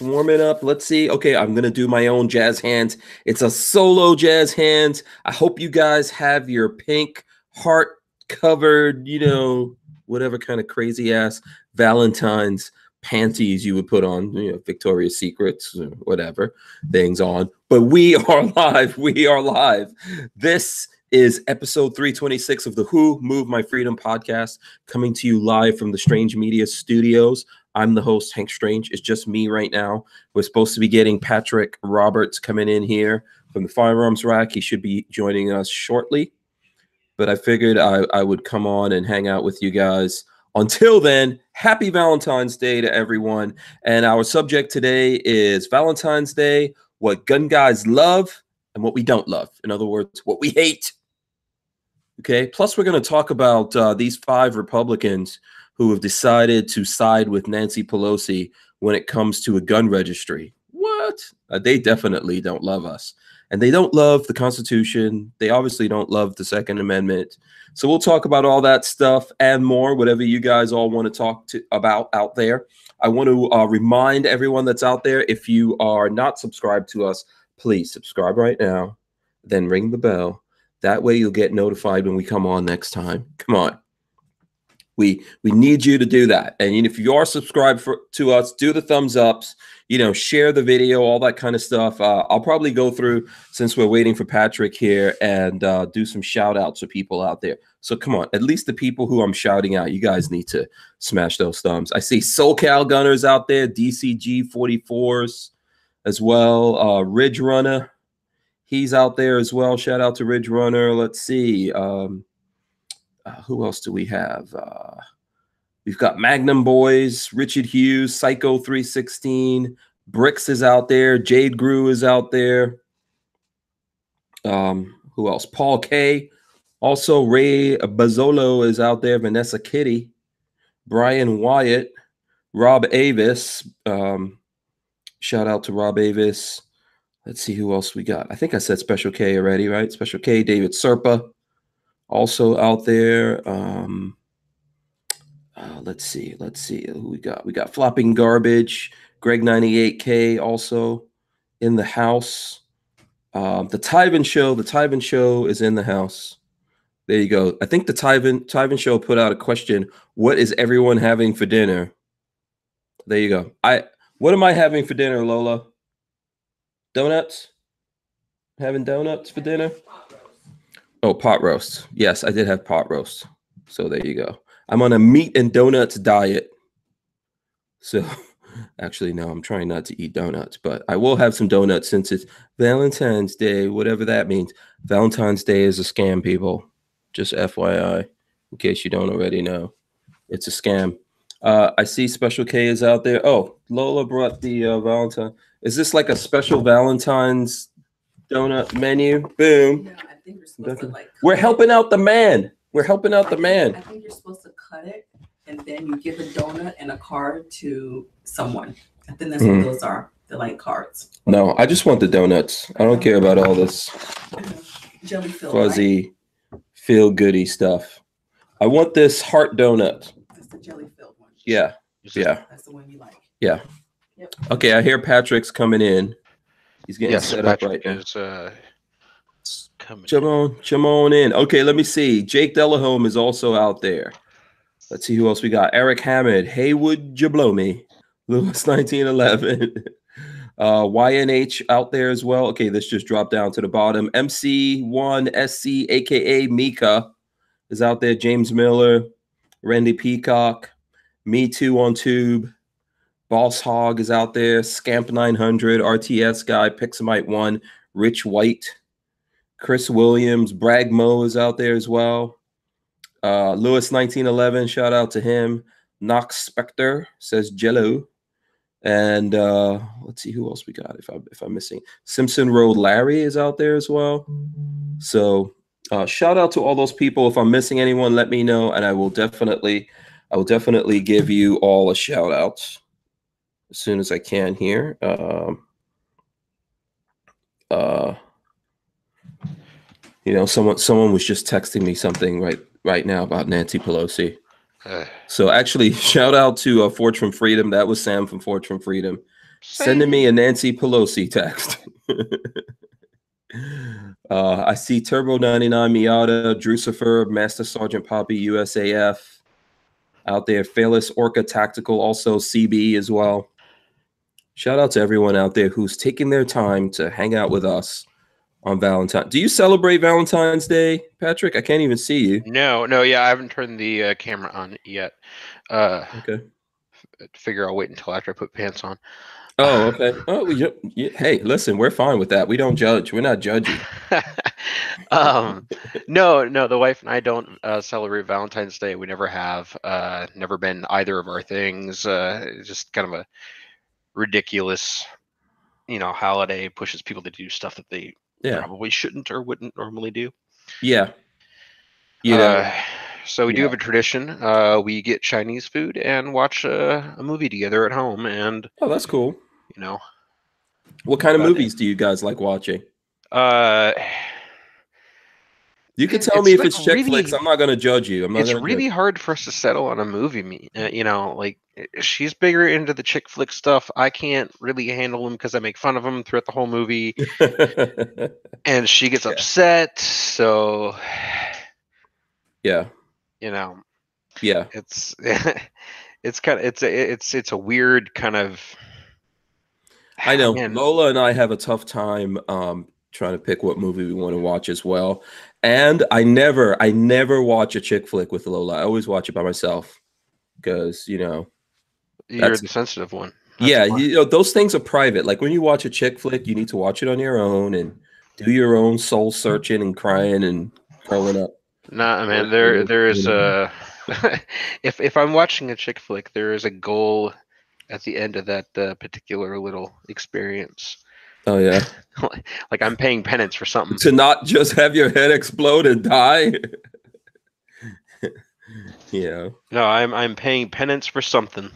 warming up. Let's see. Okay, I'm going to do my own jazz hands. It's a solo jazz hands. I hope you guys have your pink heart covered, you know, whatever kind of crazy ass Valentines panties you would put on, you know, Victoria's Secrets, whatever things on. But we are live. We are live. This is episode 326 of the Who Moved My Freedom podcast, coming to you live from the Strange Media Studios. I'm the host, Hank Strange. It's just me right now. We're supposed to be getting Patrick Roberts coming in here from the firearms rack. He should be joining us shortly. But I figured I would come on and hang out with you guys. Until then, happy Valentine's Day to everyone. And our subject today is Valentine's Day, what gun guys love and what we don't love. In other words, what we hate. Okay. Plus, we're going to talk about these 5 Republicans who have decided to side with Nancy Pelosi when it comes to a gun registry. What? They definitely don't love us. And they don't love the Constitution. They obviously don't love the Second Amendment. So we'll talk about all that stuff and more, whatever you guys all want to talk about out there. I want to remind everyone that's out there, if you are not subscribed to us, please subscribe right now, then ring the bell. That way you'll get notified when we come on next time. Come on. We need you to do that. And if you are subscribed to us, do the thumbs ups, you know, share the video, all that kind of stuff. I'll probably go through, since we're waiting for Patrick here, and do some shout outs to people out there. So come on, at least the people who I'm shouting out, you guys need to smash those thumbs. I see SoCal Gunners out there, DCG 44s as well. Ridge Runner, he's out there as well. Shout out to Ridge Runner. Let's see. Who else do we have? We've got Magnum Boys, Richard Hughes, Psycho 316, Bricks is out there, Jade Grew is out there. Who else? Paul K. Also, Ray Bazzolo is out there, Vanessa Kitty, Brian Wyatt, Rob Avis. Shout out to Rob Avis. Let's see who else we got. I think I said Special K already, right? Special K, David Serpa. Also out there, let's see who we got. We got Flopping Garbage, Greg 98K also in the house. The Tyven Show is in the house. There you go. I think the Tyven Show put out a question. What is everyone having for dinner? There you go. What am I having for dinner, Lola? Donuts? Having donuts for dinner? Oh, pot roast. Yes, I did have pot roast. So there you go. I'm on a meat and donuts diet. So actually, no, I'm trying not to eat donuts, but I will have some donuts since it's Valentine's Day, whatever that means. Valentine's Day is a scam, people. Just FYI, in case you don't already know. It's a scam. I see Special K is out there. Oh, Lola brought the Valentine. Is this like a special Valentine's donut menu? Boom. Yeah, I think you're supposed to we're helping out the man. We're helping out the man. I think you're supposed to cut it and then you give a donut and a card to someone. I think that's what those are. They're like cards. No, I just want the donuts. I don't care about all this jelly filled, fuzzy, feel goody stuff. I want this heart donut. That's the jelly filled one. Yeah. Yeah. That's the one you like. Yeah. Yep. Okay, I hear Patrick's coming in. He's getting set up right now. Come on in. Okay, let me see. Jake Delahome is also out there. Let's see who else we got. Eric Hammond. Hey, would you blow me? Lewis 1911. YNH out there as well. Okay, this just dropped down to the bottom. MC1SC, aka Mika, is out there. James Miller, Randy Peacock, Me Too on Tube. Boss Hog is out there. Scamp 900, RTS guy, Pixamite 1, Rich White, Chris Williams, Bragg Mo is out there as well. Lewis 1911, shout out to him. Knox Spectre says Jello. And let's see who else we got if I'm missing. Simpson Road Larry is out there as well. So shout out to all those people. If I'm missing anyone, let me know, and I will definitely give you all a shout out as soon as I can here. You know, someone was just texting me something right now about Nancy Pelosi. So actually, shout out to Forge from Freedom. That was Sam from Forge from Freedom. Sending me a Nancy Pelosi text. I see Turbo 99 Miata, Drucifer, Master Sergeant Poppy, USAF out there. Fearless Orca Tactical, also CB as well. Shout out to everyone out there who's taking their time to hang out with us on Valentine's. Do you celebrate Valentine's Day, Patrick? I can't even see you. No, yeah, I haven't turned the camera on yet. Okay. Figure I'll wait until after I put pants on. Oh, okay. Oh, yeah. Hey, listen, we're fine with that. We don't judge. We're not judgy. No, the wife and I don't celebrate Valentine's Day. We never have. Never been either of our things. Just kind of a ridiculous, holiday. Pushes people to do stuff that they probably shouldn't or wouldn't normally do. Yeah. So we do have a tradition. We get Chinese food and watch a movie together at home. And oh, that's cool. What kind of movies do you guys like watching? You can tell me if it's chick flicks. I'm not going to judge you. It's really hard for us to settle on a movie. Like she's bigger into the chick flick stuff. I can't really handle them because I make fun of them throughout the whole movie, and she gets upset. So, yeah, it's it's a weird kind of. I know Lola and I have a tough time trying to pick what movie we want to watch as well. And I never watch a chick flick with Lola. I always watch it by myself because, you're the sensitive one. That's those things are private. Like when you watch a chick flick, you need to watch it on your own and do your own soul searching and crying and curling up. Nah, man, there is a if I'm watching a chick flick, there is a goal at the end of that particular little experience. Oh yeah, like I'm paying penance for something. To not just have your head explode and die. Yeah. No, I'm paying penance for something.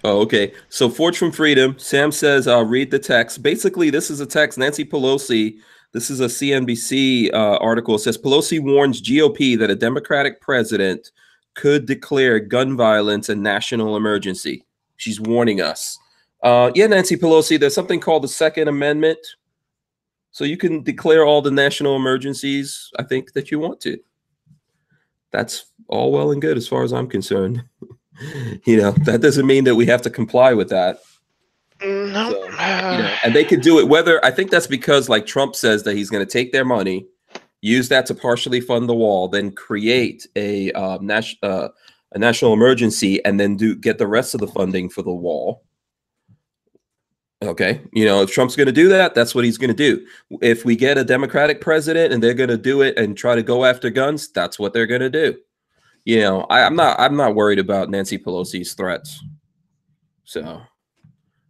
Oh, okay. So Forge from Freedom. Sam says, read the text. Basically, this is a text. Nancy Pelosi. This is a CNBC article. It says Pelosi warns GOP that a Democratic president could declare gun violence a national emergency. She's warning us. Nancy Pelosi, there's something called the Second Amendment. So you can declare all the national emergencies, I think, that you want to. That's all well and good as far as I'm concerned. That doesn't mean that we have to comply with that. No. So, and they could do it whether, I think that's because like Trump says that he's going to take their money, use that to partially fund the wall, then create a national emergency, and then get the rest of the funding for the wall. Okay. If Trump's going to do that, that's what he's going to do. If we get a Democratic president and they're going to do it and try to go after guns, that's what they're going to do. I'm not worried about Nancy Pelosi's threats. So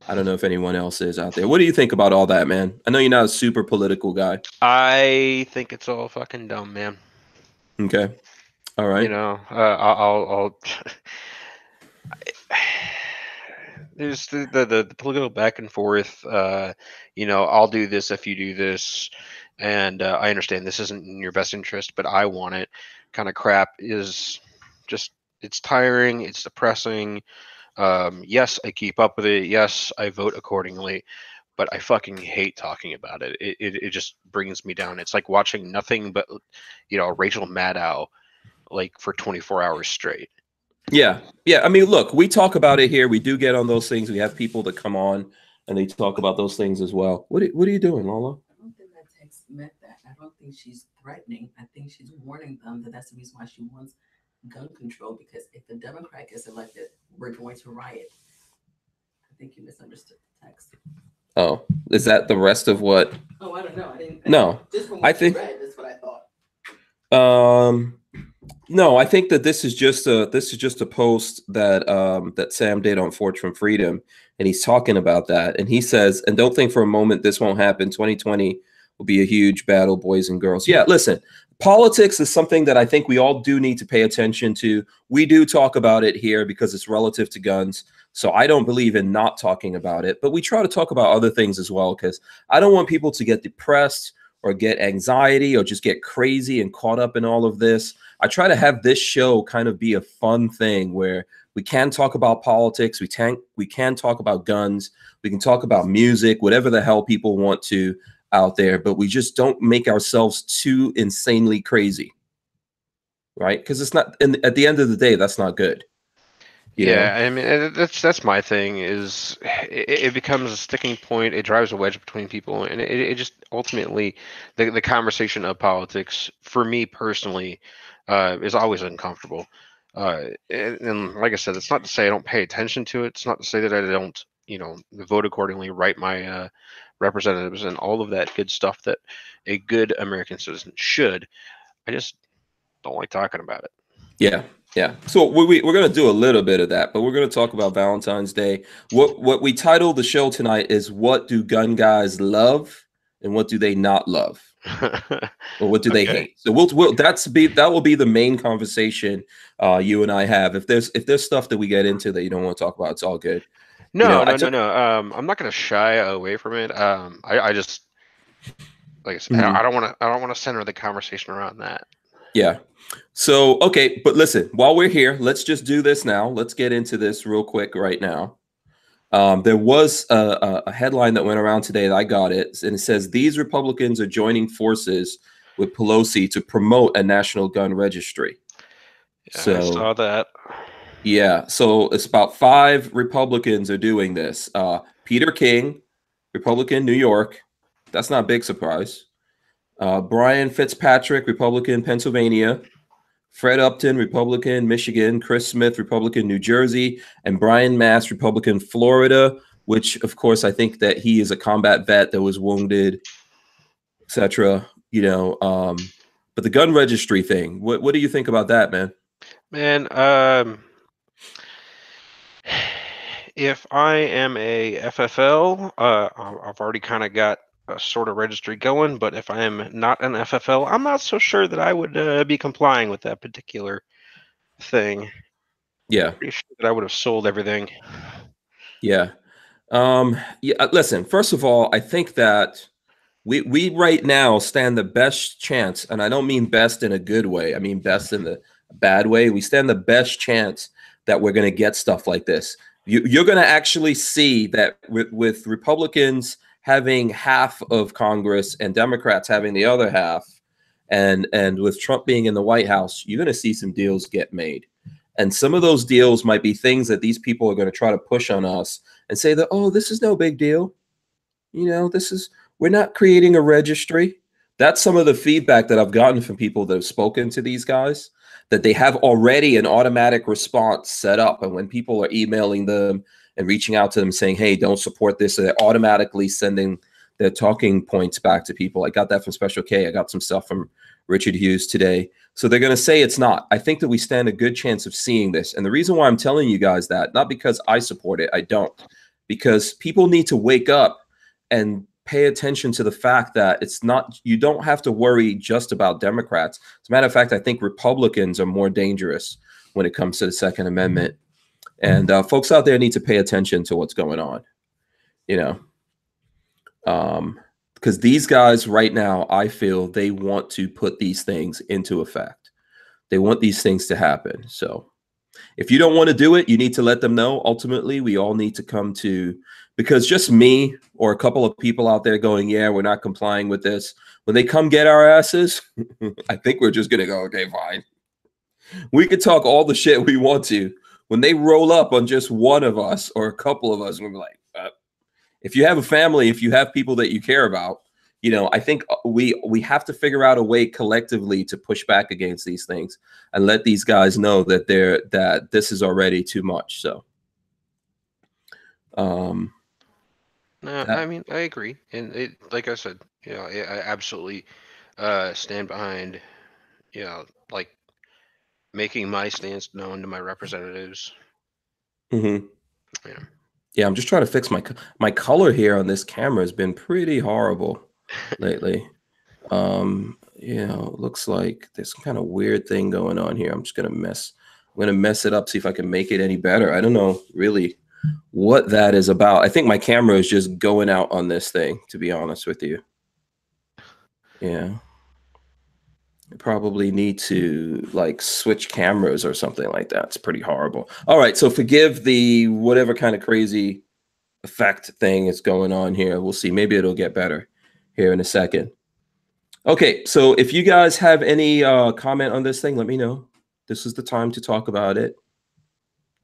I don't know if anyone else is out there. What do you think about all that, man? I know you're not a super political guy. I think it's all fucking dumb, man. Okay. All right. I'll there's the political back and forth. I'll do this if you do this, and I understand this isn't in your best interest, but I want it. Kind of crap is just, it's tiring. It's depressing. Yes, I keep up with it. Yes, I vote accordingly, but I fucking hate talking about it. It just brings me down. It's like watching nothing but, Rachel Maddow, like for 24 hours straight. Yeah. I mean, look, we talk about it here. We do get on those things. We have people that come on and they talk about those things as well. What are you doing, Lola? I don't think that text meant that. I don't think she's threatening. I think she's warning them that that's the reason why she wants gun control, because if the Democrat gets elected, we're going to riot. I think you misunderstood the text. Oh, is that the rest of what? Oh, I don't know. Just from I what you read, that's what I thought. No, I think that this is just a post that that Sam did on Forge from Freedom, and he's talking about that, and he says, and don't think for a moment this won't happen. 2020 will be a huge battle, boys and girls. Yeah, listen, politics is something that I think we all do need to pay attention to. We do talk about it here because it's relative to guns, so I don't believe in not talking about it, but we try to talk about other things as well, because I don't want people to get depressed or get anxiety or just get crazy and caught up in all of this. I try to have this show kind of be a fun thing where we can talk about politics, we can talk about guns, we can talk about music, whatever the hell people want to out there, but we just don't make ourselves too insanely crazy, right? Because it's not, and at the end of the day, that's not good. You know? I mean, that's my thing. Is it becomes a sticking point. It drives a wedge between people, and it just ultimately the conversation of politics for me personally is always uncomfortable. And like I said, it's not to say I don't pay attention to it. It's not to say that I don't, vote accordingly, write my representatives, and all of that good stuff that a good American citizen should. I just don't like talking about it. Yeah. Yeah. So we're going to do a little bit of that, but we're going to talk about Valentine's Day. What we titled the show tonight is "What do gun guys love and what do they not love?" Or what do they hate? So that will be the main conversation you and I have. If there's stuff that we get into that you don't want to talk about, it's all good. No. I'm not going to shy away from it. I just, like I said, I don't want to center the conversation around that. Yeah. So, okay, but listen, while we're here, let's just do this now. Let's get into this real quick right now. There was a headline that went around today that I got it, and it says, "These Republicans are joining forces with Pelosi to promote a national gun registry." Yeah, so I saw that. Yeah, so it's about 5 Republicans are doing this. Peter King, Republican, New York. That's not a big surprise. Brian Fitzpatrick, Republican, Pennsylvania. Fred Upton, Republican, Michigan. Chris Smith, Republican, New Jersey. And Brian Mast, Republican, Florida, which, of course, I think that he is a combat vet that was wounded, etc. But the gun registry thing, what do you think about that, man? Man, if I am a FFL, I've already kind of got a sort of registry going, but if I am not an FFL, I'm not so sure that I would be complying with that particular thing. Yeah. Pretty sure that I would have sold everything. Yeah. Listen, first of all, I think that we right now stand the best chance, and I don't mean best in a good way. I mean best in the bad way. We stand the best chance that we're going to get stuff like this. You're going to actually see that with Republicans having half of Congress and Democrats having the other half, and with Trump being in the White House, you're going to see some deals get made. And some of those deals might be things that these people are going to try to push on us and say that, oh, this is no big deal. We're not creating a registry. That's some of the feedback that I've gotten from people that have spoken to these guys, that they have already an automatic response set up. And when people are emailing them and reaching out to them saying, hey, don't support this, so they're automatically sending their talking points back to people. I got that from Special K. I got some stuff from Richard Hughes today. So they're going to say it's not. I think that we stand a good chance of seeing this. And the reason why I'm telling you guys that, not because I support it, I don't, because people need to wake up and pay attention to the fact that it's not, you don't have to worry just about Democrats. As a matter of fact, I think Republicans are more dangerous when it comes to the Second Amendment. And folks out there need to pay attention to what's going on, because these guys right now, I feel they want to put these things into effect. They want these things to happen. So if you don't want to do it, you need to let them know. Ultimately, we all need to come to, because just me or a couple of people out there going, yeah, we're not complying with this. When they come get our asses, I think we're just going to go, okay, fine. We could talk all the shit we want to. When they roll up on just one of us or a couple of us, we'll be like, if you have a family, if you have people that you care about, I think we have to figure out a way collectively to push back against these things and let these guys know that this is already too much. So, no, I mean, I agree, and like I said, I absolutely stand behind, like making my stance known to my representatives. Mm-hmm. Yeah, I'm just trying to fix my color here on this camera has been pretty horrible lately. Looks like there's some kind of weird thing going on here. I'm gonna mess it up, see if I can make it any better. I don't know really what that is about. I think my camera is just going out on this thing, to be honest with you. Yeah. You probably need to like switch cameras or something like that. It's pretty horrible. All right, so forgive the whatever kind of crazy effect thing is going on here. We'll see. Maybe it'll get better here in a second. Okay, so if you guys have any comment on this thing, let me know. This is the time to talk about it.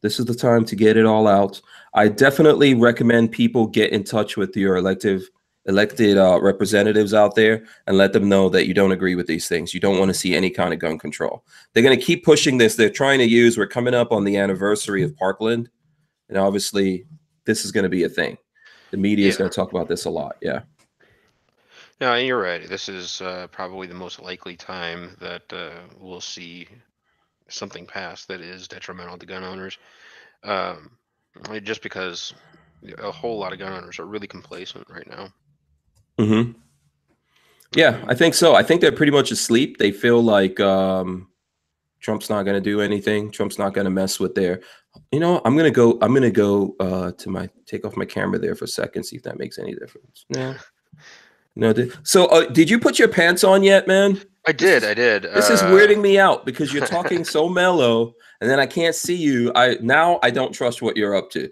This is the time to get it all out. I definitely recommend people get in touch with your elected representatives out there and let them know that you don't agree with these things. You don't want to see any kind of gun control. They're going to keep pushing this. They're trying to use, we're coming up on the anniversary of Parkland. And obviously, this is going to be a thing. The media is going to talk about this a lot. Yeah. No, you're right. This is probably the most likely time that we'll see something pass that is detrimental to gun owners. Just because a whole lot of gun owners are really complacent right now. Mm-hmm. Yeah, I think so. I think they're pretty much asleep. They feel like Trump's not going to do anything. Trump's not going to mess with their, I'm going to go to take off my camera there for a second, see if that makes any difference. No. So did you put your pants on yet, man? I did. This is weirding me out because you're talking so mellow and then I can't see you. I don't trust what you're up to.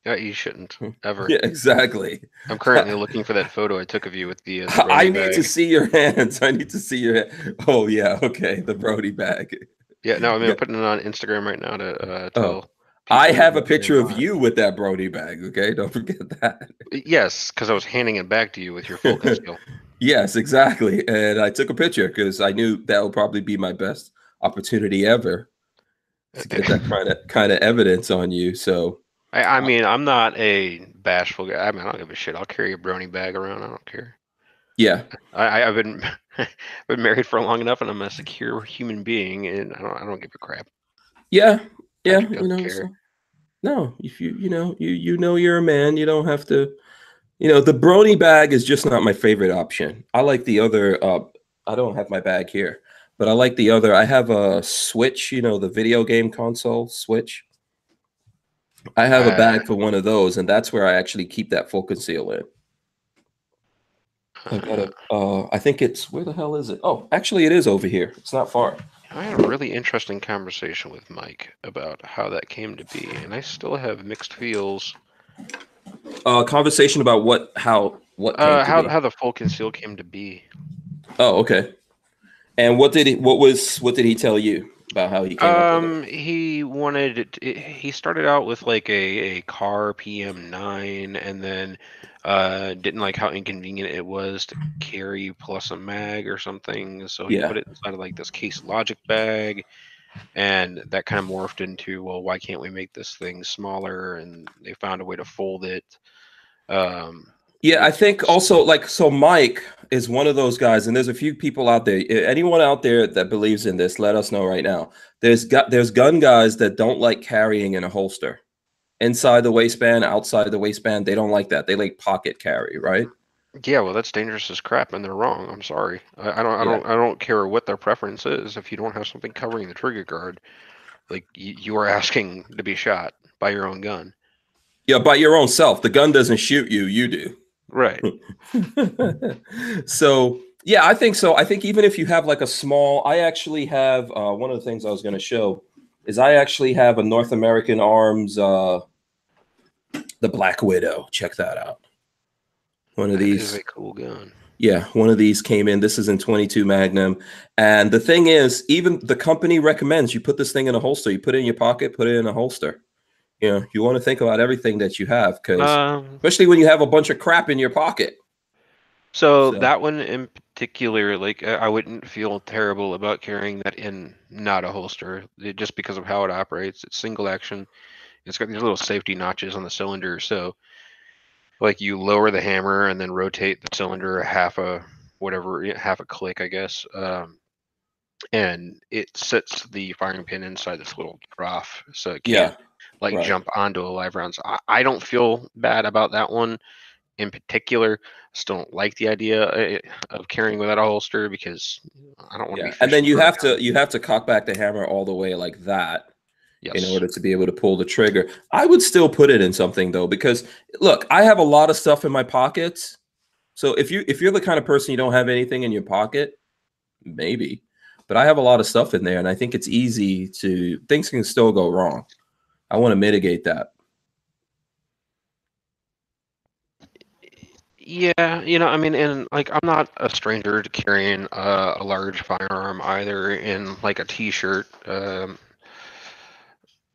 Yeah, you shouldn't ever. Yeah, exactly. I'm currently looking for that photo I took of you with the I need bag. to see your hands. I need to see your hand. Oh yeah, okay, the Brody bag. Yeah, no, I mean, I'm putting it on Instagram right now to tell. I have a picture of you with that Brody bag. Okay, don't forget that. Yes, because I was handing it back to you with your full conceal. Yes, exactly. And I took a picture because I knew that would probably be my best opportunity ever to get that kind of evidence on you. So. I mean, I'm not a bashful guy. I mean, I don't give a shit. I'll carry a brony bag around. I don't care. Yeah. I've been married for long enough, and I'm a secure human being, and I don't give a crap. Yeah. Yeah. Care. No, if you know you're a man, you don't have to. The brony bag is just not my favorite option. I like the other. I don't have my bag here, but I like the other. I have a Switch. The video game console Switch. I have a bag for one of those, and that's where I actually keep that full conceal in. I've got I think it's, where the hell is it? Oh, actually, it is over here. It's not far. I had a really interesting conversation with Mike about how that came to be, and I still have mixed feels. Conversation about how the full conceal came to be. Oh, okay. And what did he tell you about how he came up with it? He wanted he started out with like a car PM9 and then didn't like how inconvenient it was to carry plus a mag or something, so he put it inside of like this Case Logic bag, and that kind of morphed into, well, why can't we make this thing smaller? And they found a way to fold it. I think also so Mike is one of those guys, and there's a few people out there. Anyone out there that believes in this, let us know right now. There's gun guys that don't like carrying in a holster, inside the waistband, outside the waistband. They don't like that. They like pocket carry, right? Yeah, well, that's dangerous as crap, and they're wrong. I'm sorry. I don't care what their preference is. If you don't have something covering the trigger guard, like you are asking to be shot by your own gun. Yeah, by your own self. The gun doesn't shoot you. You do. Right. So, yeah, I think so. I think even if you have like a small, I actually have one of the things I was going to show is I actually have a North American Arms, the Black Widow. Check that out. One of these. Is a cool gun. Yeah, one of these came in. This is in 22 Magnum. And the thing is, even the company recommends you put this thing in a holster. You put it in your pocket, put it in a holster. You want to think about everything that you have, because especially when you have a bunch of crap in your pocket. So that one in particular, like I wouldn't feel terrible about carrying that in not a holster, just because of how it operates. It's single action. It's got these little safety notches on the cylinder, so like you lower the hammer and then rotate the cylinder half a click, I guess, and it sets the firing pin inside this little trough, so it can't jump onto a live round. So I don't feel bad about that one in particular. Still don't like the idea of carrying without a holster because I don't want to be. And then you have to cock back the hammer all the way like that. Yes. In order to be able to pull the trigger. I would still put it in something though, because look, I have a lot of stuff in my pockets, So if you're the kind of person you don't have anything in your pocket, maybe. But I have a lot of stuff in there, and I think it's easy to things can still go wrong. I want to mitigate that. Yeah, you know, I mean, and like, I'm not a stranger to carrying a large firearm either in like a t-shirt. Oh,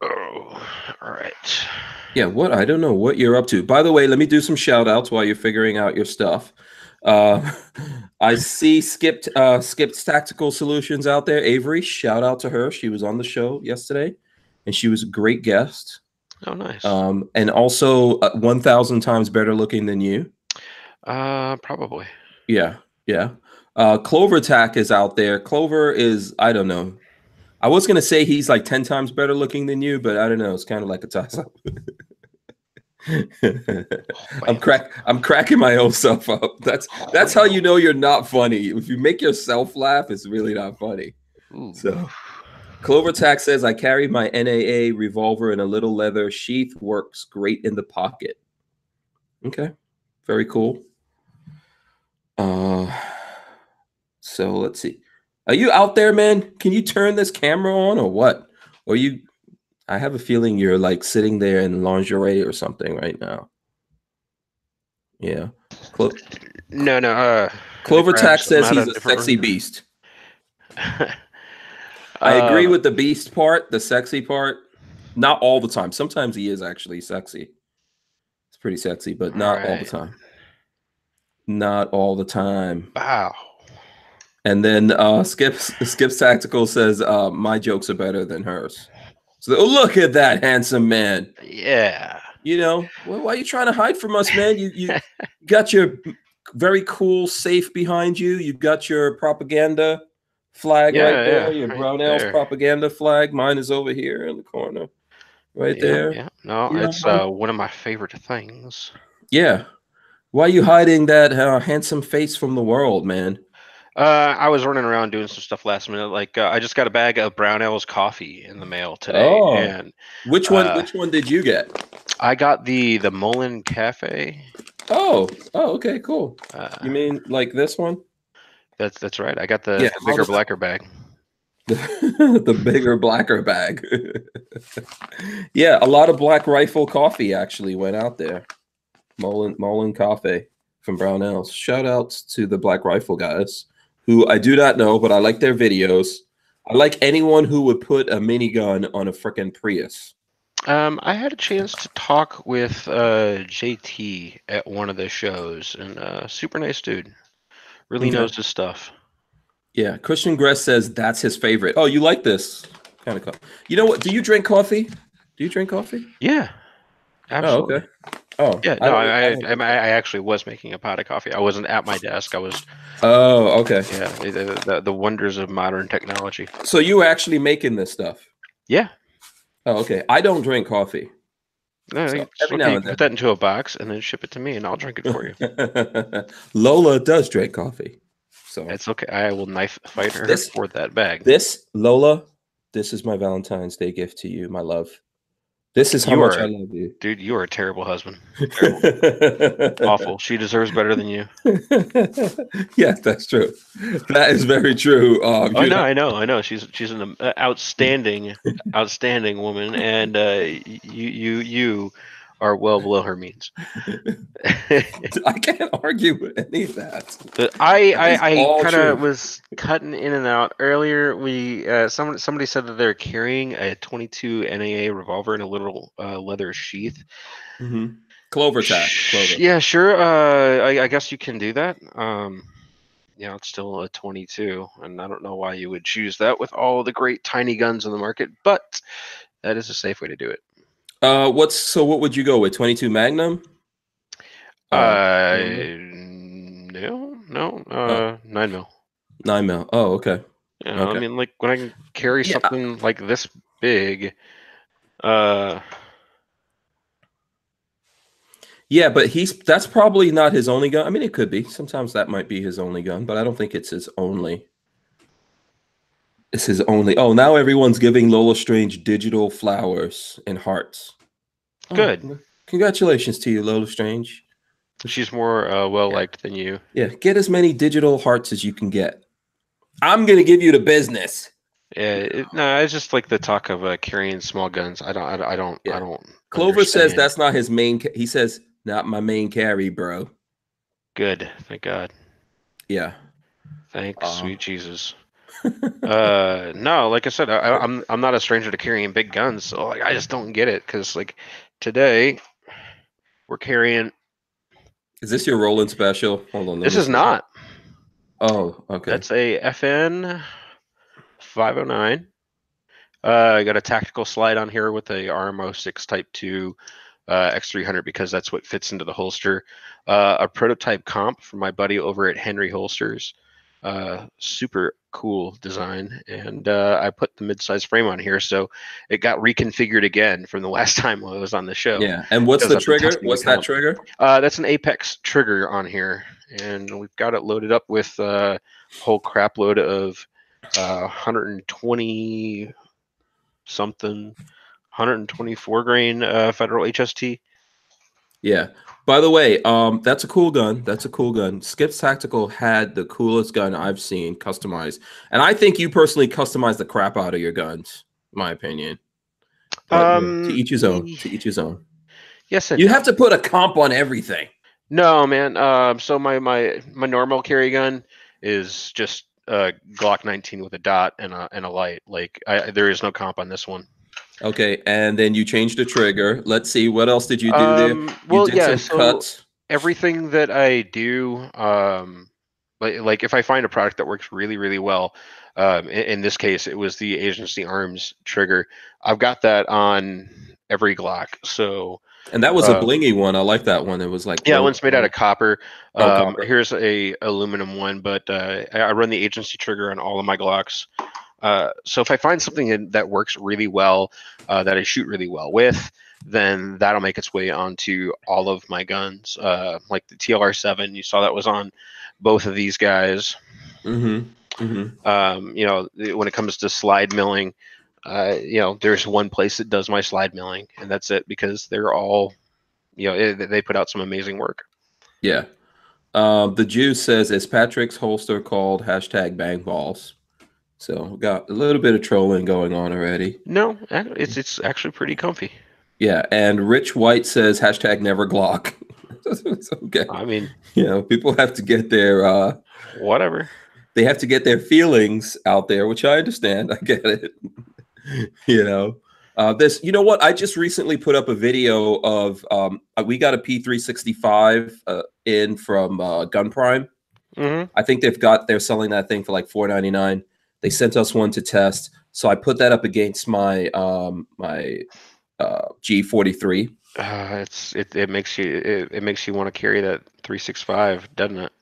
all right. Yeah, what I don't know what you're up to. By the way, let me do some shout outs while you're figuring out your stuff. Uh, I see Skip's Tactical Solutions out there. Avery, shout out to her. She was on the show yesterday, and she was a great guest. Oh, nice. And also 1,000 times better looking than you. Probably. Yeah, yeah. Clover Tack is out there. Clover is, I don't know. I was gonna say he's like 10 times better looking than you, but I don't know. It's kind of like a toss up. I'm cracking my own self up. That's how you know you're not funny. If you make yourself laugh, it's really not funny. Ooh. So Clover Tack says I carry my NAA revolver in a little leather sheath. Works great in the pocket. Okay, very cool. So let's see. Are you out there, man? Can you turn this camera on or what? Or you? I have a feeling you're like sitting there in lingerie or something right now. Yeah. No. Clover Tack says he's a sexy beast. I agree with the beast part, the sexy part. Not all the time. Sometimes he is actually sexy. It's pretty sexy, but not all the time. Not all the time. Wow. And then Skip's Tactical says my jokes are better than hers. So look at that handsome man. Yeah. You know, well, why are you trying to hide from us, man? You got your very cool safe behind you. You got your propaganda flag right there. Your Barnauls propaganda flag. Mine is over here in the corner, right there. Yeah. No, it's one of my favorite things. Yeah. Why are you hiding that handsome face from the world, man? I was running around doing some stuff last minute. Like I just got a bag of Brownells coffee in the mail today. Oh, and which one did you get? I got the Mullen Cafe. Oh, okay, cool. You mean like this one? That's right. I got the bigger, blacker bag. The bigger, blacker bag. Yeah, a lot of Black Rifle coffee actually went out there. Mullen Coffee from Brownells. Shout outs to the Black Rifle guys, who I do not know, but I like their videos. I like anyone who would put a minigun on a frickin' Prius. I had a chance to talk with JT at one of the shows, and super nice dude. Really knows his stuff. Yeah, Christian Gress says that's his favorite. Oh, you like this kind of coffee? You know what? Do you drink coffee? Do you drink coffee? Yeah, absolutely. Oh, okay. Oh, yeah. No, I actually was making a pot of coffee. I wasn't at my desk. I was. Oh, okay. Yeah, the wonders of modern technology. So you were actually making this stuff? Yeah. Oh, okay. I don't drink coffee. No, so every now and then. Put that into a box and then ship it to me, and I'll drink it for you. Lola does drink coffee, so it's okay. I will knife fight her for that bag. Lola, this is my Valentine's Day gift to you, my love. This is how much I love you. Dude, you are a terrible husband. Terrible. Awful. She deserves better than you. Yeah, that's true. That is very true. I know. She's an outstanding woman, and you are well below her means. I can't argue with any of that. I kind of was cutting in and out earlier. We somebody said that they're carrying a 22 NAA revolver in a little leather sheath. Mm-hmm. Clover Tack. Yeah, sure. I guess you can do that. It's still a 22, and I don't know why you would choose that with all the great tiny guns in the market, but that is a safe way to do it. What would you go with? 22 Magnum? No, 9 mil. 9 mil. Oh, okay. Yeah, okay. I mean, like when I can carry something like this big. Yeah, but that's probably not his only gun. I mean, it could be. Sometimes that might be his only gun, but I don't think it's his only. It's his only. Oh, now everyone's giving Lola Strange digital flowers and hearts. Good. Congratulations to you, Lola Strange. She's more well liked than you. Yeah, get as many digital hearts as you can get. I'm gonna give you the business. Yeah, no, it's just like the talk of carrying small guns. I don't Yeah. I don't Clover says understand. that's not his main. He says not my main carry, bro. Good, thank God. Yeah. Thanks, Uh, sweet Jesus. No, like I said, I'm not a stranger to carrying big guns, so like I just don't get it because like today we're carrying. is this your rolling special? Hold on, let This me is see. not. Oh, okay. That's a FN 509. I got a tactical slide on here with a RMO6 Type 2 X300 because that's what fits into the holster. A prototype comp from my buddy over at Henry Holsters. Super cool design. And I put the mid-size frame on here, so it got reconfigured again from the last time I was on the show. Yeah. And what's Because the I've been trigger? testing the What's that comp. trigger? That's an Apex trigger on here, and we've got it loaded up with a whole crap load of 120 something, 124 grain federal HST. Yeah. By the way, that's a cool gun. That's a cool gun. Skip's Tactical had the coolest gun I've seen customized, and I think you personally customized the crap out of your guns, in my opinion. But to each his own. To each his own. Yes and You no. have to put a comp on everything. No, man. So my normal carry gun is just Glock 19 with a dot and a light. Like there is no comp on this one. Okay, and then you changed the trigger. Let's see, what else did you do there? You Well, did yeah. some So cuts. everything that I do, like if I find a product that works really, really well, in this case, it was the Agency Arms trigger. I've got that on every Glock. So And that was a blingy one. I like that one. It was like yeah, rose one's made out gold. of copper. Oh, copper. Here's a aluminum one, but I run the Agency trigger on all of my Glocks. So if I find something that works really well, that I shoot really well with, then that'll make its way onto all of my guns. Like the TLR7, you saw that was on both of these guys. Mm-hmm. Mm-hmm. You know, when it comes to slide milling, you know, there's one place that does my slide milling, and that's it because they're all, you know, they put out some amazing work. Yeah. The Jew says, is Patrick's holster called hashtag bang balls? So we got a little bit of trolling going on already. No, it's actually pretty comfy. Yeah. And Rich White says hashtag never Glock. Okay. I mean, You know, people have to get their whatever. they have to get their feelings out there, which I understand. I get it. You know. This, you know what? I just recently put up a video of we got a P365 in from Gun Prime. Mm-hmm. I think they're selling that thing for like $4.99. They sent us one to test, so I put that up against my my G43. It makes you want to carry that 365, doesn't it?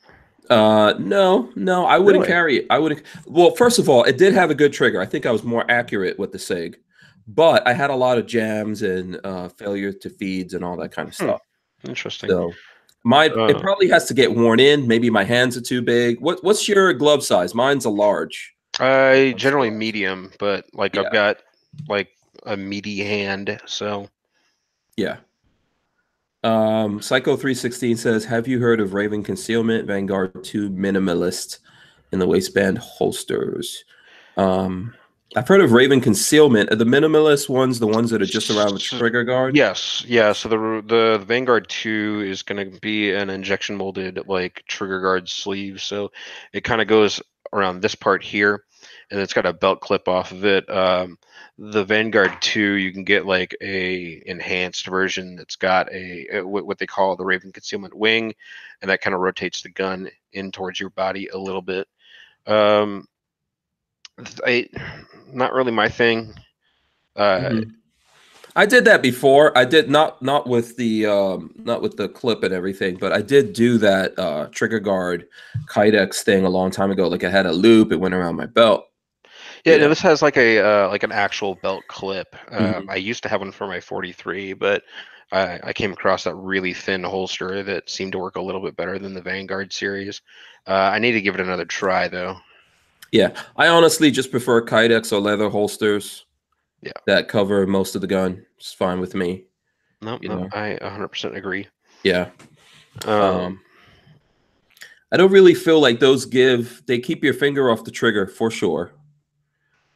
No, I wouldn't Really? carry it. I would. Well, first of all, it did have a good trigger. I think I was more accurate with the SIG, but I had a lot of jams and failure to feeds and all that kind of stuff. Interesting. So it probably has to get worn in. Maybe my hands are too big. What's your glove size? Mine's a large. I generally medium, but like Yeah. I've got like a meaty hand, so Yeah. Psycho 316 says, have you heard of Raven Concealment Vanguard 2 Minimalist in the waistband holsters? I've heard of Raven Concealment. Are the minimalist ones the ones that are just around the trigger guard? yes, yeah. So the Vanguard 2 is going to be an injection molded like trigger guard sleeve. So it kind of goes around this part here, and it's got a belt clip off of it. The Vanguard 2, you can get like a enhanced version that's got what they call the Raven Concealment wing, and that kind of rotates the gun in towards your body a little bit. Not really my thing. I did that before. I did not with the clip and everything, but I did do that trigger guard Kydex thing a long time ago. Like it had a loop, it went around my belt. Yeah, Yeah. no, this has like an actual belt clip. Mhm. I used to have one for my 43, but I came across that really thin holster that seemed to work a little bit better than the Vanguard series. I need to give it another try though. Yeah, I honestly just prefer Kydex or leather holsters. Yeah, that cover most of the gun. It's fine with me. no, You know? I 100% agree. Yeah. Um, I don't really feel like those they keep your finger off the trigger for sure.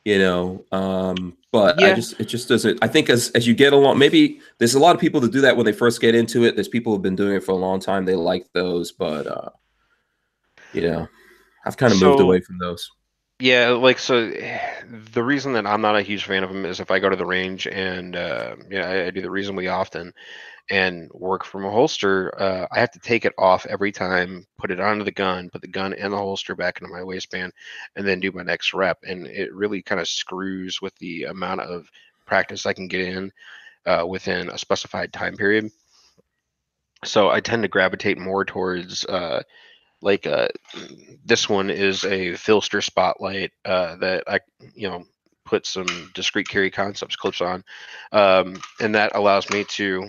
But yeah. it just doesn't. I think as you get along, maybe there's a lot of people that do that when they first get into it. There's people who've been doing it for a long time. They like those, but I've kind of moved So away from those. yeah, like so, the reason that I'm not a huge fan of them is if I go to the range and I do that reasonably often and work from a holster, I have to take it off every time, put it onto the gun, put the gun and the holster back into my waistband, and then do my next rep. And it really kind of screws with the amount of practice I can get in within a specified time period. So I tend to gravitate more towards like this one is a Filster Spotlight that I put some discrete carry concepts clips on, and that allows me to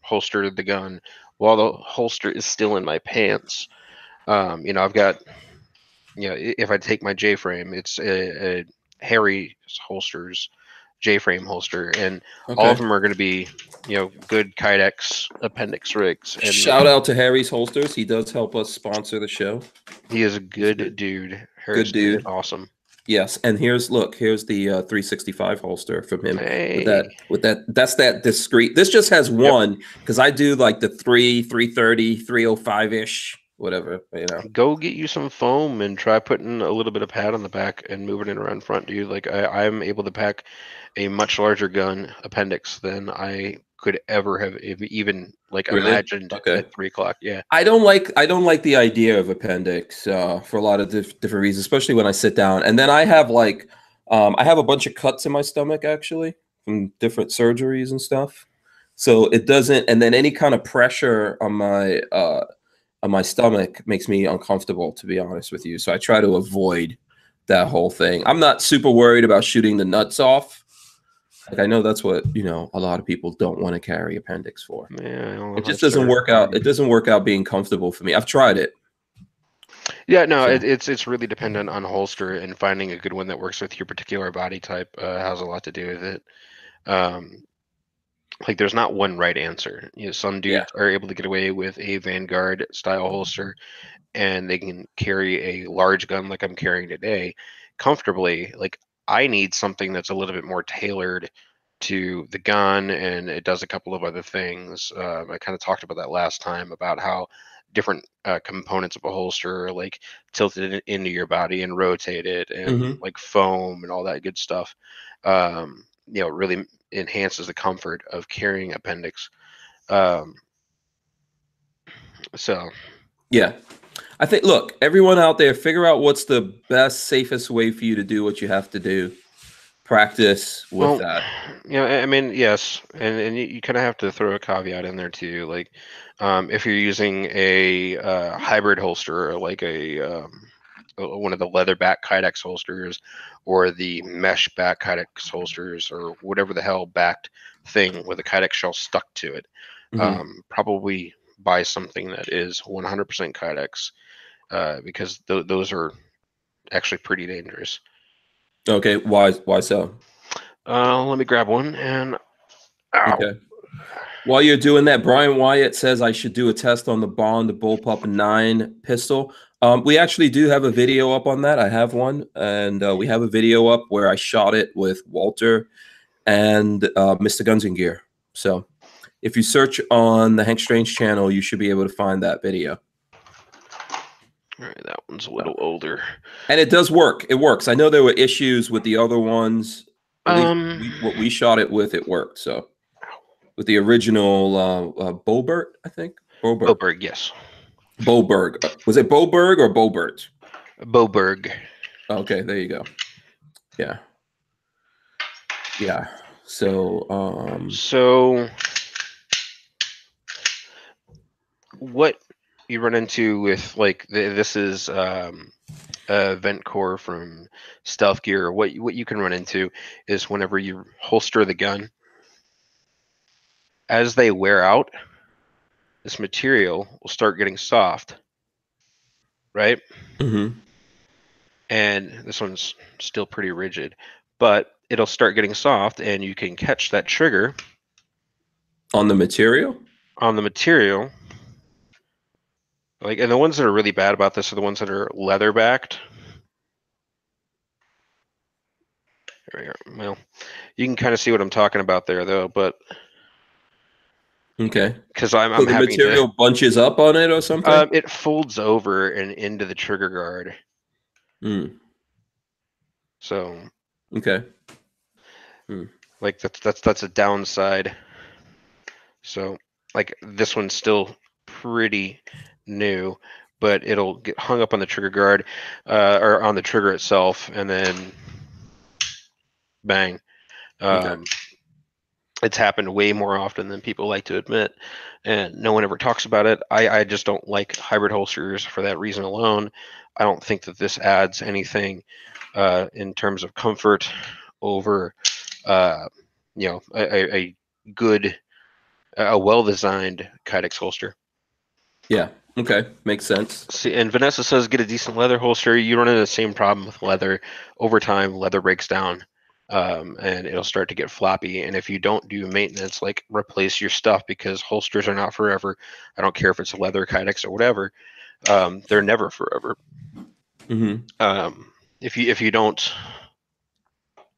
holster the gun while the holster is still in my pants. I've got if I take my J frame, it's a Harry holsters J frame holster, and all of Okay. them are going to be good Kydex appendix rigs. And Shout out to Harry's Holsters. He does help us sponsor the show. he is a He's a good dude. good Harry's dude. awesome. Yes, and here's the 365 holster from him Hey, that's that discreet. This just has yep. one because I do like the 330, 305-ish, whatever, Go get you some foam and try putting a little bit of pad on the back and moving it around front, dude. Like I'm able to pack a much larger gun appendix than I could ever have even like Really? imagined Okay. at 3 o'clock. Yeah. I don't like the idea of appendix for a lot of different reasons, especially when I sit down. And then I have I have a bunch of cuts in my stomach actually from different surgeries and stuff. So it doesn't, and then any kind of pressure on my stomach makes me uncomfortable, to be honest with you. So I try to avoid that whole thing. I'm not super worried about shooting the nuts off. Like I know that's what a lot of people don't want to carry appendix for. Yeah, I don't know It if just that's doesn't fair. work out. It doesn't work out being comfortable for me. I've tried it. Yeah, no, So it's really dependent on holster, and finding a good one that works with your particular body type has a lot to do with it. Like there's not one right answer. Some yeah. dudes are able to get away with a Vanguard style holster, and they can carry a large gun like I'm carrying today comfortably. Like I need something that's a little bit more tailored to the gun, and it does a couple of other things. I kind of talked about that last time about how different components of a holster are like tilted into your body and rotated, and Hmm. like foam and all that good stuff. Really enhances the comfort of carrying appendix. Um, so Yeah. I think, look, everyone out there, figure out what's the best, safest way for you to do what you have to do. Practice with Well, that. I mean, yes, and you kind of have to throw a caveat in there too. Like, if you're using a hybrid holster, or like one of the leather back Kydex holsters, or the mesh back Kydex holsters, or whatever the hell backed thing with a Kydex shell stuck to it, Hmm. probably buy something that is 100% Kydex, because those are actually pretty dangerous. Okay. Why so? Let me grab one and ow. Okay. While you're doing that, Brian Wyatt says I should do a test on the Bond Bullpup 9 pistol. We actually do have a video up on that. I have one, and we have a video up where I shot it with Walter and Mr. Guns and Gear. So if you search on the Hank Strange channel, you should be able to find that video. All right, that one's a little older. And it does work. It works. I know there were issues with the other ones. At least what we shot it with, it worked. So with the original Bobert, I think. Bobert. Boberg, yes. Boberg. Was it Boberg or Bobert? Boberg. Okay, there you go. Yeah. Yeah. So what you run into with like this is a vent core from Stealth Gear. What you can run into is whenever you holster the gun, as they wear out, this material will start getting soft, right? Mm-hmm. And this one's still pretty rigid, but it'll start getting soft, and you can catch that trigger On the material? on the material Like, and the ones that are really bad about this are the ones that are leather backed. There we go. Well, you can kind of see what I'm talking about there, though, but Okay. because So I'm the having material bunches up on it or something? it folds over and into the trigger guard. Mm. So, Okay. Mm. like that's a downside. So, like this one's still pretty new, but it'll get hung up on the trigger guard, or on the trigger itself, and then bang. Okay. It's happened way more often than people like to admit, and no one ever talks about it. I just don't like hybrid holsters for that reason alone. I don't think that this adds anything in terms of comfort over, uh, a good, a well-designed Kydex holster. Yeah. Okay. Makes sense. See, and Vanessa says get a decent leather holster. You run into the same problem with leather. Over time, leather breaks down, and it'll start to get floppy. And if you don't do maintenance, like replace your stuff, because holsters are not forever. I don't care if it's leather, Kydex, or whatever. They're never forever. Mm-hmm. If you don't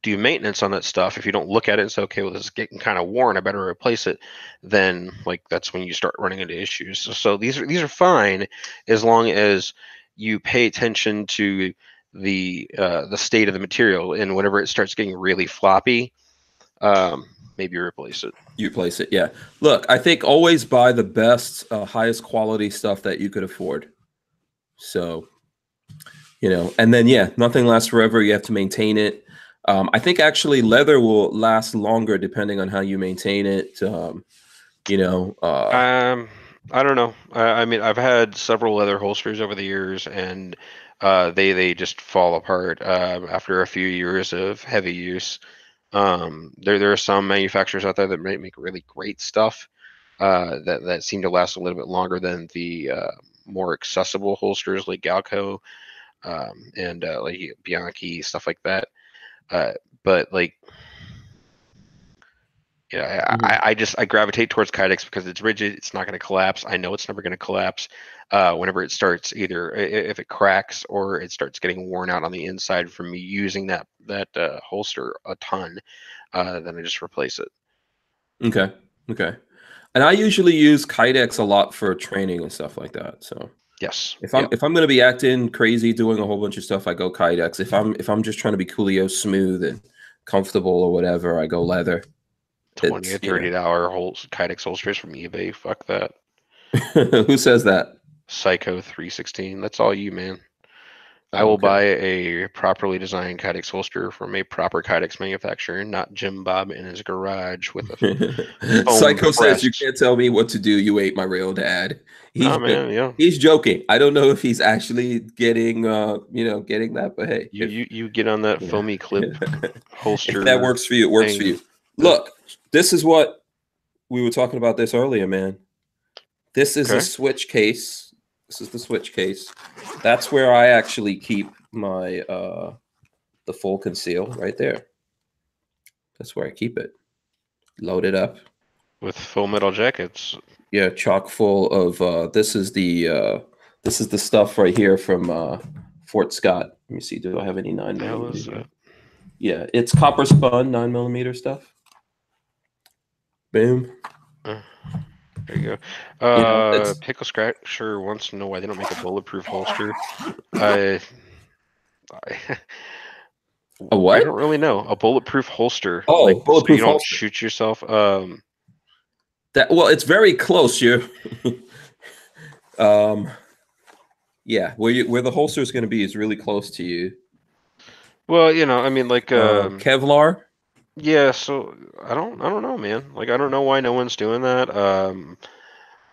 do maintenance on that stuff, if you don't look at it and say, okay, well, this is getting kind of worn, I better replace it, then like that's when you start running into issues. So these are fine as long as you pay attention to the state of the material, and whenever it starts getting really floppy, maybe replace it. You place it. Yeah. Look, I think always buy the best, highest quality stuff that you could afford. So, and then, yeah, nothing lasts forever. You have to maintain it. I think actually leather will last longer depending on how you maintain it. I don't know. I mean, I've had several leather holsters over the years, and they just fall apart after a few years of heavy use. There are some manufacturers out there that make really great stuff that seem to last a little bit longer than the more accessible holsters like Galco, and like Bianchi, stuff like that. But like, yeah, Mhm. I gravitate towards Kydex because it's rigid. It's not going to collapse. I know it's never going to collapse. Whenever it starts, either if it cracks or it starts getting worn out on the inside from me using that holster a ton, then I just replace it. Okay. Okay. And I usually use Kydex a lot for training and stuff like that. So Yes. if I'm going to be acting crazy, doing a whole bunch of stuff, I go Kydex. If I'm just trying to be coolio, smooth and comfortable or whatever, I go leather. 20 or $30 Kydex holsters from eBay. Fuck that. Who says that? Psycho 316. That's all you, man. I Oh, will okay. buy a properly designed Kydex holster from a proper Kydex manufacturer, not Jim Bob in his garage with a foam Psycho says you press. can't tell me what to do. You ate my real dad. Oh man, yeah. He's joking. I don't know if he's actually getting getting that, but hey, You get on that foamy clip holster. if that works for you, it works for you. Look, this is what we were talking about this earlier, man. This is a switch case. This is the switch case. That's where I actually keep my the full conceal right there. That's where I keep it. Load it up with full metal jackets. Yeah, chock full of this is the stuff right here from Fort Scott. Let me see. Do I have any 9mm? Yeah, it's copper spun 9mm stuff. Boom. There you go. Pickle Scratcher wants to know why they don't make a bulletproof holster. A what? I don't really know. A bulletproof holster. Oh, like, bulletproof so you don't holster. shoot yourself. Well, it's very close. You. Yeah, where the holster is going to be is really close to you. Well, I mean, like Kevlar. Yeah, so I don't know, man. Like, I don't know why no one's doing that.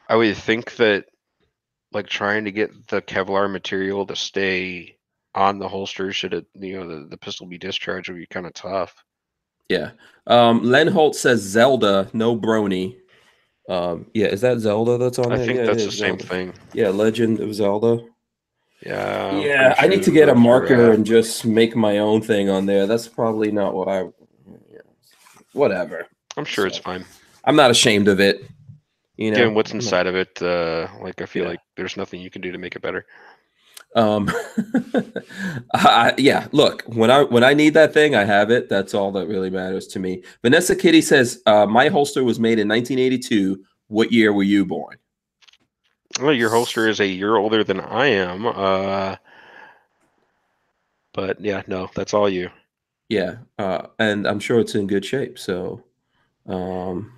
I would think that like trying to get the Kevlar material to stay on the holster should it the pistol be discharged would be kind of tough. Yeah. Len Holt says Zelda, no brony. Yeah, is that Zelda that's on there? I think yeah, that's the same thing. Yeah, Legend of Zelda. Yeah. Yeah, I need to get a marker and just make my own thing on there. That's probably not what I. Whatever. I'm sure it's fine. I'm not ashamed of it. You Given know, what's inside of it, like I feel yeah. like there's nothing you can do to make it better. Um, yeah. Look, when I need that thing, I have it. That's all that really matters to me. Vanessa Kitty says, "My holster was made in 1982. What year were you born?" Well, your holster is a year older than I am, but yeah, no, that's all you. Yeah, and I'm sure it's in good shape. So, um,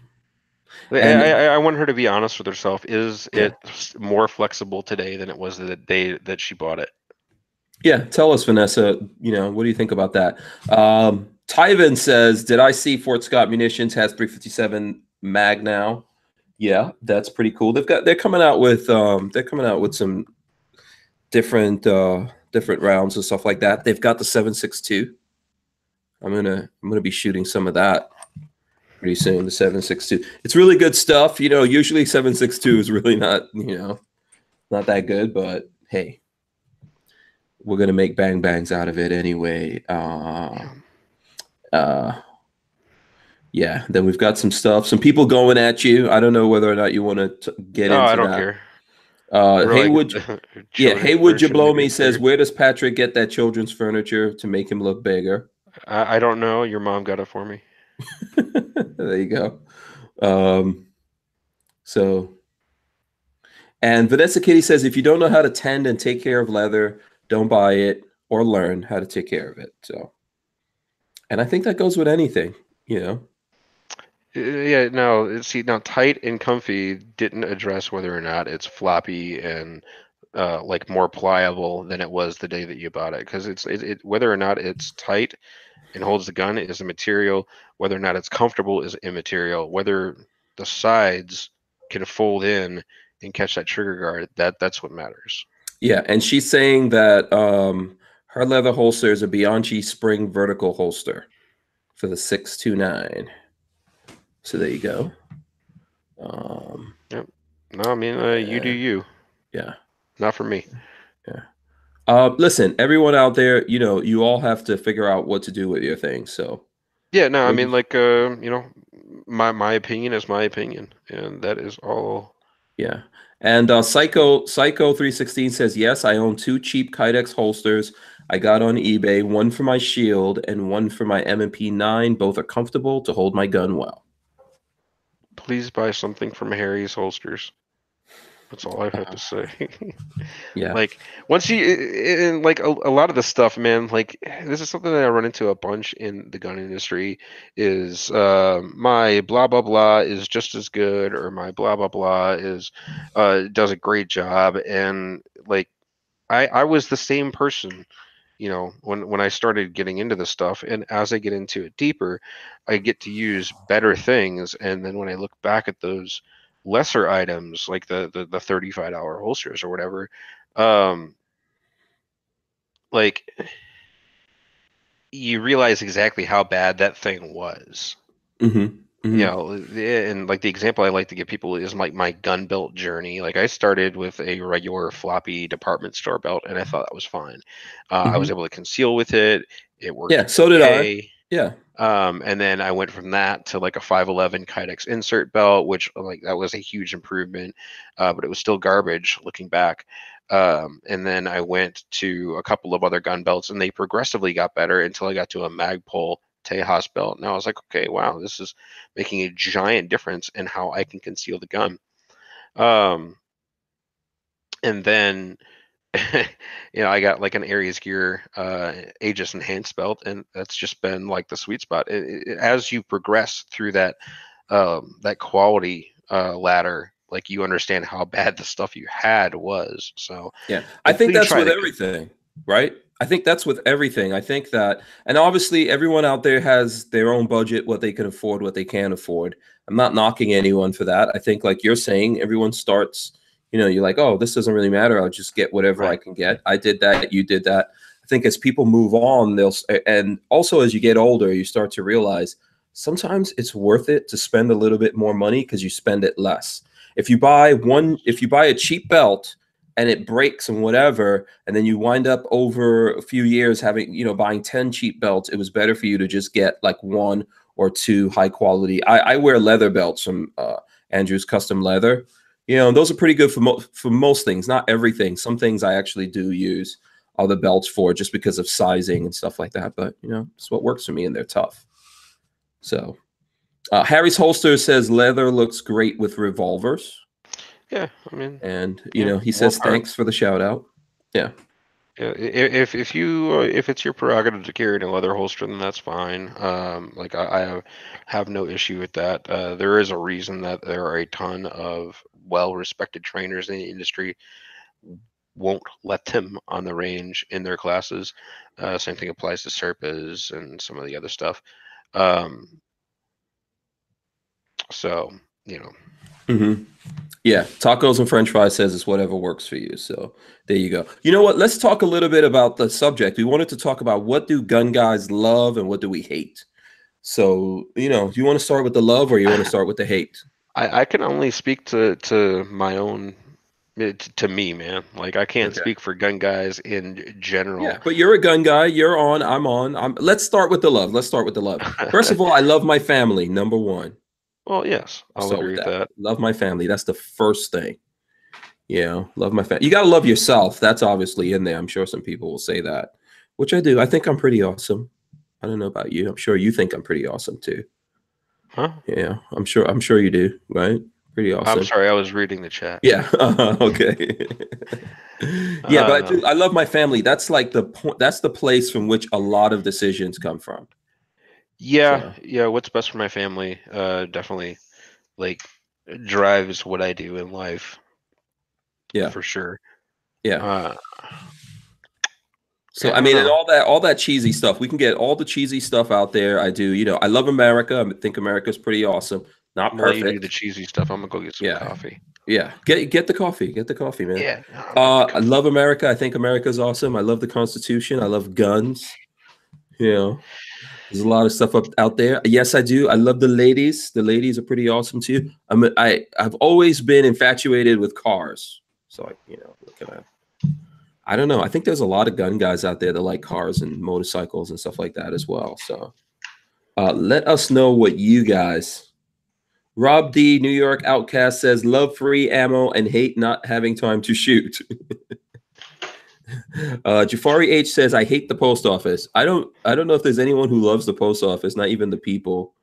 and I want her to be honest with herself. Is yeah, it more flexible today than it was the day that she bought it? yeah. Tell us, Vanessa. You know, what do you think about that? Tyven says, "Did I see Fort Scott Munitions has 357 mag now?" Yeah, that's pretty cool. They're coming out with some different rounds and stuff like that. They've got the 7.62. I'm gonna be shooting some of that pretty soon. The 7.62. It's really good stuff. You know, usually 7.62 is really not that good, but hey, we're gonna make bang bangs out of it anyway. Uh, yeah. Then we've got some stuff. Some people going at you. I don't know whether or not you want to get No, I into don't that. care. We're like Haywood, yeah, children's Haywood furniture to make Jablomi it says, bigger. "Where does Patrick get that children's furniture to make him look bigger?" I don't know. Your mom got it for me. There you go. Um, so, and Vanessa Kitty says, if you don't know how to tend and take care of leather, don't buy it or learn how to take care of it. So, and I think that goes with anything, you know. Yeah, no. See, now tight and comfy didn't address whether or not it's floppy and like more pliable than it was the day that you bought it. Because whether or not it's tight and holds the gun is a material. Whether or not it's comfortable is immaterial. Whether the sides can fold in and catch that trigger guard, that's what matters. Yeah, and she's saying that her leather holster is a Bianchi Spring vertical holster for the 629. So there you go. Um, Yep. No, I mean, you do yeah, you. yeah, Not for me. yeah. Listen, everyone out there, you know, you all have to figure out what to do with your things. So Yeah, no, I we're mean, just, like, my opinion is my opinion, and that is all. yeah. And Psycho 316 says, yes, I own two cheap Kydex holsters I got on eBay, one for my shield and one for my M&P 9. Both are comfortable to hold my gun well. Please buy something from Harry's holsters. That's all I have Uh, to say. yeah. Like once you and like a lot of the stuff, man, like this is something that I run into a bunch in the gun industry is my blah blah blah is just as good or my blah blah blah is does a great job and like I was the same person, when I started getting into this stuff, and as I get into it deeper, I get to use better things, and then when I look back at those lesser items, like the $35 holsters or whatever, um, like you realize exactly how bad that thing was. Mm-hmm. Mm-hmm. And like the example I like to give people is like my gun belt journey. Like I started with a regular floppy department store belt, and I thought that was fine. I was Mm-hmm. able to conceal with it. It worked Yeah, so did I. okay. Yeah. And then I went from that to like a 511 Kydex insert belt, which like that was a huge improvement, but it was still garbage looking back. And then I went to a couple of other gun belts, and they progressively got better until I got to a Magpul Tejas belt. And I was like, okay, wow, this is making a giant difference in how I can conceal the gun. Um, and then I got like an Aries Gear Aegis Enhanced belt, and that's just been like the sweet spot. As you progress through that quality ladder, like you understand how bad the stuff you had was. So Yeah. I until think you that's try with the, everything, right? I think that's with everything. I think that, and obviously everyone out there has their own budget, what they can afford, what they can't afford. I'm not knocking anyone for that. I think, like you're saying, everyone starts, you're like, oh, this doesn't really matter. I'll just get whatever I right, can get. I did that. You did that. I think as people move on, and also as you get older, you start to realize sometimes it's worth it to spend a little bit more money because you spend it less. If you buy a cheap belt, and it breaks and whatever, and then you wind up over a few years having, buying 10 cheap belts, it was better for you to just get like one or two high quality. I wear leather belts from Andrew's Custom Leather. You know, and those are pretty good for most things, not everything. Some things I actually do use other belts for just because of sizing and stuff like that. But, you know, it's what works for me, and they're tough. So Harry's Holster says leather looks great with revolvers. Yeah, I mean, and you know, he says thanks for the shout out. Yeah. Yeah, if if it's your prerogative to carry a leather holster, then that's fine. Like I have no issue with that. There is a reason that there are a ton of well-respected trainers in the industry won't let them on the range in their classes. Same thing applies to Serpas and some of the other stuff. So, you know. Mm-hmm. Yeah, tacos and French fries says it's whatever works for you. So there you go. You know what? Let's talk a little bit about the subject. We wanted to talk about what do gun guys love and what do we hate. So, you know, do you want to start with the love or you want to start with the hate? I can only speak to my own, to me, man. Like I can't speak for gun guys in general. Yeah, but you're a gun guy. You're on. I'm on. Let's start with the love. Let's start with the love. First of all, I love my family. Number one. Well, yes, I'll agree with that. Love my family. That's the first thing. You know, love my family. You got to love yourself. That's obviously in there. I'm sure some people will say that, which I do. I think I'm pretty awesome. I don't know about you. I'm sure you think I'm pretty awesome too. Huh? Yeah, I'm sure you do. Right? Pretty awesome. I'm sorry, I was reading the chat. Yeah. Okay. Yeah, but I love my family. That's like the point. That's the place from which a lot of decisions come from. Yeah, yeah. What's best for my family definitely like drives what I do in life. Yeah, for sure. Yeah. So I mean, and all that cheesy stuff. We can get all the cheesy stuff out there. I do. You know, I love America. I think America's pretty awesome. Not perfect. You do the cheesy stuff. I'm gonna go get some coffee. Yeah, get the coffee. Get the coffee, man. Yeah. I love America. I think America's awesome. I love the Constitution. I love guns. You know. There's a lot of stuff out there. Yes, I do. I love the ladies. The ladies are pretty awesome too. I've always been infatuated with cars. So you know, I don't know. I think there's a lot of gun guys out there that like cars and motorcycles and stuff like that as well. So let us know what you guys. Rob D, New York Outcast says love free ammo and hate not having time to shoot. Jafari H says I hate the post office. I don't know if there's anyone who loves the post office, not even the people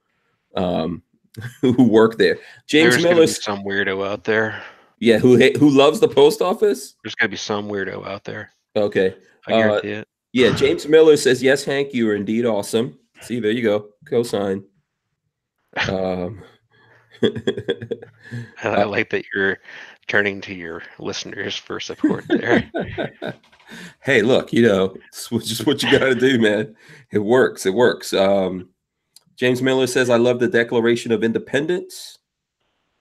who work there. James Miller, some weirdo out there. Yeah, who loves the post office? There's gotta be some weirdo out there. Okay. I guarantee it. Yeah, James Miller says yes, Hank, you are indeed awesome. See, there you go. Cosign. I like that you're turning to your listeners for support there. Hey, look, you know, it's just what you got to do, man. It works. It works. James Miller says, I love the Declaration of Independence.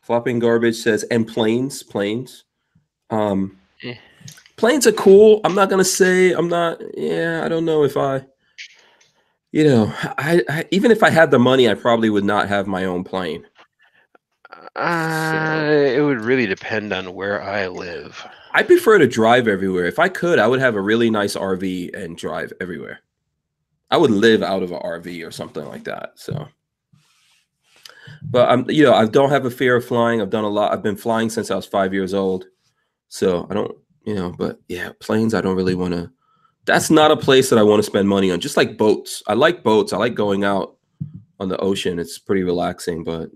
Flopping Garbage says, and planes. Planes are cool. I'm not going to say I don't know if you know, I even if I had the money, I probably would not have my own plane. It would really depend on where I live. I prefer to drive everywhere. If I could, I would have a really nice RV and drive everywhere. I would live out of an RV or something like that. So, but you know, I don't have a fear of flying. I've done a lot. I've been flying since I was 5 years old. So I don't, you know, but yeah, planes, I don't really want to. That's not a place that I want to spend money on. Just like boats. I like boats. I like going out on the ocean. It's pretty relaxing, but.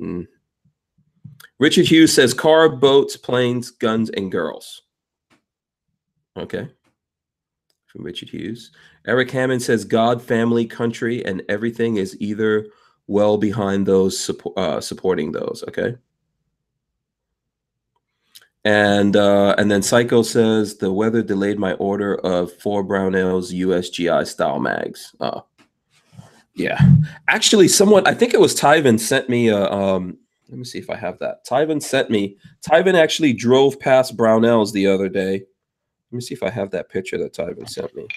Richard Hughes says car, boats, planes, guns, and girls. Okay. From Richard Hughes. Eric Hammond says God, family, country, and everything is either well behind those supporting those. Okay. And then Psycho says the weather delayed my order of 4 Brownells USGI style mags. Yeah. Actually, I think it was Tyven sent me a let me see if I have that. Tyven actually drove past Brownells the other day. Let me see if I have that picture that Tyven sent me.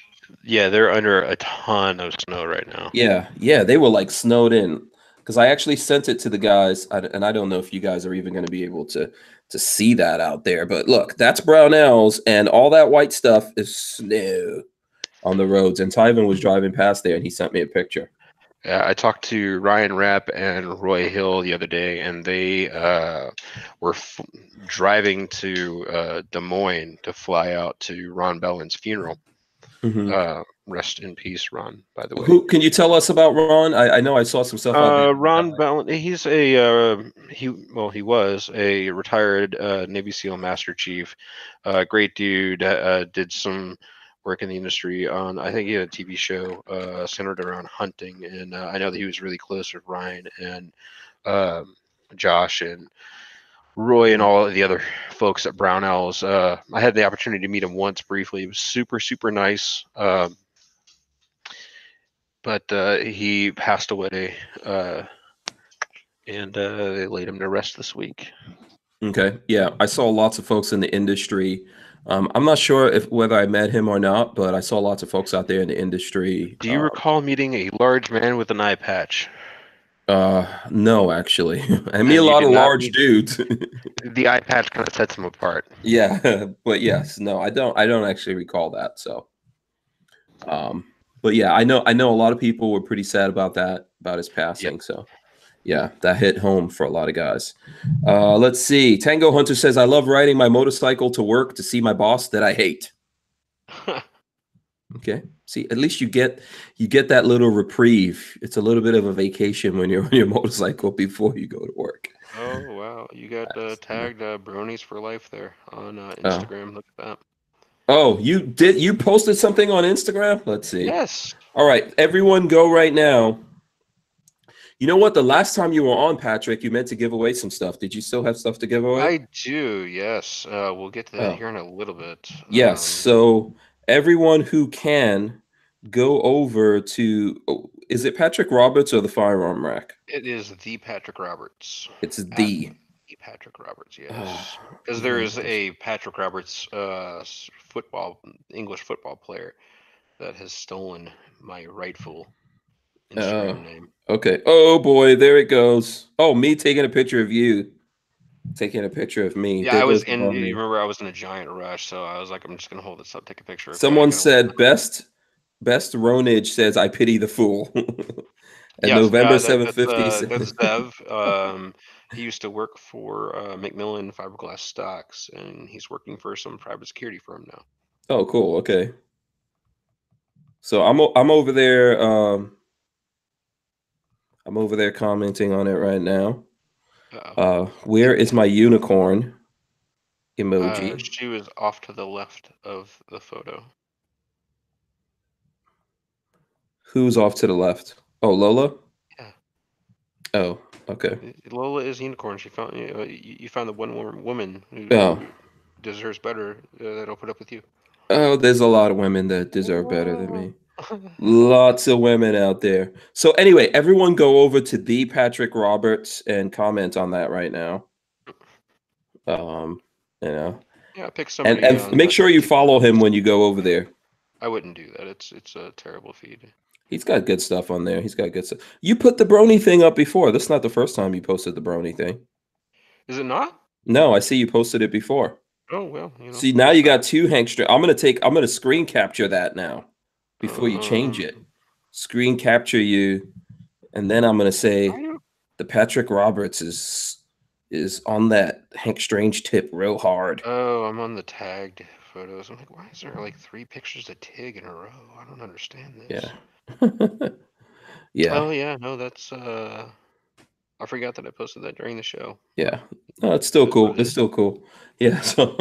Yeah, they're under a ton of snow right now. Yeah, they were like snowed in because I actually sent it to the guys, and I don't know if you guys are even going to be able to see that out there. But look, that's Brownells, and all that white stuff is snow on the roads. And Tyven was driving past there, and he sent me a picture. Yeah, I talked to Ryan Rapp and Roy Hill the other day, and they were driving to Des Moines to fly out to Ron Bellin's funeral. Rest in peace, Ron, by the way. Who can you tell us about Ron? I know I saw some stuff out there. Ron Bellin, he's a he was a retired Navy SEAL Master Chief. Great dude. Did some work in the industry on, I think he had a TV show centered around hunting, and I know that he was really close with Ryan and Josh and Roy and all of the other folks at Brownells. I had the opportunity to meet him once briefly. He was super, super nice. But he passed away, and they laid him to rest this week. Okay, yeah, I saw lots of folks in the industry. I'm not sure whether I met him or not, but I saw lots of folks out there in the industry. Do you recall meeting a large man with an eye patch? No, actually. I meet a lot of large dudes. The eye patch kind of sets him apart. Yeah, but yes, no, I don't actually recall that. So, but yeah, I know a lot of people were pretty sad about his passing. Yep. So, yeah, that hit home for a lot of guys. Let's see. Tango Hunter says, I love riding my motorcycle to work to see my boss that I hate. Okay. See, at least you get that little reprieve. It's a little bit of a vacation when you're on your motorcycle before you go to work. Oh, wow. You got tagged Bronies for Life there on Instagram. Look at that. Oh, you did? You posted something on Instagram? Let's see. Yes. All right. Everyone go right now. You know what? The last time you were on, Patrick, you meant to give away some stuff. Did you still have stuff to give away? I do, yes. We'll get to that here in a little bit. Yes. So everyone who can go over to, is it Patrick Roberts or the Firearm Rack? It is the Patrick Roberts. It's the Patrick Roberts, yes. Because there is a Patrick Roberts English football player that has stolen my rightful Instagram name. Okay. Oh boy, there it goes. Oh, me taking a picture of you. Taking a picture of me. Yeah, I was in. You remember, I was in a giant rush, so I was like, I'm just gonna hold this up, take a picture. Someone said best Ronage says, I pity the fool. And yes, November 750. That's Dev. He used to work for Macmillan Fiberglass Stocks, and he's working for some private security firm now. Oh, cool. Okay. So I'm over there. I'm over there commenting on it right now. Where is my unicorn emoji? She was off to the left of the photo. Who's off to the left? Oh, Lola? Yeah. Oh, okay. Lola is unicorn. She found you found the one woman who deserves better that'll put up with you. Oh, there's a lot of women that deserve better than me. Lots of women out there. So anyway, everyone go over to the Patrick Roberts and comment on that right now. You know. Yeah, pick somebody. And make sure you follow him when you go over there. I wouldn't do that. It's a terrible feed. He's got good stuff on there. He's got good stuff. You put the brony thing up before. This is not the first time you posted the brony thing. Is it not? No, I see you posted it before. Oh well. You know. See, now you got two Hank String. I'm gonna screen capture that now before you change it. Screen capture you, and then I'm gonna say the Patrick Roberts is on that Hank Strange tip real hard. Oh, I'm on the tagged photos. I'm like, why is there like 3 pictures of Tig in a row? I don't understand this. Yeah. Yeah. Oh yeah, no, that's I forgot that I posted that during the show. Yeah. No, it's still cool. It's still cool. Yeah. So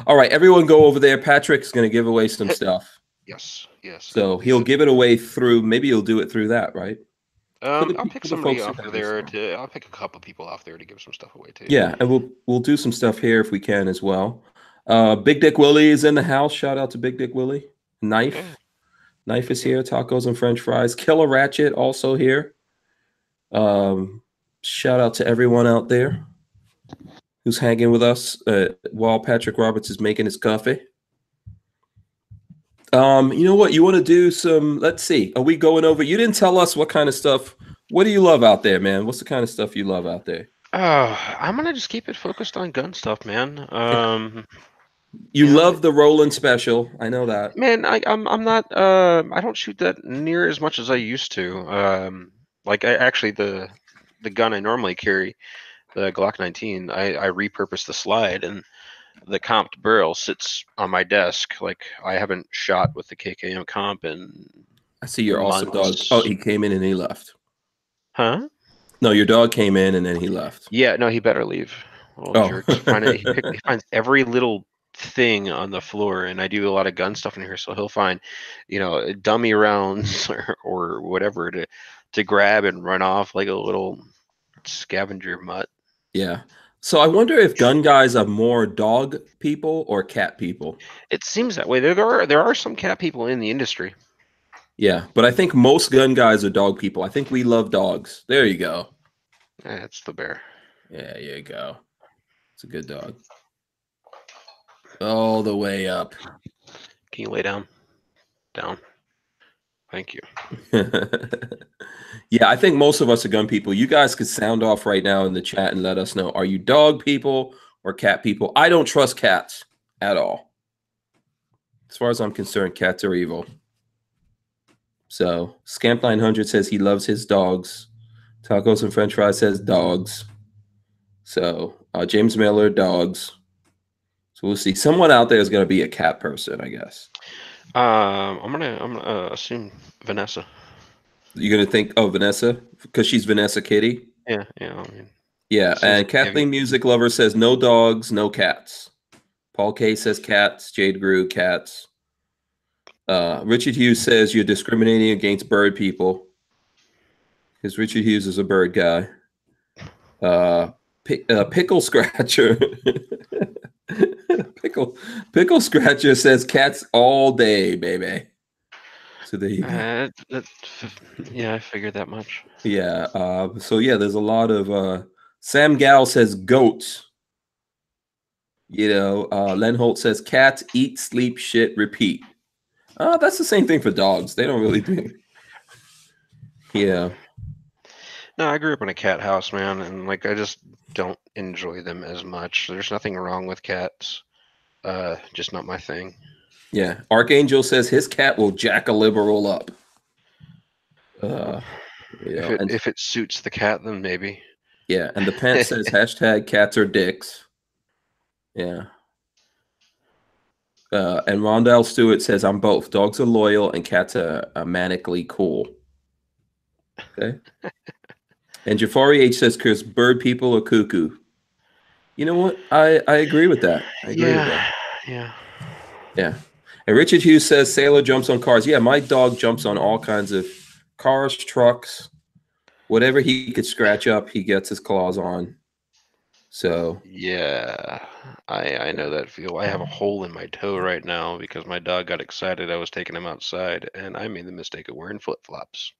all right, everyone go over there. Patrick's gonna give away some stuff. Yes. So he'll give it away through, maybe he'll do it through that, right? I'll pick somebody off there I'll pick a couple people off there to give some stuff away too. Yeah, and we'll do some stuff here if we can as well. Big Dick Willie is in the house. Shout out to Big Dick Willie. Knife is here. Tacos and French fries. Killer Ratchet also here. Shout out to everyone out there who's hanging with us while Patrick Roberts is making his coffee. You know what? You want to do some, let's see. Are we going over? You didn't tell us what kind of stuff. What do you love out there, man? What's the kind of stuff you love out there? I'm going to just keep it focused on gun stuff, man. You You know, love the Roland special. I know that. man, I'm not I don't shoot that near as much as I used to. Like I actually the gun I normally carry, the Glock 19, I repurposed the slide and the comped barrel sits on my desk. Like I haven't shot with the KKM comp in I see your awesome dog. Oh, months. he came in and he left. Huh? No, your dog came in and then he left. Yeah, no, he better leave. Little Oh. jerk. He finds every little thing on the floor, and I do a lot of gun stuff in here, so he'll find, dummy rounds or whatever to grab and run off like a little scavenger mutt. Yeah. So I wonder if gun guys are more dog people or cat people. It seems that way. There are some cat people in the industry. Yeah, but I think most gun guys are dog people. I think we love dogs. There you go. That's the bear. Yeah, there you go. It's a good dog. All the way up. Can you lay down? Down. Thank you. Yeah, I think most of us are gun people. You guys could sound off right now in the chat and let us know. Are you dog people or cat people? I don't trust cats at all. As far as I'm concerned, cats are evil. So Scamp900 says he loves his dogs. Tacos and French fries says dogs. So James Miller, dogs. So we'll see. Someone out there is going to be a cat person, I guess. I'm gonna assume Vanessa. You're going to think, oh, Vanessa? Because she's Vanessa Kitty? Yeah, I mean, Yeah, and Kathleen Music Lover says no dogs, no cats. Paul K says cats. Jade Grew, cats. Richard Hughes says you're discriminating against bird people. Because Richard Hughes is a bird guy. Pickle Scratcher. Pickle Scratcher says cats all day, baby. So there you go. Yeah, I figured that much. Yeah. So yeah, there's a lot of Sam Gal says goats. Len Holt says cats eat, sleep, shit, repeat. That's the same thing for dogs. They don't really do. Yeah. No, I grew up in a cat house, man, and like I just don't enjoy them as much. There's nothing wrong with cats. Just not my thing. Yeah. Archangel says his cat will jack a liberal up. If it suits the cat, then maybe. Yeah, and the pant says hashtag cats are dicks. Yeah. And Rondell Stewart says, I'm both. Dogs are loyal and cats are manically cool. Okay. And Jafari H says, Chris, bird people are cuckoo. You know what? I agree with that. I agree with that. Yeah. Yeah. And Richard Hughes says, Sailor jumps on cars. Yeah, my dog jumps on all kinds of cars, trucks, whatever he could scratch up, he gets his claws on. So yeah, I know that feel. I have a hole in my toe right now because my dog got excited. I was taking him outside, and I made the mistake of wearing flip-flops.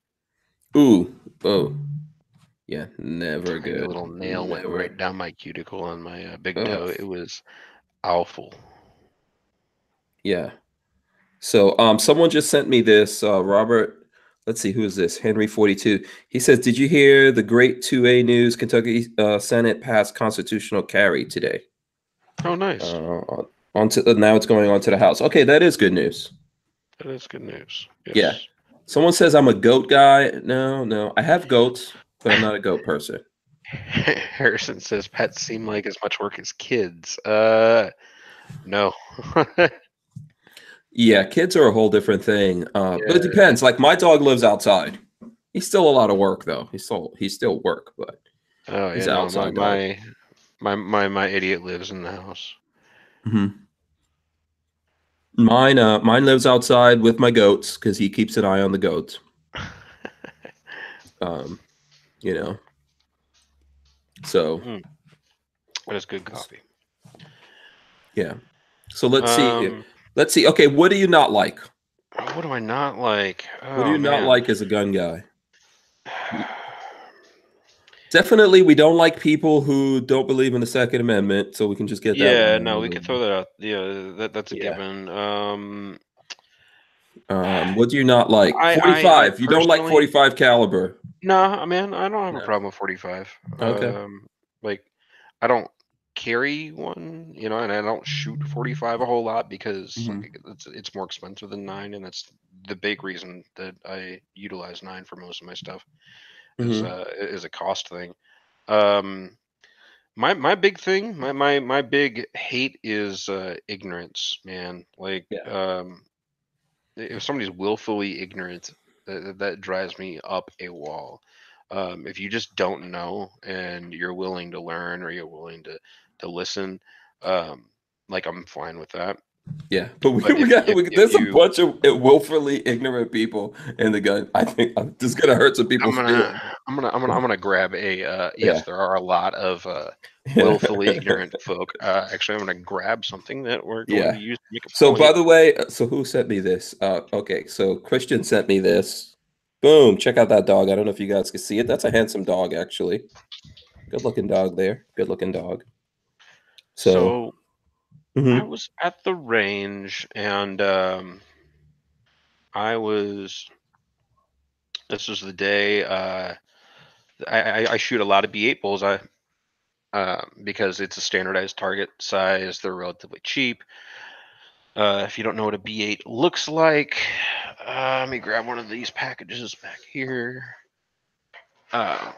Ooh, oh, yeah, never good. A little nail went right down my cuticle on my big toe. It was awful. Yeah. So someone just sent me this. Robert. Let's see, who is this? Henry 42. He says, did you hear the great 2A news? Kentucky Senate passed constitutional carry today. Oh, nice. Now it's going on to the House. Okay, that is good news. That is good news. Yes. Yeah. Someone says I'm a goat guy. No. I have goats, but I'm not a goat person. Harrison says pets seem like as much work as kids. No. Yeah, kids are a whole different thing. But it depends. Like my dog lives outside. He's still a lot of work though. He's still work, but he's outside. My idiot lives in the house. Mm-hmm. Mine lives outside with my goats because he keeps an eye on the goats. So that is good coffee. Yeah. So let's see. Let's see. Okay, what do you not like? What do I not like? What do you not like as a gun guy? Definitely, we don't like people who don't believe in the Second Amendment, so we can just get that. Yeah, no, we can throw that out. Yeah, that's a given. What do you not like? 45. You don't like 45 caliber? No, man, I don't have a problem with 45. Okay. Like, I don't carry one, you know, and I don't shoot 45 a whole lot because Mhm. like, it's more expensive than 9, and that's the big reason that I utilize 9 for most of my stuff Mhm. is a cost thing. Um, my big thing, my big hate is ignorance, man. Like Yeah. if somebody's willfully ignorant, that drives me up a wall. If you just don't know and you're willing to learn or you're willing to listen, um, like I'm fine with that. Yeah, but But if there's a you, bunch of willfully ignorant people in the gun. I think this is gonna hurt some people's feelings. I'm gonna grab a yes, Yeah. there are a lot of Yeah. willfully ignorant folk. Actually, I'm gonna grab something that we're going to Yeah. use to make a So by point. the way, so who sent me this? Okay, so Christian sent me this. Boom, check out that dog. I don't know if you guys can see it. That's a handsome dog, actually. Good looking dog there. Good looking dog. So, So I mhm. was at the range and I was. This was the day I shoot a lot of B8 bullseye because it's a standardized target size. They're relatively cheap. If you don't know what a B8 looks like, let me grab one of these packages back here. Uh,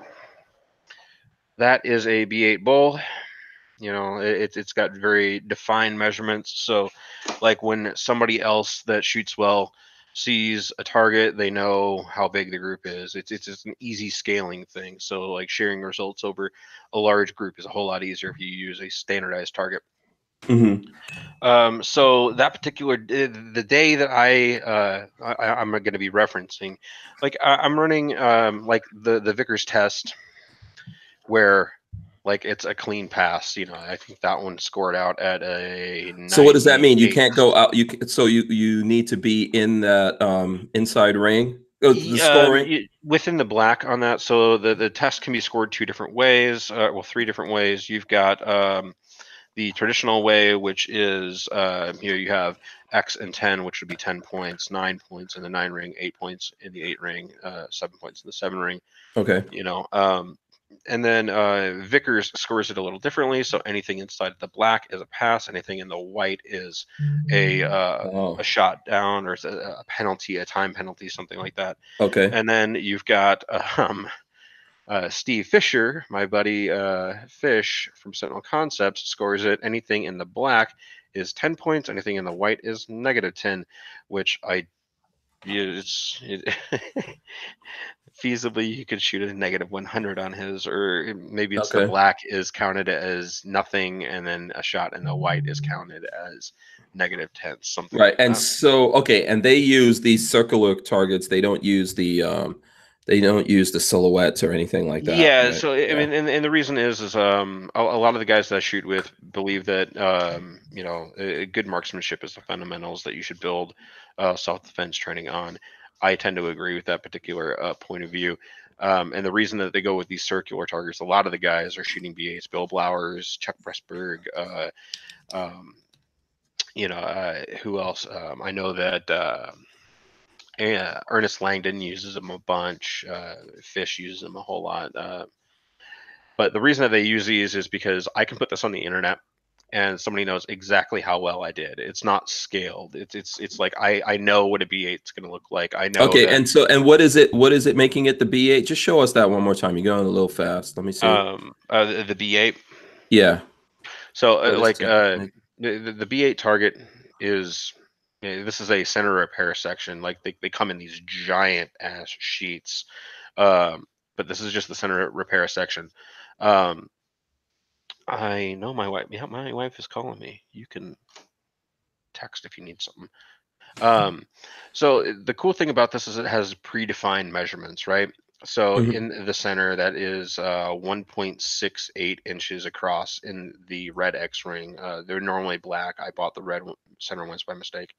that is a B8 bull. You know, it's got very defined measurements. So, like when somebody else that shoots well sees a target, they know how big the group is. It's just an easy scaling thing. So, like sharing results over a large group is a whole lot easier if you use a standardized target. Mhm. So that particular the day that I'm going to be referencing, like I'm running like the Vickers test where like it's a clean pass. You know, I think that one scored out at a So what does that mean? You 98. can't go out. So you need to be in that inside ring, the scoring. Within the black on that, so the test can be scored two different ways. Well, three different ways. You've got the traditional way, which is here you have X and 10, which would be 10 points, 9 points in the 9 ring, 8 points in the 8 ring, 7 points in the 7 ring. Okay. You know, and then Vickers scores it a little differently. So anything inside the black is a pass. Anything in the white is a Oh. shot down or it's a penalty, a time penalty, something like that. Okay. And then you've got Steve Fisher, my buddy Fish from Sentinel Concepts, scores it. Anything in the black is 10 points. Anything in the white is -10, which feasibly you could shoot a -100 on his, or maybe it's the Okay. black is counted as nothing, and then a shot in the white is counted as -10, something Right. like And that. so, okay, and they use these circular targets. They don't use the silhouettes or anything like that, Yeah, right? so I Yeah. mean, and the reason is a lot of the guys that I shoot with believe that you know good marksmanship is the fundamentals that you should build self-defense training on. I tend to agree with that particular point of view. And the reason that they go with these circular targets, a lot of the guys are shooting B8s, Bill Blowers, Chuck Pressberg, um, you know, who else? I know that Ernest Langdon uses them a bunch. Fish uses them a whole lot. But the reason that they use these is because I can put this on the internet and somebody knows exactly how well I did. It's not scaled. It's like I know what a B8 is going to look like. I know Okay. that And so, and what is it? What is it making it the B8? Just show us that one more time. You're going a little fast. Let me see. the B8. Yeah. So What is it? the B8 target is this is a center repair section. Like they come in these giant ass sheets. But this is just the center repair section. Um, I know my wife. Yeah, my wife is calling me. You can text if you need something. Um, so the cool thing about this is it has predefined measurements, right? So Mhm. in the center, that is 1.68 inches across in the red X ring. They're normally black. I bought the center ones by mistake.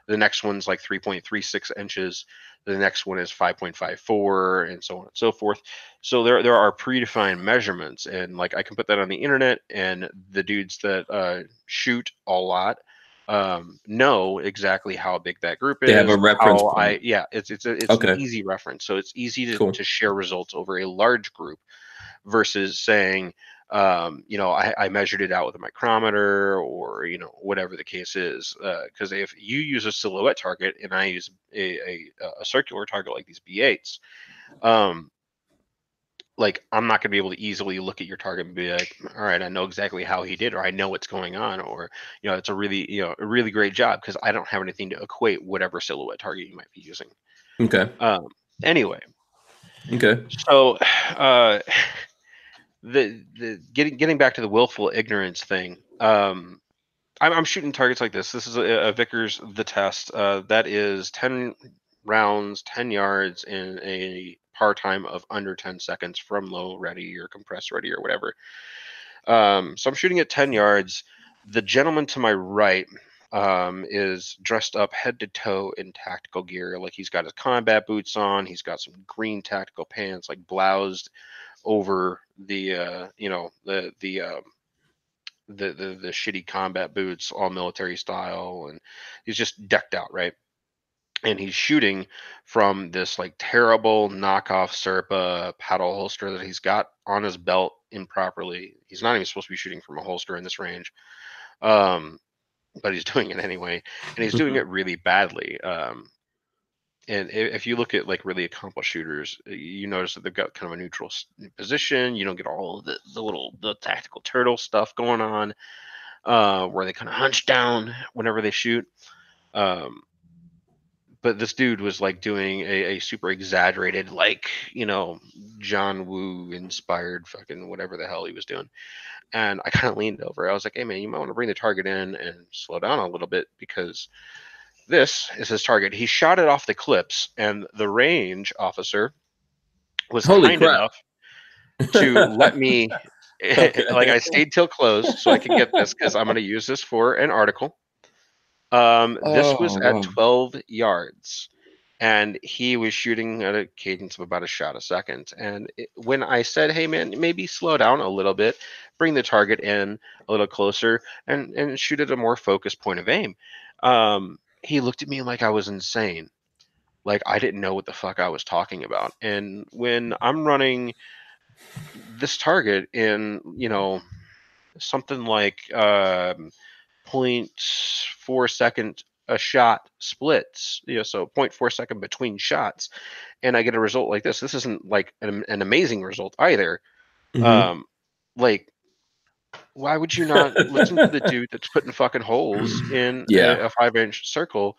The next one's like 3.36 inches. The next one is 5.54, and so on and so forth. So there are predefined measurements, and like I can put that on the internet, and the dudes that shoot a lot know exactly how big that group They have a is. reference point. Yeah, it's an Okay. easy reference. So it's easy to Cool. share results over a large group versus saying You know, I measured it out with a micrometer, or you know, whatever the case is. Because if you use a silhouette target and I use a circular target like these B8s, like I'm not going to be able to easily look at your target and be like, all right, I know exactly how he did, or I know what's going on, or you know, it's a really, you know, a really great job, because I don't have anything to equate whatever silhouette target you might be using. Okay. Anyway, Okay. so uh, the getting back to the willful ignorance thing. I'm shooting targets like this. This is a Vickers the test. That is 10 rounds, 10 yards in a par time of under 10 seconds from low ready or compressed ready or whatever. So I'm shooting at 10 yards. The gentleman to my right is dressed up head to toe in tactical gear. Like he's got his combat boots on. He's got some green tactical pants, like bloused over the you know, the shitty combat boots, all military style, and he's just decked out, right? And he's shooting from this like terrible knockoff Serpa paddle holster that he's got on his belt improperly. He's not even supposed to be shooting from a holster in this range, um, but he's doing it anyway, and he's doing it really badly. And if you look at like really accomplished shooters, you notice that they've got kind of a neutral position. You don't get all of the tactical turtle stuff going on, where they kind of hunch down whenever they shoot. But this dude was like doing a super exaggerated, like, you know, John Woo inspired fucking whatever the hell he was doing. And I kind of leaned over. I was like, hey man, you might want to bring the target in and slow down a little bit, because this is his target. He shot it off the clips, and the range officer was Holy kind crap. enough to let me Okay. like, I stayed till close so I could get this, because I'm going to use this for an article. This was Oh, at wow. 12 yards, and he was shooting at a cadence of about a shot a second. And when I said, hey man, maybe slow down a little bit, bring the target in a little closer, and shoot at a more focused point of aim, he looked at me like I was insane. Like I didn't know what the fuck I was talking about. And when I'm running this target in, you know, something like 0.4 second a shot splits, you know, so 0.4 second between shots, and I get a result like this isn't like an amazing result either. Mhm. um like, why would you not listen to the dude that's putting fucking holes in Yeah. a 5-inch circle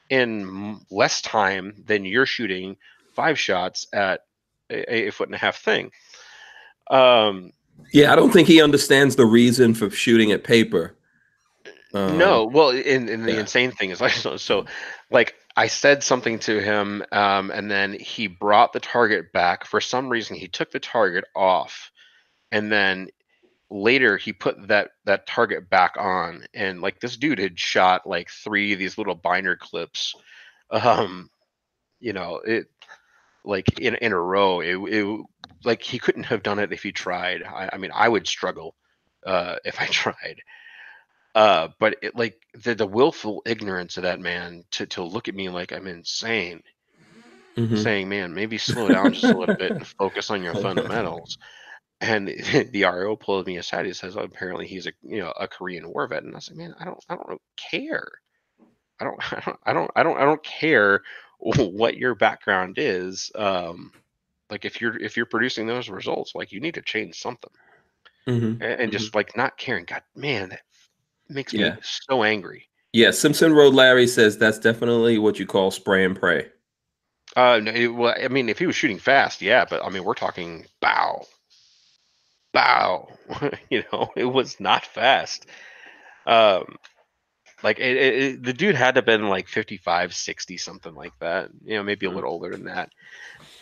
in less time than you're shooting 5 shots at a foot and a half thing? um Yeah, I don't think he understands the reason for shooting at paper. No, well, and the Yeah. insane thing is, like, so like I said something to him, and then he brought the target back. For some reason, he took the target off, and then later he put that target back on. And like this dude had shot like 3 of these little binder clips, um, you know, it like in a row. It like he couldn't have done it if he tried. I mean, I would struggle if I tried. But it, like the willful ignorance of that man to look at me like I'm insane, Mhm. saying, "Man, maybe slow down just a little bit and focus on your fundamentals." And the RO pulled me aside. He says, apparently he's a, you know, a Korean War vet, and I said, "Man, I don't care. I don't care what your background is. Like if you're producing those results, like you need to change something." Mhm. And Mhm. just like not caring, God, man, that makes me Yeah. so angry. Yeah, Simpson Road Larry says that's definitely what you call spray and pray. No, well, I mean, if he was shooting fast, yeah, but I mean, we're talking bow, bow. You know, it was not fast. Um, like the dude had to have been like 55, 60, something like that. You know, maybe a Mm. little older than that.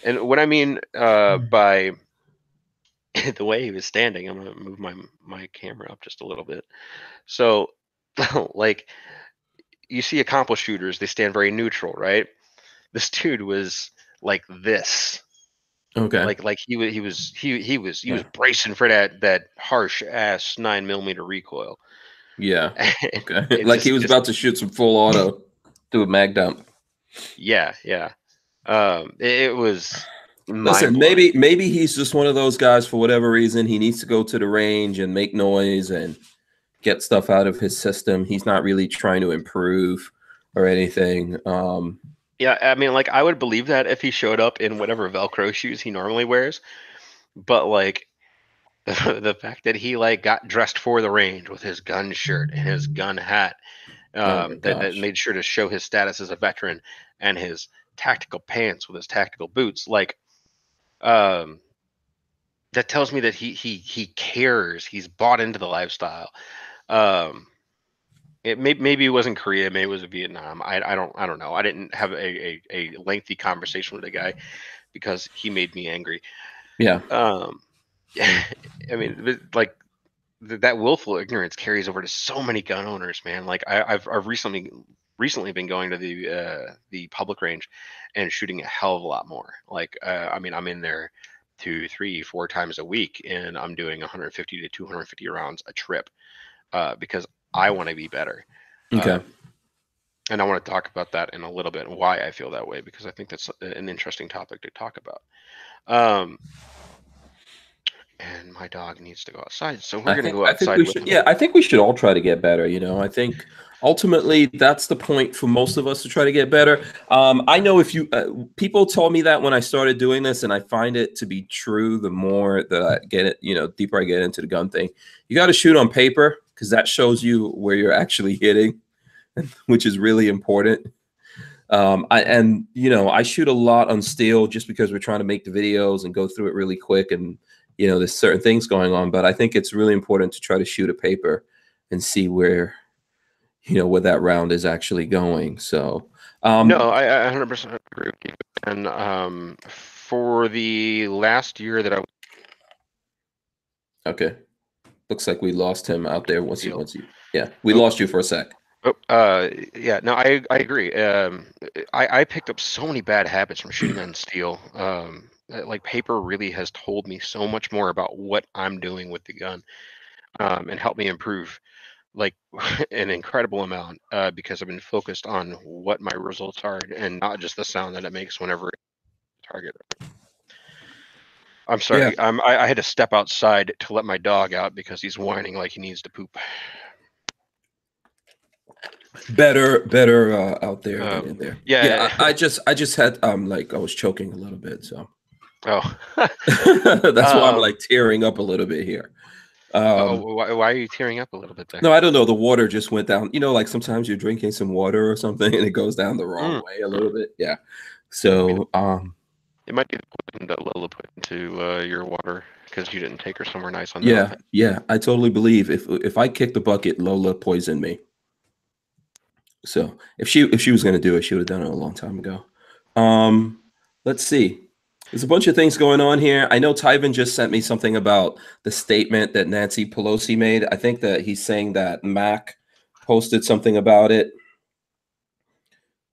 And what I mean by the way he was standing, I'm gonna move my camera up just a little bit. So, like, you see accomplished shooters, they stand very neutral, right? This dude was like this. Okay. Like he was Yeah. bracing for that harsh ass 9 millimeter recoil. Yeah. And Okay. it Like he was just about to shoot some full auto, do a mag dump. yeah. It was. Listen, mind-blowing. maybe he's just one of those guys for whatever reason. He needs to go to the range and make noise and get stuff out of his system. He's not really trying to improve or anything. Yeah, I mean, like, I would believe that if he showed up in whatever Velcro shoes he normally wears, but like the fact that he like got dressed for the range with his gun shirt and his gun hat, Oh my that gosh. made sure to show his status as a veteran, and his tactical pants with his tactical boots, like, um, that tells me that he cares. He's bought into the lifestyle. Um, maybe it wasn't Korea, maybe it was Vietnam. I don't know. I didn't have a lengthy conversation with the guy because he made me angry. Yeah. Um, I mean, like, that willful ignorance carries over to so many gun owners, man. Like, I've recently been going to the public range and shooting a hell of a lot more. Like, I mean, I'm in there 2, 3, 4 times a week, and I'm doing 150 to 250 rounds a trip, because I want to be better. Okay. And I want to talk about that in a little bit, and why I feel that way, because I think that's an interesting topic to talk about. And my dog needs to go outside, so we're going to go I think outside we with should. him. Yeah, I think we should all try to get better. You know, I think ultimately that's the point for most of us to try to get better. I know if you people told me that when I started doing this, and I find it to be true. The more that I get it, you know, deeper I get into the gun thing, you got to shoot on paper because that shows you where you're actually hitting, which is really important. And you know, I shoot a lot on steel just because we're trying to make the videos and go through it really quick, and you know, there's certain things going on. But I think it's really important to try to shoot a paper and see where, you know, where that round is actually going. So No, I 100% agree with you. And for the last year that I was okay, looks like we lost him out there. steel. Yeah, we Oh, lost you for a sec. yeah, no, I agree. I picked up so many bad habits from shooting on steel. Like, paper really has told me so much more about what I'm doing with the gun, and helped me improve, like, an incredible amount, because I've been focused on what my results are and not just the sound that it makes whenever it target. I'm Yeah, sorry. I had to step outside to let my dog out because he's whining like he needs to poop. better out there than in there. Yeah, Yeah. I just had like I was choking a little bit, so Oh. that's why I'm um. like tearing up a little bit here. Oh, why are you tearing up a little bit there? No, I don't know. The water just went down. You know, like sometimes you're drinking some water or something and it goes down the wrong Mm. way a little bit. Yeah. I mean, So, it might be the poison that Lola put into your water because you didn't take her somewhere nice on the yeah, mountain. yeah. I totally believe if I kicked the bucket, Lola poisoned me. So if she was gonna do it, she would have done it a long time ago. Let's see. There's a bunch of things going on here. I know Tyven just sent me something about the statement that Nancy Pelosi made. I think that he's saying that Mac posted something about it.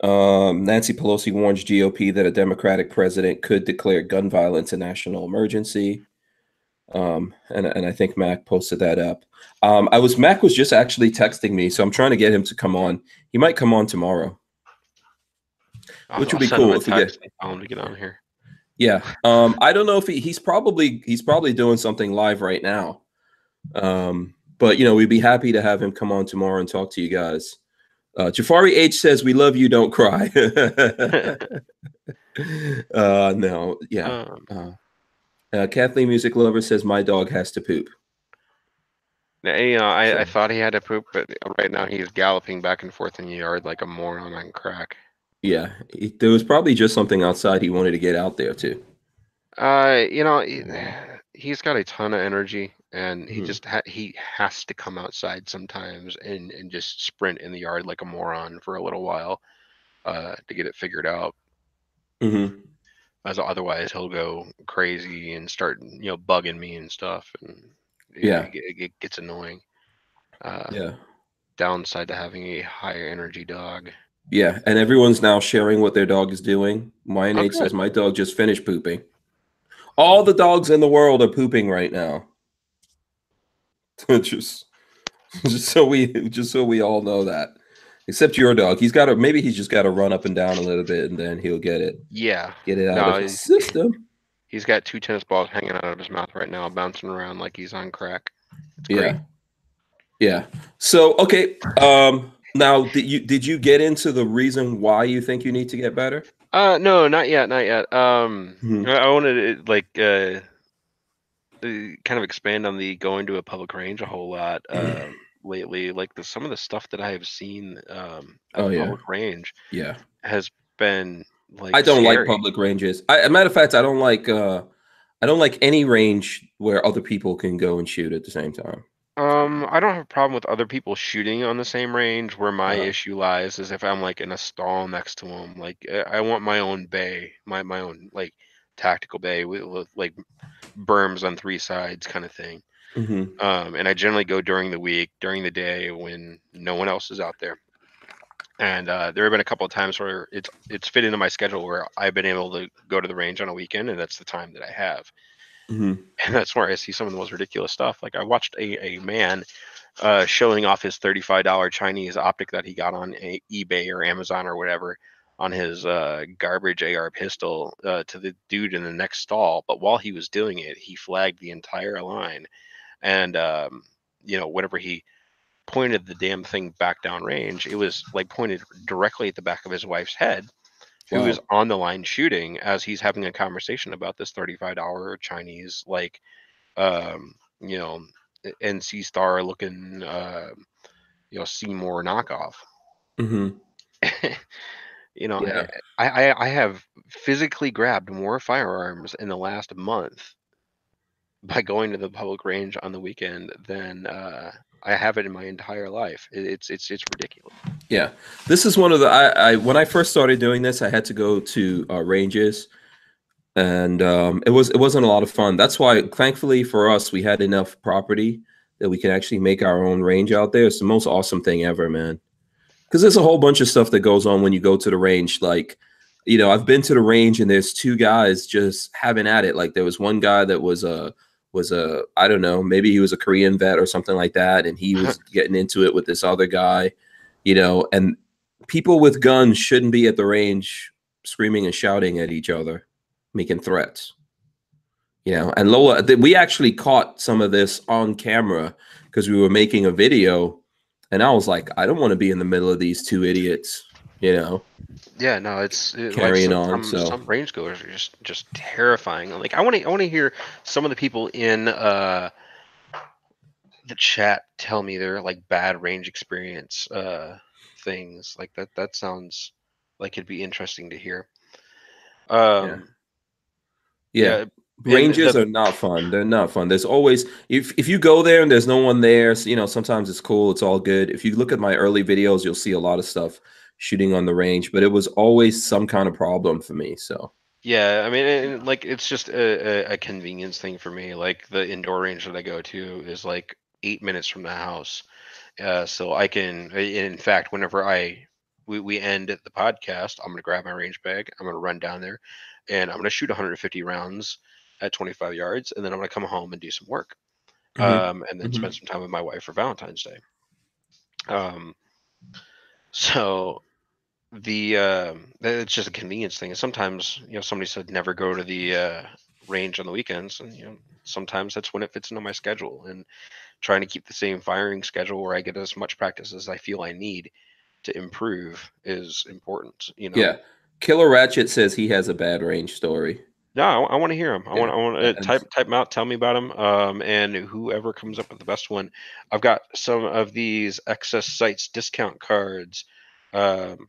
Nancy Pelosi warns GOP that a Democratic president could declare gun violence a national emergency. And I think Mac posted that up. Mac was just actually texting me, so I'm trying to get him to come on. He might come on tomorrow, which would I'll be send him cool a if we get. text and tell him to get on here. Yeah. I don't know if he's probably doing something live right now. But you know, we'd be happy to have him come on tomorrow and talk to you guys. Jafari H says, "We love you. Don't cry." No, yeah. Kathleen Music Lover says, "My dog has to poop." You know, I So, thought he had to poop, but right now he's galloping back and forth in the yard like a moron on crack. yeah, there was probably just something outside he wanted to get out there too. You know, he's got a ton of energy, and he Mhm. just he has to come outside sometimes and just sprint in the yard like a moron for a little while, to get it figured out. Mhm. As otherwise he'll go crazy and start, bugging me and stuff, and Yeah. it gets annoying. Yeah. Downside to having a higher energy dog. Yeah. And everyone's now sharing what their dog is doing. Oh, YNH says, good. "My dog just finished pooping." All the dogs in the world are pooping right now. just, just so we all know that. Except your dog. Maybe he's just got to run up and down a little bit and then he'll get it Yeah. out No, of his system. He's got 2 tennis balls hanging out of his mouth right now, bouncing around like he's on crack. It's great. Yeah. Yeah. So, okay. Now did you get into the reason why you think you need to get better? No, not yet, not yet. Hmm. I wanted to kind of expand on the going to a public range a whole lot lately. Like some of the stuff that I have seen at Oh the yeah. public range Yeah. has been I like don't like scary. public ranges. A matter of fact, I don't like any range where other people can go and shoot at the same time. I don't have a problem with other people shooting on the same range. Where my Uh, issue lies is if I'm like in a stall next to them. Like I want my own bay, my own like tactical bay with like berms on 3 sides kind of thing. hmm. And I generally go during the week, during the day when no one else is out there. And there have been a couple of times where it's fit into my schedule where I've been able to go to the range on a weekend, and that's the time that I have. Hmm. And that's where I see some of the most ridiculous stuff. Like I watched a man showing off his $35 Chinese optic that he got on eBay or Amazon or whatever on his garbage AR pistol to the dude in the next stall. But while he was doing it, he flagged the entire line. And, whenever he pointed the damn thing back down range, it was like pointed directly at the back of his wife's head, who is Wow. on the line shooting as he's having a conversation about this $35 Chinese, like, um, you know, NC Star looking, Seymour knockoff. Hmm. you know, Yeah. I have physically grabbed more firearms in the last month by going to the public range on the weekend than I have it in my entire life. It's ridiculous. Yeah. This is one of the I when I first started doing this, I had to go to ranges, and it wasn't a lot of fun. That's why, thankfully for us, we had enough property that we can actually make our own range out there. It's the most awesome thing ever, man. Because there's a whole bunch of stuff that goes on when you go to the range. Like, I've been to the range and there's two guys just having at it. Like, there was one guy that was a I don't know, maybe he was a Korean vet or something like that, and he was getting into it with this other guy, and people with guns shouldn't be at the range screaming and shouting at each other, making threats. And Lola, we actually caught some of this on camera because we were making a video, and I was like, I don't want to be in the middle of these two idiots, Yeah, no, like carrying on. So some range goers are just terrifying. Like I want to hear some of the people in the chat tell me their like bad range experience things like that. That sounds like it'd be interesting to hear. yeah, Um, yeah. yeah, and Ranges are not fun. They're not fun. There's always, if you go there and there's no one there, sometimes it's cool, it's all good. If you look at my early videos, you'll see a lot of stuff shooting on the range, but it was always some kind of problem for me. So yeah, I mean, like it's just a convenience thing for me. Like the indoor range that I go to is like 8 minutes from the house. So I can, in fact, whenever we end the podcast, I'm gonna grab my range bag. I'm gonna run down there, and I'm gonna shoot 150 rounds at 25 yards, and then I'm gonna come home and do some work, hmm. and then Hmm. spend some time with my wife for Valentine's Day. Um, so it's just a convenience thing. And sometimes somebody said never go to the range on the weekends, and sometimes that's when it fits into my schedule. And trying to keep the same firing schedule where I get as much practice as I feel I need to improve is important. Yeah. Killer Ratchet says he has a bad range story. No, I want to hear them. Yeah. I want to And type them out. Tell me about them. And whoever comes up with the best one, I've got some of these excess sites discount cards. Um,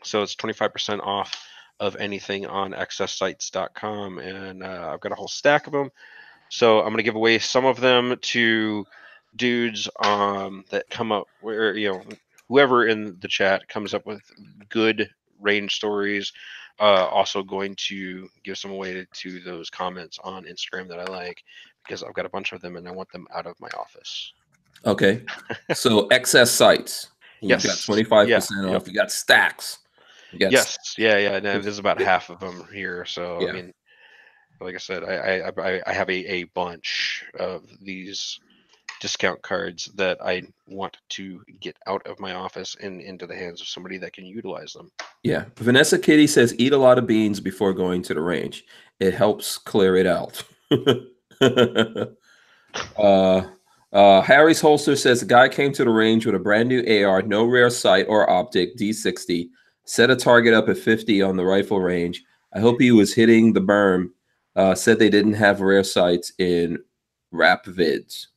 so it's 25% off of anything on excesssites.com, and I've got a whole stack of them. So I'm gonna give away some of them to dudes that come up where whoever in the chat comes up with good range stories. Also going to give some away to those comments on Instagram that I like because I've got a bunch of them and I want them out of my office. okay. So excess sites. You've got Yes. Yeah. 25% Yep. off. You got stacks. You got Yes. stacks. Yeah. Yeah. No, there's about half of them here. So I Yeah. mean, like I said, I have a bunch of these discount cards that I want to get out of my office and into the hands of somebody that can utilize them. Yeah. Vanessa Kitty says, eat a lot of beans before going to the range. It helps clear it out. Harry's Holster says, a guy came to the range with a brand new AR, no rear sight or optic, D60, set a target up at 50 on the rifle range. I hope he was hitting the berm. Said they didn't have rear sights in rap vids.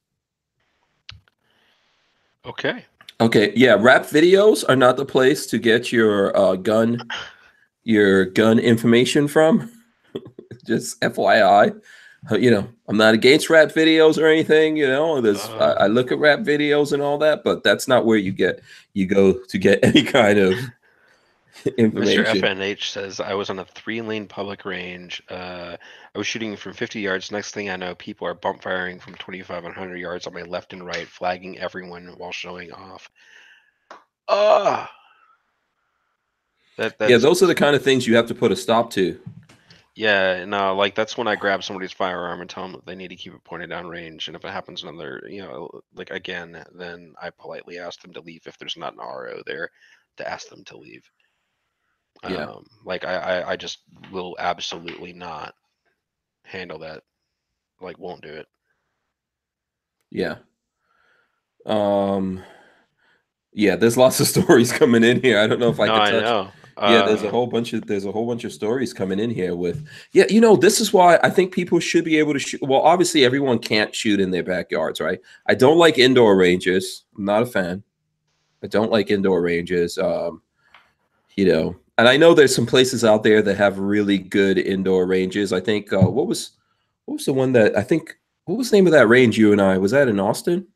Okay. Okay, yeah, rap videos are not the place to get your gun information from. Just FYI. You know, I'm not against rap videos or anything. You know, I look at rap videos and all that, but that's not where you go to get any kind of information. Mr. FNH says, I was on a 3-lane public range. I was shooting from 50 yards. Next thing I know, people are bump firing from 25 and 100 yards on my left and right, flagging everyone while showing off. Yeah, those are the kind of things you have to put a stop to. Yeah, no, like that's when I grab somebody's firearm and tell them they need to keep it pointed down range. And if it happens another, like again, then I politely ask them to leave if there's not an RO there, to ask them to leave. Yeah. Like I just will absolutely not handle that. Like, won't do it. Yeah. Yeah, there's lots of stories coming in here. I don't know if I can touch. I know. Yeah, there's a whole bunch of stories coming in here with. Yeah, this is why I think people should be able to shoot. Well, obviously everyone can't shoot in their backyards, right? I don't like indoor ranges. I'm not a fan. I don't like indoor ranges. And I know there's some places out there that have really good indoor ranges. I think what was the one that what was the name of that range you and I was that in Austin?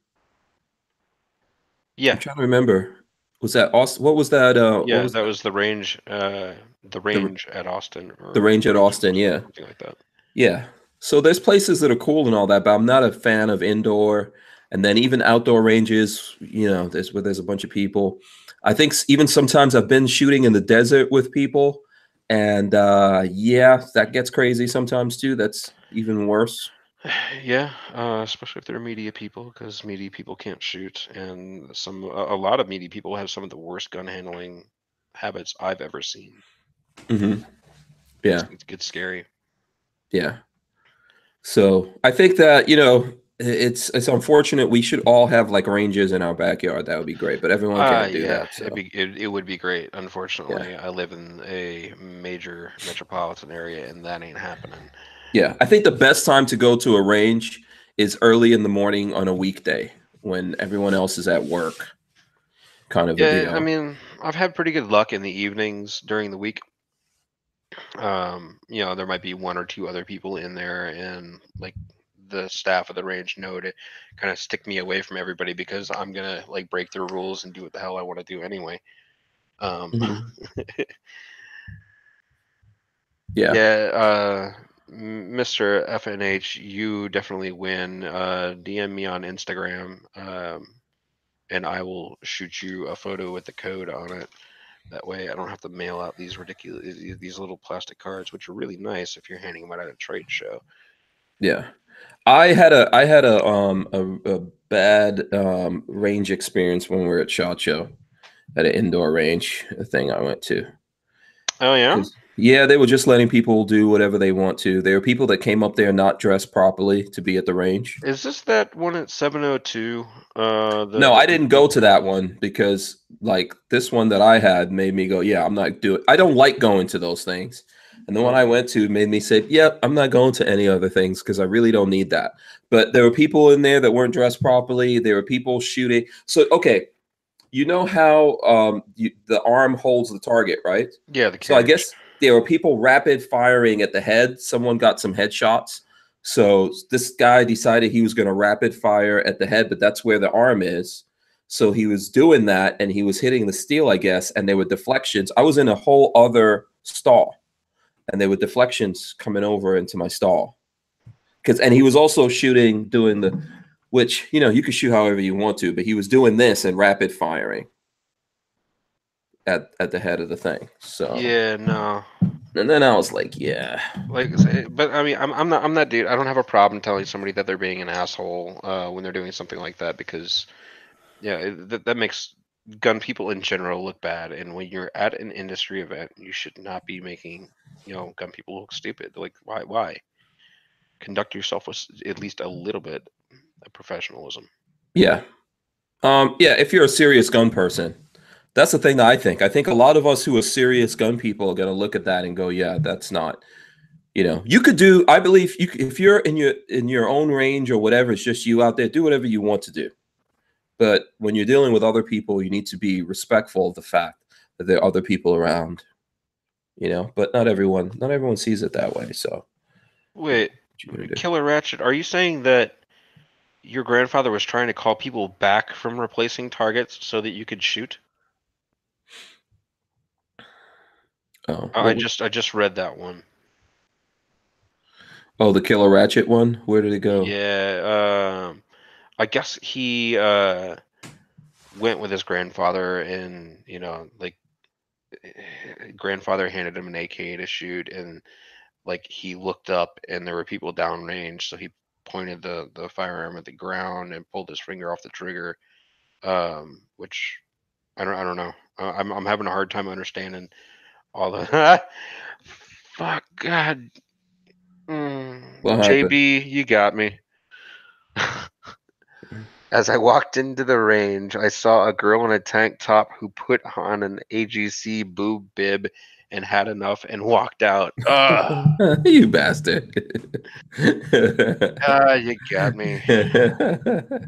Yeah, I'm trying to remember. Was that Austin? What was that? yeah, that was the range. The range at Austin. Or the range at Austin, yeah, something like that. Yeah. So there's places that are cool and all that, but I'm not a fan of indoor. And then even outdoor ranges, there's where there's a bunch of people. I think even sometimes I've been shooting in the desert with people, and yeah, that gets crazy sometimes too. That's even worse. Yeah, especially if they're media people, because media people can't shoot, and a lot of media people have some of the worst gun handling habits I've ever seen. Mm-hmm. Yeah, it's scary. Yeah. So I think that it's unfortunate. We should all have like ranges in our backyard. That would be great, but everyone can't do that. So. It would be great. Unfortunately, I live in a major metropolitan area, and that ain't happening. Yeah, I think the best time to go to a range is early in the morning on a weekday when everyone else is at work. Kind of a deal. I mean, I've had pretty good luck in the evenings during the week. There might be one or two other people in there, and like the staff of the range know to kind of stick me away from everybody because I'm gonna like break their rules and do what the hell I want to do anyway. Yeah. Mr. FNH, you definitely win. DM me on Instagram, and I will shoot you a photo with the code on it. That way I don't have to mail out these little plastic cards, which are really nice if you're handing them out at a trade show. Yeah. I had a bad range experience when we were at SHOT Show at an indoor range, a thing I went to. Oh yeah? Yeah, they were just letting people do whatever they want to. There were people that came up there not dressed properly to be at the range. Is this that one at 702? No, I didn't go to that one because like this one that I had made me go, yeah, I'm not doing. I don't like going to those things. And the one I went to made me say, yeah, I'm not going to any other things because I really don't need that. But there were people in there that weren't dressed properly. There were people shooting. So, okay, you know how the arm holds the target, right? Yeah. So I guess there were people rapid firing at the head. Someone got some headshots. So this guy decided he was going to rapid fire at the head, but that's where the arm is. So he was doing that and he was hitting the steel, I guess, and there were deflections. I was in a whole other stall and there were deflections coming over into my stall. And he was also doing which, you can shoot however you want to, but he was doing this and rapid firing at the head of the thing. So yeah, no. And then I was like, yeah. Like, but I mean, I'm that dude. I don't have a problem telling somebody that they're being an asshole when they're doing something like that, because yeah, that makes gun people in general look bad. And when you're at an industry event, you should not be making gun people look stupid. Like, why? Conduct yourself with at least a little bit of professionalism. Yeah. Yeah, if you're a serious gun person, that's the thing that I think. I think a lot of us who are serious gun people are going to look at that and go, yeah, that's not, you could do, I believe if you're in your own range or whatever, it's just you out there, do whatever you want to do. But when you're dealing with other people, you need to be respectful of the fact that there are other people around, but not everyone sees it that way. So, Wait, what you gonna do? Killer Ratchet, are you saying that your grandfather was trying to call people back from replacing targets so that you could shoot? Oh, I just read that one. oh, the Killer Ratchet one. Where did it go? Yeah, I guess he went with his grandfather, and like grandfather handed him an AK to shoot, and like he looked up and there were people downrange, so he pointed the firearm at the ground and pulled his finger off the trigger. Which I don't know. I'm having a hard time understanding all the fuck God. What happened? JB, you got me. As I walked into the range, I saw a girl in a tank top who put on an AGC boob bib and had enough and walked out. Ugh. You bastard. Ah, you got me. Damn,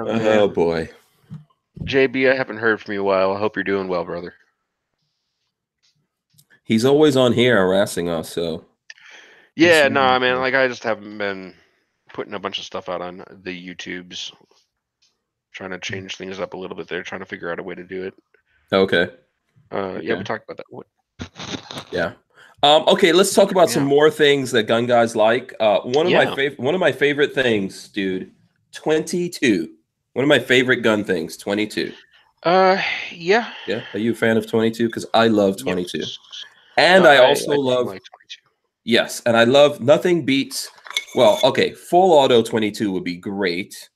Oh man. boy. JB, I haven't heard from you in a while. I hope you're doing well, brother. He's always on here harassing us, so we'll Yeah, see. no, man. Like, I just haven't been putting a bunch of stuff out on the YouTubes, trying to change things up a little bit there, trying to figure out a way to do it. Okay. Yeah, we Okay. talked about that. Yeah. Okay, let's talk about some Yeah. more things that gun guys like. Yeah. One of my favorite things, dude, 22. One of my favorite gun things, 22. Uh, yeah. Yeah. Are you a fan of 22? Because I love Yes. 22. No, And I also I do love, like 22. yes, and I love nothing beats, well, okay, full auto 22 would be great.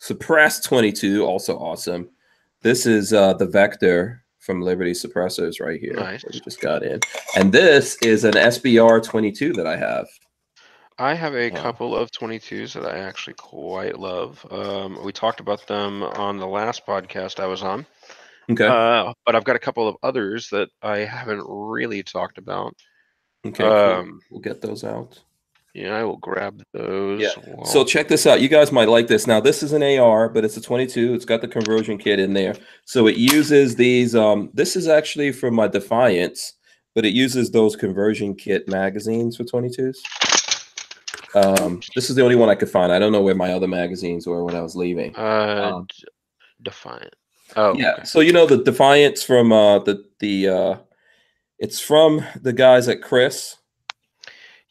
Suppressed 22, also awesome. This is the Vector from Liberty Suppressors right here Nice. that we just got in. And this is an SBR 22 that I have. I have a Uh, couple of 22s that I actually quite love. We talked about them on the last podcast I was on. okay. But I've got a couple of others that I haven't really talked about. Okay, cool. We'll get those out. Yeah, I will grab Yeah. those. So check this out. You guys might like this. Now, this is an AR, but it's a 22. It's got the conversion kit in there. So it uses these. This is actually from my Defiance, but it uses those conversion kit magazines for 22s. This is the only one I could find. I don't know where my other magazines were when I was leaving. Defiant. Oh, Yeah. okay. So the Defiance from it's from the guys at Chris,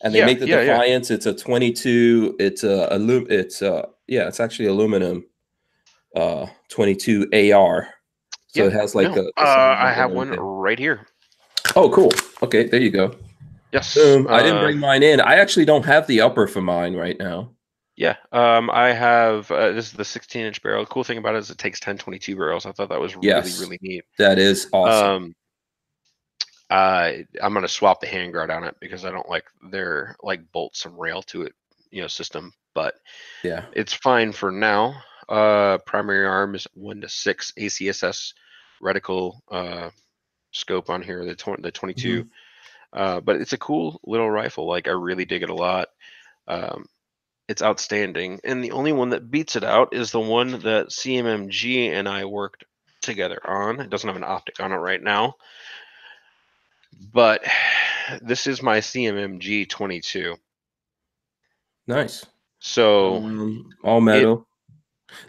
and they make the Defiance. It's a 22. It's actually aluminum 22 AR. So it has like no. a I sidearm and have one everything. right here. Oh, cool. Okay, there you go. Yes. I didn't bring mine in. I actually don't have the upper for mine right now. Yeah. I have this is the 16-inch barrel. The cool thing about it is it takes 1022 barrels. I thought that was really, Yes, really neat. that is awesome. I'm gonna swap the handguard on it because I don't like their like bolt some rail to it, system. But Yeah, it's fine for now. Primary arm is 1:6 ACSS reticle scope on here. The 22. But it's a cool little rifle. Like, I really dig it a lot. It's outstanding, and the only one that beats it out is the one that CMMG and I worked together on. It doesn't have an optic on it right now, but this is my CMMG 22. nice. So All it metal.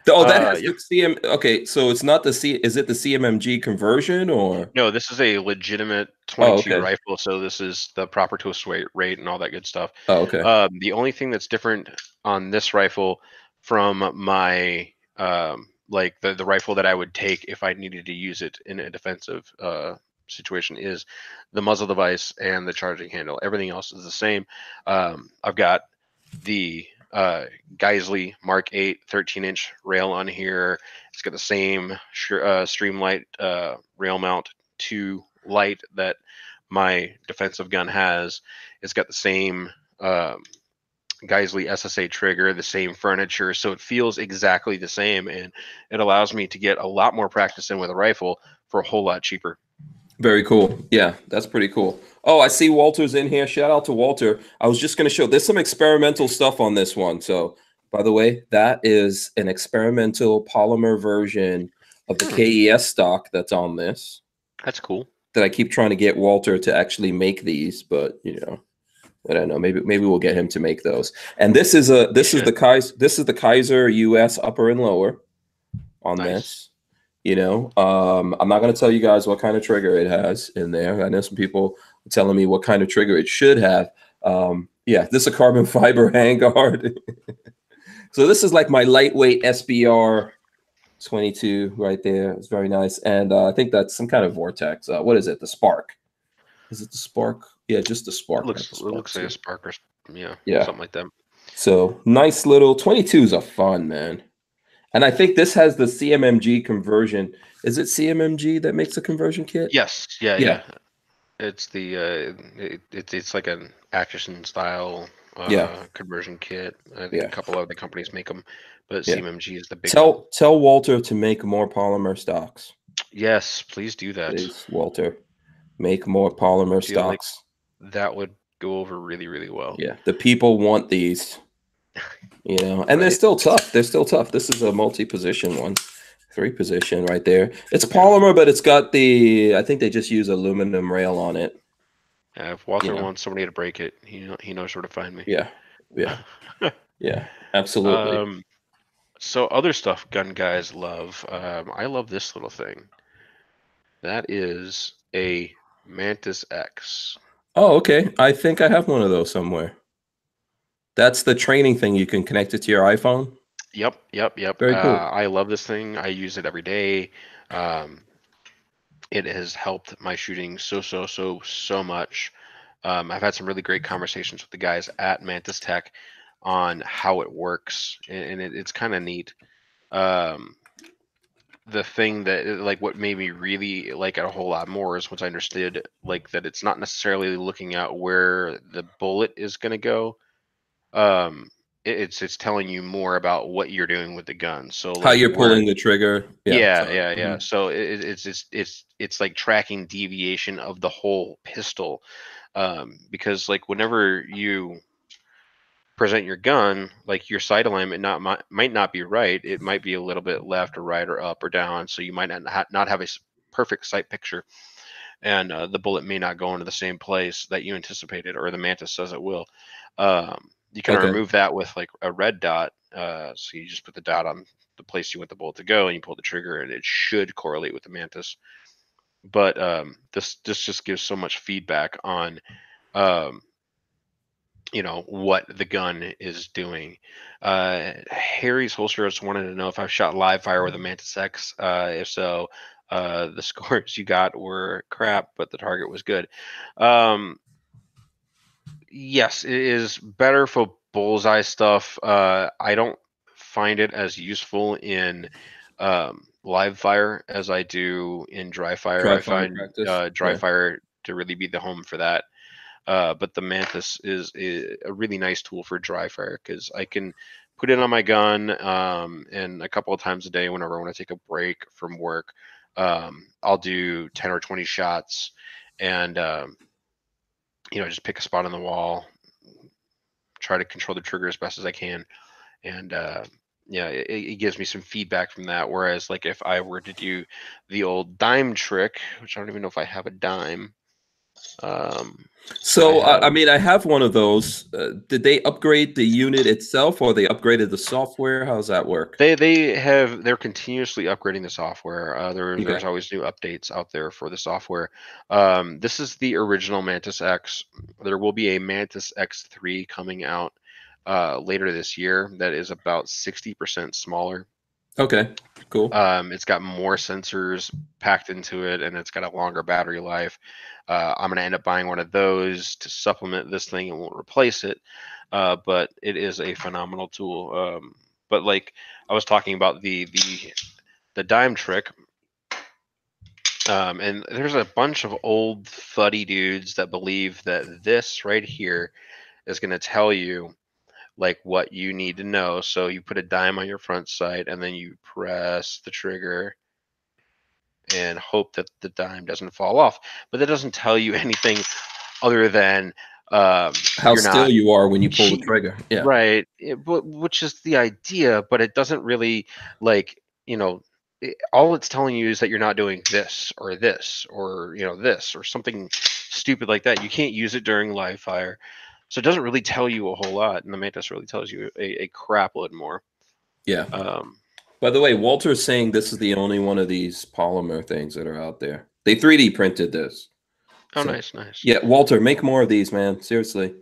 Oh, that has yeah. the CM. Okay, so it's not the C. Is it the CMMG conversion or? No, this is a legitimate Oh, 22 okay. rifle, so this is the proper twist weight rate and all that good stuff. Oh, okay. The only thing that's different on this rifle from my like the rifle that I would take if I needed to use it in a defensive situation is the muzzle device and the charging handle. Everything else is the same. I've got the Geisley Mark 8 13-inch rail on here. It's got the same Streamlight rail mount 2 light that my defensive gun has. It's got the same Geisley SSA trigger, the same furniture, so it feels exactly the same, and it allows me to get a lot more practice in with a rifle for a whole lot cheaper. Very cool. Yeah, that's pretty cool. Oh, I see Walter's in here. Shout out to Walter. I was just going to show, there's some experimental stuff on this one. So, by the way, that is an experimental polymer version of the KES stock that's on this. That's cool. That I keep trying to get Walter to actually make these, but I don't know. Maybe we'll get him to make those. And this is the Kaiser US upper and lower on this. I'm not going to tell you guys what kind of trigger it has in there. I know some people are telling me what kind of trigger it should have. Yeah, this is a carbon fiber handguard. So this is like my lightweight SBR 22 right there. It's very nice. And I think that's some kind of Vortex. What is it? The Spark. Is it the Spark? Yeah, just the Spark. It looks like a Spark or yeah, something like that. So nice little 22s are fun, man. And I think this has the CMMG conversion. Is it CMMG that makes the conversion kit? Yes. Yeah. It's the it's like an Atchison style conversion kit. I think a couple other companies make them, but CMMG is the big one. Tell Walter to make more polymer stocks. Yes, please do that. Please, Walter, make more polymer stocks. Like that would go over really, really well. Yeah, the people want these. And they're still tough. This is a multi-position one, 3-position right there. It's polymer, but it's got I think they just use aluminum rail on it. Yeah, if Walter wants somebody to break it, he knows where to find me. Yeah, absolutely. So other stuff gun guys love. I love this little thing. That is a Mantis X. Oh, okay. I think I have one of those somewhere. That's the training thing. You can connect it to your iPhone. Yep. Very cool. I love this thing. I use it every day. It has helped my shooting so much. I've had some really great conversations with the guys at Mantis Tech on how it works, and it's kind of neat. The thing that like what made me really like it a whole lot more is once I understood like that it's not necessarily looking at where the bullet is going to go. It's telling you more about what you're doing with the gun. So like how you're pulling the trigger. Yeah. So it's like tracking deviation of the whole pistol. Because like whenever you present your gun, like your sight alignment might not be right. It might be a little bit left or right or up or down. So you might not have a perfect sight picture, and the bullet may not go into the same place that you anticipated, or the Mantis says it will. You can remove that with like a red dot. So you just put the dot on the place you want the bullet to go, and you pull the trigger, and it should correlate with the Mantis. But this just gives so much feedback on what the gun is doing. Harry's holster just wanted to know if I've shot live fire with a Mantis X. If so, the scores you got were crap, but the target was good. Yes, it is better for bullseye stuff. I don't find it as useful in live fire as I do in dry fire. I find dry fire to really be the home for that. But the Mantis is a really nice tool for dry fire because I can put it on my gun, and a couple of times a day whenever I want to take a break from work, I'll do 10 or 20 shots and just pick a spot on the wall, try to control the trigger as best as I can, and it gives me some feedback from that. Whereas like if I were to do the old dime trick, which I don't even know if I have a dime. I have one of those. Did they upgrade the unit itself, or they upgraded the software? How does that work? They're continuously upgrading the software. There's always new updates out there for the software. This is the original Mantis X. There will be a Mantis X3 coming out later this year that is about 60% smaller. Okay, cool. It's got more sensors packed into it, and it's got a longer battery life. I'm going to end up buying one of those to supplement this thing. It won't replace it, but it is a phenomenal tool. But like I was talking about the dime trick, and there's a bunch of old thuddy dudes that believe that this right here is going to tell you like what you need to know. So you put a dime on your front sight, and then you press the trigger and hope that the dime doesn't fall off. But that doesn't tell you anything other than How you're still not you are when you pull the trigger. Yeah. right. Which is the idea, but it doesn't really like all it's telling you is that you're not doing this or this or this or something stupid like that. You can't use it during live fire, so it doesn't really tell you a whole lot. And the Mantis really tells you a crap load more. Yeah. Um, By the way, Walter's saying this is the only one of these polymer things that are out there. They 3D printed this. oh, So, nice, nice. yeah, Walter, make more of these, man. Seriously.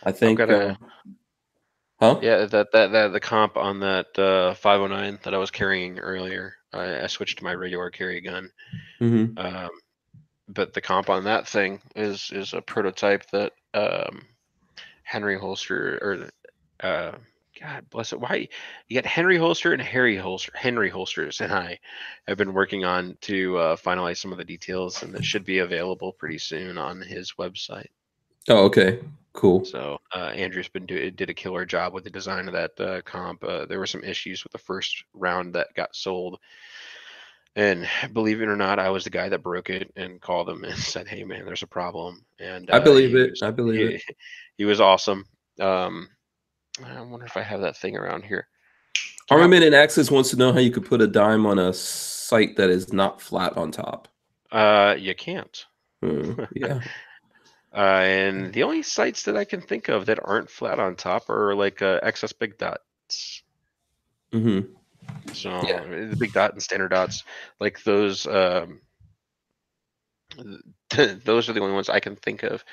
I I've think, got a huh? yeah that the comp on that 509 that I was carrying earlier. I switched to my regular carry gun. Mm-hmm. But the comp on that thing is a prototype that Henry Holster or God bless it. Why you got Henry Holster and Henry Holsters and I have been working on to finalize some of the details, and that should be available pretty soon on his website. Oh, okay. Cool. So Andrew's did a killer job with the design of that comp. There were some issues with the first round that got sold, and believe it or not, I was the guy that broke it and called him and said, "Hey, man, there's a problem." And I believe it. I believe it. he was awesome. Um, I wonder if I have that thing around here. Do you Armament have? and Access wants to know how you could put a dime on a site that is not flat on top. You can't. Yeah. And the only sites that I can think of that aren't flat on top are like excess big dots. Mm-hmm. So Yeah. the big dot and standard dots, like those. Those are the only ones I can think of.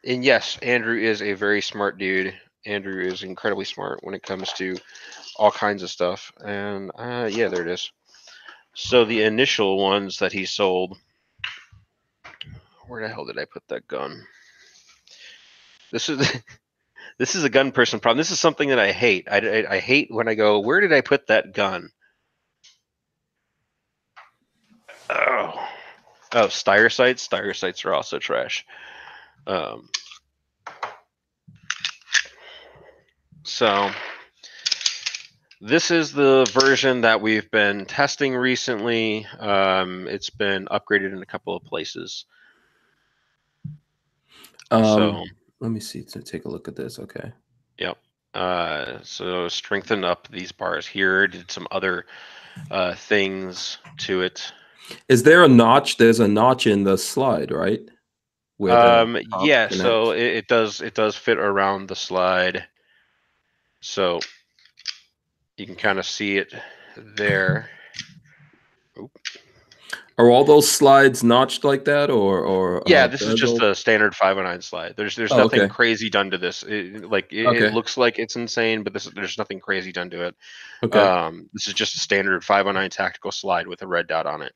And yes, Andrew is a very smart dude. Andrew is incredibly smart when it comes to all kinds of stuff. And yeah, there it is. So the initial ones that he sold, where the hell did I put that gun? This is this is a gun person problem. This is something that I hate. I hate when I go, where did I put that gun? Oh, Steyr sights. Steyr sights are also trash. So this is the version that we've been testing recently. It's been upgraded in a couple of places. So let me see. To take a look at this. Okay. yep. So strengthened up these bars here. Did some other things to it. Is there a notch? There's a notch in the slide, right? Where the top Yeah. So connects. it does fit around the slide. So you can kind of see it there. Oop. Are all those slides notched like that, or Yeah, this is just beveled? a standard 509 slide. There's Oh, nothing okay. crazy done to this. It Okay. looks like it's insane, but there's nothing crazy done to it. Okay. This is just a standard 509 tactical slide with a red dot on it,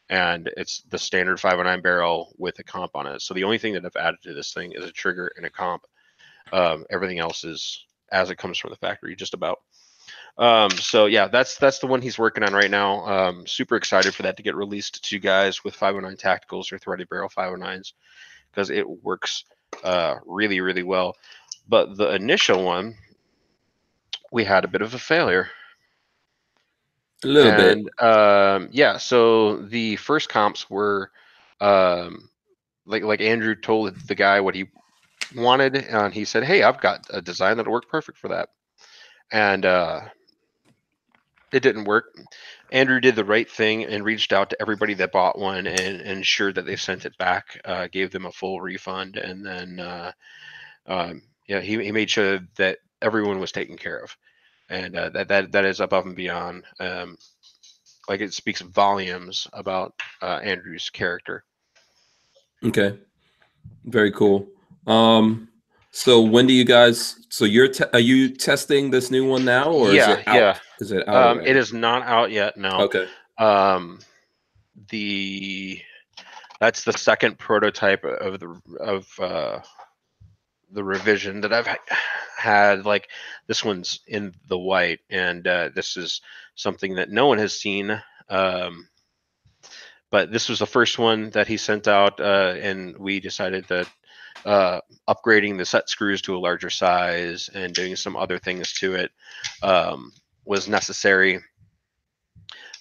and it's the standard 509 barrel with a comp on it. So the only thing that I've added to this thing is a trigger and a comp. Everything else is as it comes from the factory, just about. So yeah, that's the one he's working on right now. Super excited for that to get released to you guys with 509 tacticals or threaded barrel 509s because it works really, really well. But the initial one, we had a bit of a failure. A little bit. And yeah, so the first comps were like Andrew told the guy what he wanted, and he said, "Hey, I've got a design that'll work perfect for that." And it didn't work. Andrew did the right thing and reached out to everybody that bought one and ensured that they sent it back, gave them a full refund, and then yeah, he made sure that everyone was taken care of, and that is above and beyond. Like it speaks volumes about Andrew's character. Okay. Very cool. So when do you guys? So are you testing this new one now, or is Yeah, it yeah. out Is it out already? It is not out yet. No. Okay. Um, that's the second prototype of the revision that I've had. Like, this one's in the white, and this is something that no one has seen. But this was the first one that he sent out, and we decided that upgrading the set screws to a larger size and doing some other things to it was necessary.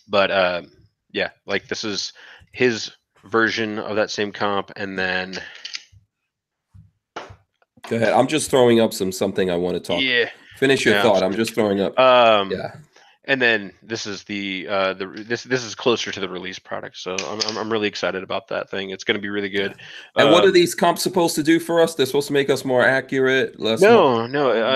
But yeah, like, this is his version of that same comp, and then Go ahead. I'm just throwing up something I want to talk. yeah, Finish your yeah, thought. I'm just throwing up. Yeah. and then this is this is closer to the release product, so I'm really excited about that thing. It's going to be really good. And what are these comps supposed to do for us? They're supposed to make us more accurate, less. No,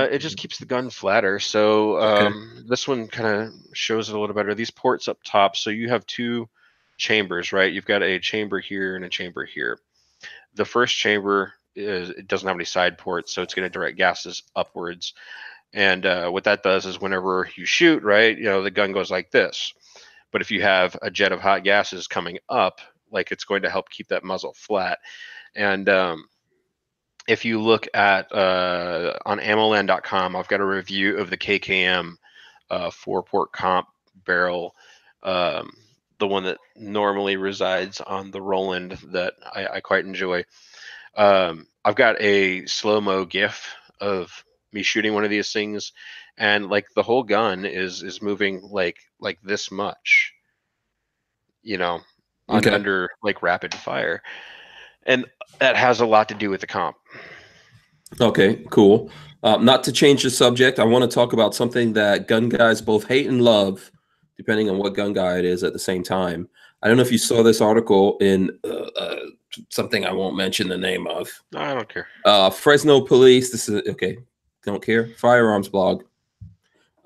it just keeps the gun flatter. So Okay. this one kind of shows it a little better. These ports up top, so you have two chambers, right? You've got a chamber here and a chamber here. The first chamber it doesn't have any side ports, so it's going to direct gases upwards. And what that does is whenever you shoot, right, the gun goes like this. But if you have a jet of hot gases coming up, like, it's going to help keep that muzzle flat. And if you look at on ammoland.com, I've got a review of the KKM 4-port comp barrel, the one that normally resides on the Roland that I quite enjoy. I've got a slow-mo GIF of me shooting one of these things, and like, the whole gun is moving like this much, Okay. under like rapid fire, and that has a lot to do with the comp. Okay, cool. Not to change the subject, I want to talk about something that gun guys both hate and love, depending on what gun guy it is at the same time. I don't know if you saw this article in something I won't mention the name of. No, I don't care. Fresno police. This is okay. Don't care. Firearms blog.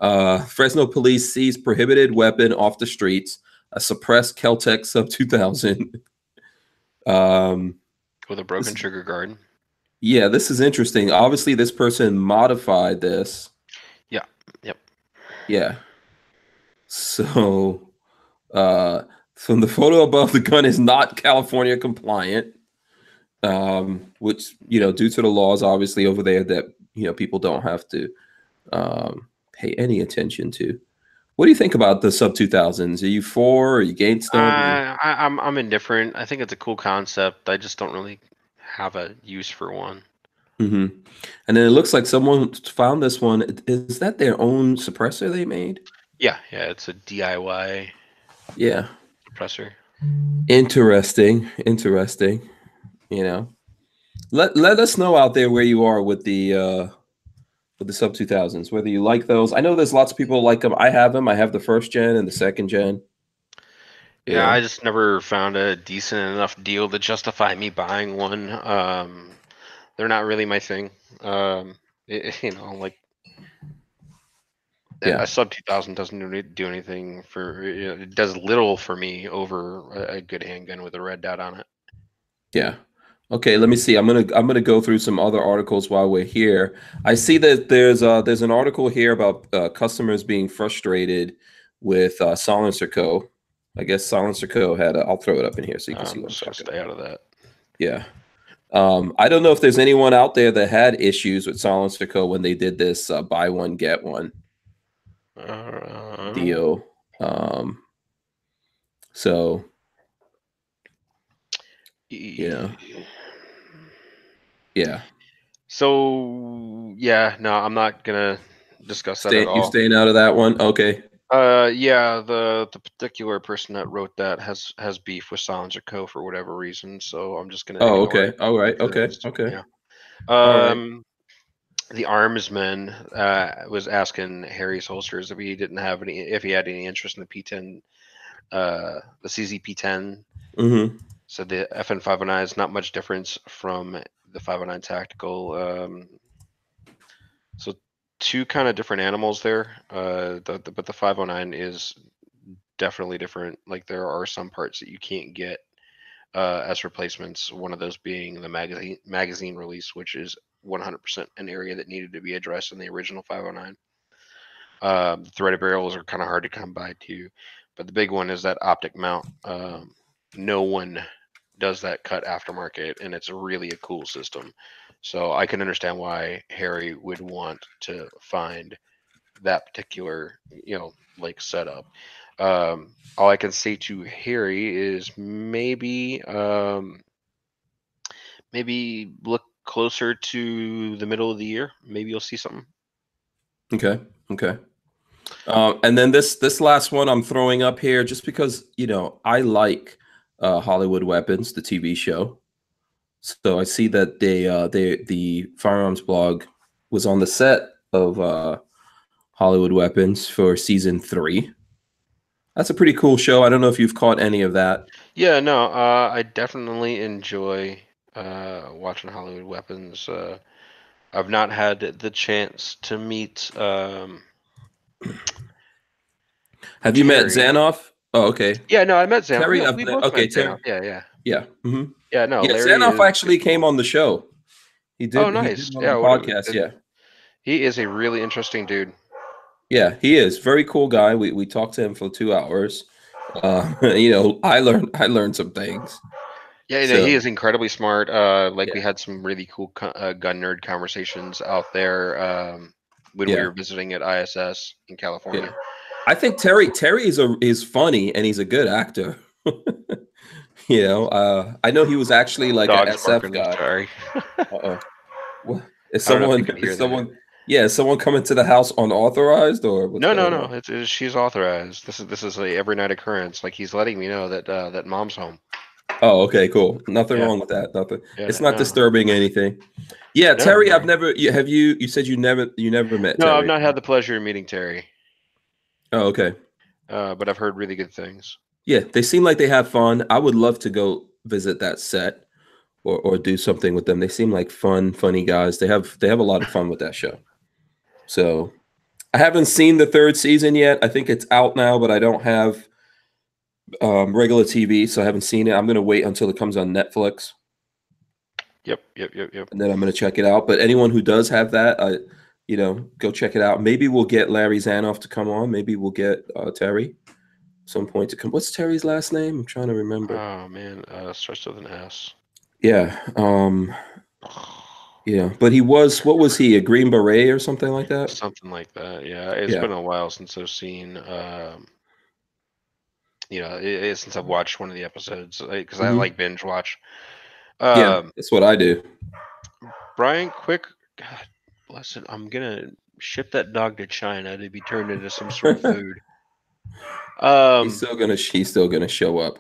Fresno police seized prohibited weapon off the streets. A suppressed Keltec Sub 2000. With a broken trigger guard. Yeah, this is interesting. Obviously, this person modified this. Yeah. Yep. Yeah. So, from the photo above, the gun is not California compliant, which, due to the laws, obviously, over there that, people don't have to pay any attention to. What do you think about the Sub 2000s? Are you for? Are you against them? I'm indifferent. I think it's a cool concept. I just don't really have a use for one. Mm-hmm. And then it looks like someone found this one. Is that their own suppressor they made? Yeah, it's a DIY. Yeah. Suppressor. Interesting. Let us know out there where you are with the Sub 2000s, whether you like those. I know there's lots of people like them. I have them. I have the first gen and the second gen. Yeah, I just never found a decent enough deal to justify me buying one. They're not really my thing. A Sub 2000 doesn't do anything for. It does little for me over a good handgun with a red dot on it. Yeah. Okay, let me see. I'm gonna go through some other articles while we're here. I see that there's an article here about customers being frustrated with Silencer Co. I guess Silencer Co. had. I'll throw it up in here so you can see what I'm talking about. Stay out of that. Yeah. I don't know if there's anyone out there that had issues with Silencer Co. when they did this buy one get one deal. So. Yeah. So no, I'm not gonna discuss that at all. You staying out of that one? Okay. Yeah, the particular person that wrote that has beef with Silencer Co. for whatever reason, so I'm just gonna. Oh, okay. All right. Okay. Yeah. All right. The Armsman was asking Harry's holsters if he had any interest in the P10, the CZ-P10. Mm-hmm. So the FN509 is not much difference from the 509 Tactical. So two kind of different animals there. But the 509 is definitely different. Like, there are some parts that you can't get as replacements. One of those being the magazine release, which is 100% an area that needed to be addressed in the original 509. The threaded barrels are kind of hard to come by too, but the big one is that optic mount. No one does that cut aftermarket, and it's really a cool system. So I can understand why Harry would want to find that particular, like setup. All I can say to Harry is maybe look closer to the middle of the year. Maybe you'll see something. Okay. Okay. And then this last one I'm throwing up here just because I like Hollywood Weapons, the TV show. So I see that the Firearms blog was on the set of Hollywood Weapons for season 3. That's a pretty cool show. I don't know if you've caught any of that. Yeah, no, I definitely enjoy watching Hollywood Weapons. I've not had the chance to meet Have you met Terry. Zanoff? Oh, okay. Yeah, no, I met Zanoff. Terry, We both okay, met Zanoff. Terry. Yeah, yeah. Yeah. Hmm. Yeah, no, Yeah, Larry Zanoff is actually came cool. on the show. Oh, He did nice. one of Yeah, the podcasts. Yeah. he is a really interesting dude. Yeah, he is very cool guy. We talked to him for 2 hours. I learned some things. Yeah, no, he So is incredibly smart. Like we yeah, had some really cool gun nerd conversations out there when we yeah, were visiting at ISS in yeah. California. I think Terry is funny and he's a good actor. I know he was actually like a Dog's SF barking. guy. Sorry. Uh-oh. What is I don't know if you someone can is hear that. someone yeah, is someone coming to the house unauthorized or what's No, no, going no. on? She's authorized. This is a every night occurrence. Like he's letting me know that that mom's home. Oh, okay, cool. Nothing Yeah, wrong with that. Nothing. yeah. It's not No, disturbing anything. Yeah, no, Terry, I've no. never you said you never met No, I've Terry. not had the pleasure of meeting Terry, Oh, okay. but I've heard really good things. Yeah, they seem like they have fun. I would love to go visit that set or do something with them. They seem like funny guys. They have a lot of fun with that show. So I haven't seen the 3rd season yet. I think it's out now, but I don't have regular TV, so I haven't seen it. I'm gonna wait until it comes on Netflix, Yep, yep, yep, yep. and then I'm gonna check it out. But anyone who does have that, go check it out. Maybe we'll get Larry Zanoff to come on. Maybe we'll get Terry some point to come. What's Terry's last name? I'm trying to remember. Oh man, starts with an S. Yeah. Yeah. But what was he? A Green Beret or something like that? Something like that. Yeah, it's Yeah. been a while since I've seen. Since I've watched one of the episodes because I Mhm. like binge watch. Yeah. Um, That's what I do. Brian, quick, God bless it. I'm gonna ship that dog to China to be turned into some sort of food. He's still gonna show up.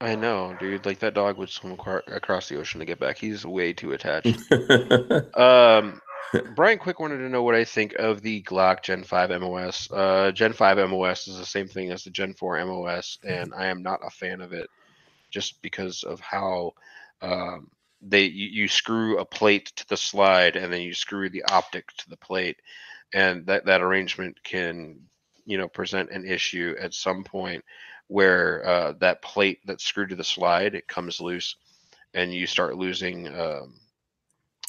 I know, dude. Like that dog would swim across the ocean to get back. He's way too attached. Brian Quick wanted to know what I think of the Glock Gen 5 MOS. Gen 5 MOS is the same thing as the Gen 4 MOS, and I am not a fan of it just because of how you screw a plate to the slide and then you screw the optic to the plate, and that arrangement can present an issue at some point where that plate that's screwed to the slide it comes loose and you start losing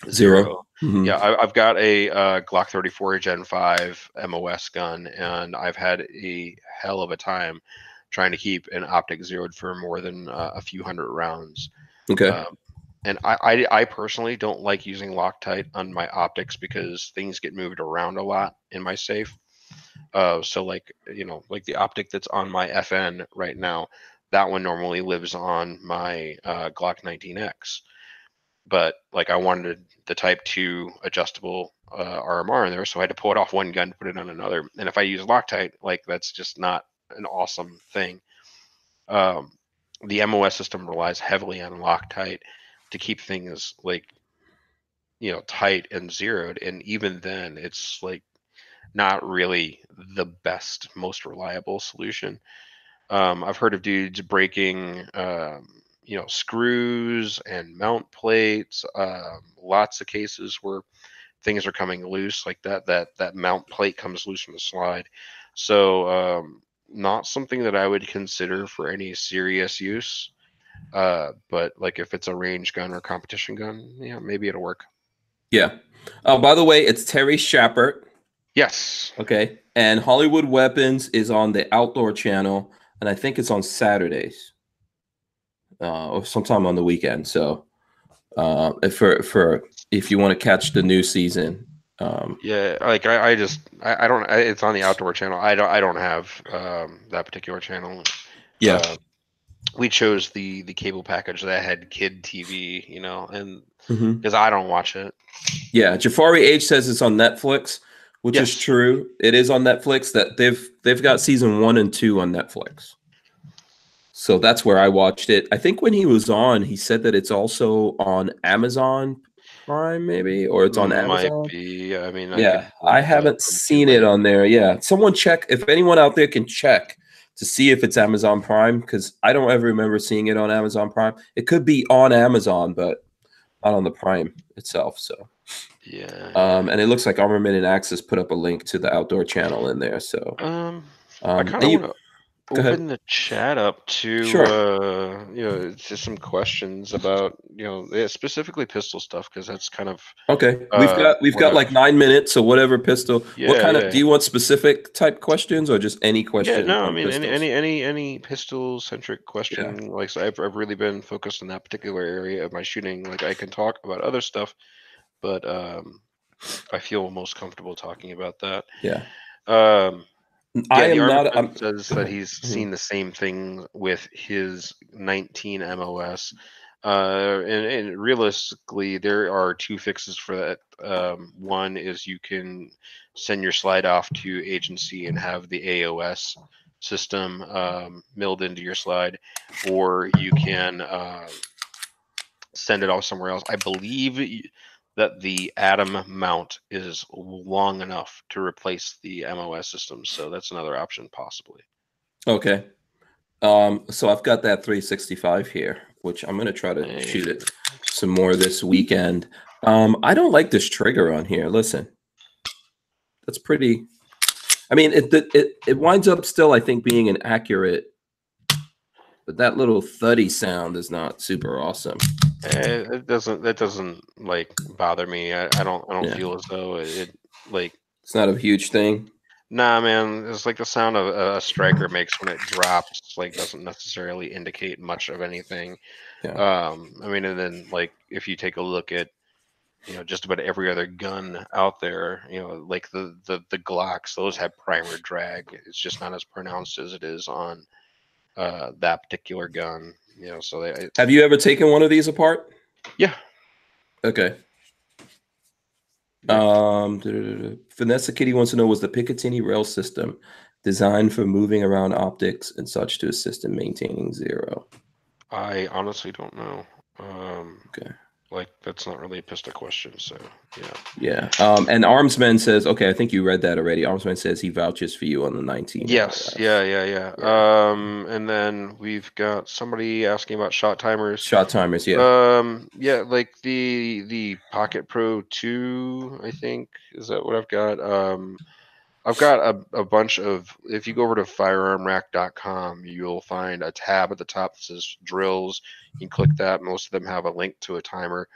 Zero. zero. Mhm. Yeah, I've got a Glock 34 Gen 5 MOS gun, and I've had a hell of a time trying to keep an optic zeroed for more than a few hundred rounds. Okay. Um, and I personally don't like using Loctite on my optics because things get moved around a lot in my safe. So like like the optic that's on my FN right now, that one normally lives on my Glock 19X. But like I wanted the Type 2 adjustable RMR in there, so I had to pull it off one gun, put it on another. And if I use Loctite, like that's just not an awesome thing. Um, the MOS system relies heavily on Loctite to keep things like tight and zeroed, and even then, it's like not really the best, most reliable solution. I've heard of dudes breaking, screws and mount plates. Lots of cases where things are coming loose, like that mount plate comes loose from the slide. So, not something that I would consider for any serious use. But like if it's a range gun or competition gun, yeah, maybe it'll work. Yeah. By the way, it's Terry Shepard. Yes. Okay. And Hollywood Weapons is on the Outdoor Channel, and I think it's on Saturdays, or sometime on the weekend. So, if you want to catch the new season, Yeah, like I don't. It's on the Outdoor Channel. I don't have that particular channel. yeah. Uh, we chose the cable package that had kid TV, and Mhm. because I don't watch it. Yeah, Jafari H says it's on Netflix, which is Yes. true. It is on Netflix. That they've got season 1 and 2 on Netflix. So that's where I watched it. I think when he was on, he said that it's also on Amazon Prime, maybe, or it's on Might Amazon. be. I mean, I Yeah, could I look it up haven't from too seen it late. on there. Yeah, someone check if anyone out there can check to see if it's Amazon Prime, because I don't ever remember seeing it on Amazon Prime. It could be on Amazon, but not on the Prime itself. So, Yeah, yeah. and it looks like Armament and Axis put up a link to the Outdoor Channel in there. So, I kind and of want you to go ahead. open the chat up to Sure. just some questions about yeah, specifically pistol stuff because that's kind of Okay, we've what got I've like 9 minutes, so whatever pistol. What yeah kind of yeah do you want specific type questions or just any yeah question no I on mean any pistols? any any any pistol centric Yeah, question like so I've really been focused on that particular area of my shooting. Like I can talk about other stuff, but I feel most comfortable talking about that. yeah. Um, I Yeah, the am Armored not. I'm. says Go that ahead. he's Mhm. seen the same thing with his 19 MOS. And realistically, there are two fixes for that. One is you can send your slide off to agency and have the AOS system milled into your slide, or you can send it off somewhere else. I believe that the Atom mount is long enough to replace the MOS system, so that's another option possibly. Okay. So I've got that 365 here, which I'm gonna try to shoot Hey, it some more this weekend. I don't like this trigger on here. Listen, that's pretty. I mean, it winds up still, I think, being an accurate, but that little thuddy sound is not super awesome. it doesn't that doesn't like bother me. I don't Yeah, feel as though it like it's not a huge thing. nah man, it's like the sound of a striker makes when it drops like doesn't necessarily indicate much of anything. Yeah. I mean, and then like if you take a look at just about every other gun out there, like the Glocks, those have primer drag. It's just not as pronounced as it is on that particular gun. So Have you ever taken one of these apart? yeah, Okay. yeah. Vanessa Kitty wants to know, was the Picatinny rail system designed for moving around optics and such to assist in maintaining zero? I honestly don't know. Um, Okay. like that's not really a pistol question. So yeah. Yeah. And Armsman says, okay, I think you read that already. Armsman says he vouches for you on the 19 Yes. MOS. Yeah. Yeah. Yeah. Yeah. And then we've got somebody asking about shot timers. Shot timers, yeah. Yeah, like the Pocket Pro 2, I think, is that what I've got? I've got a bunch of, if you go over to firearmrack.com, you'll find a tab at the top that says drills. You can click that. Most of them have a link to a timer.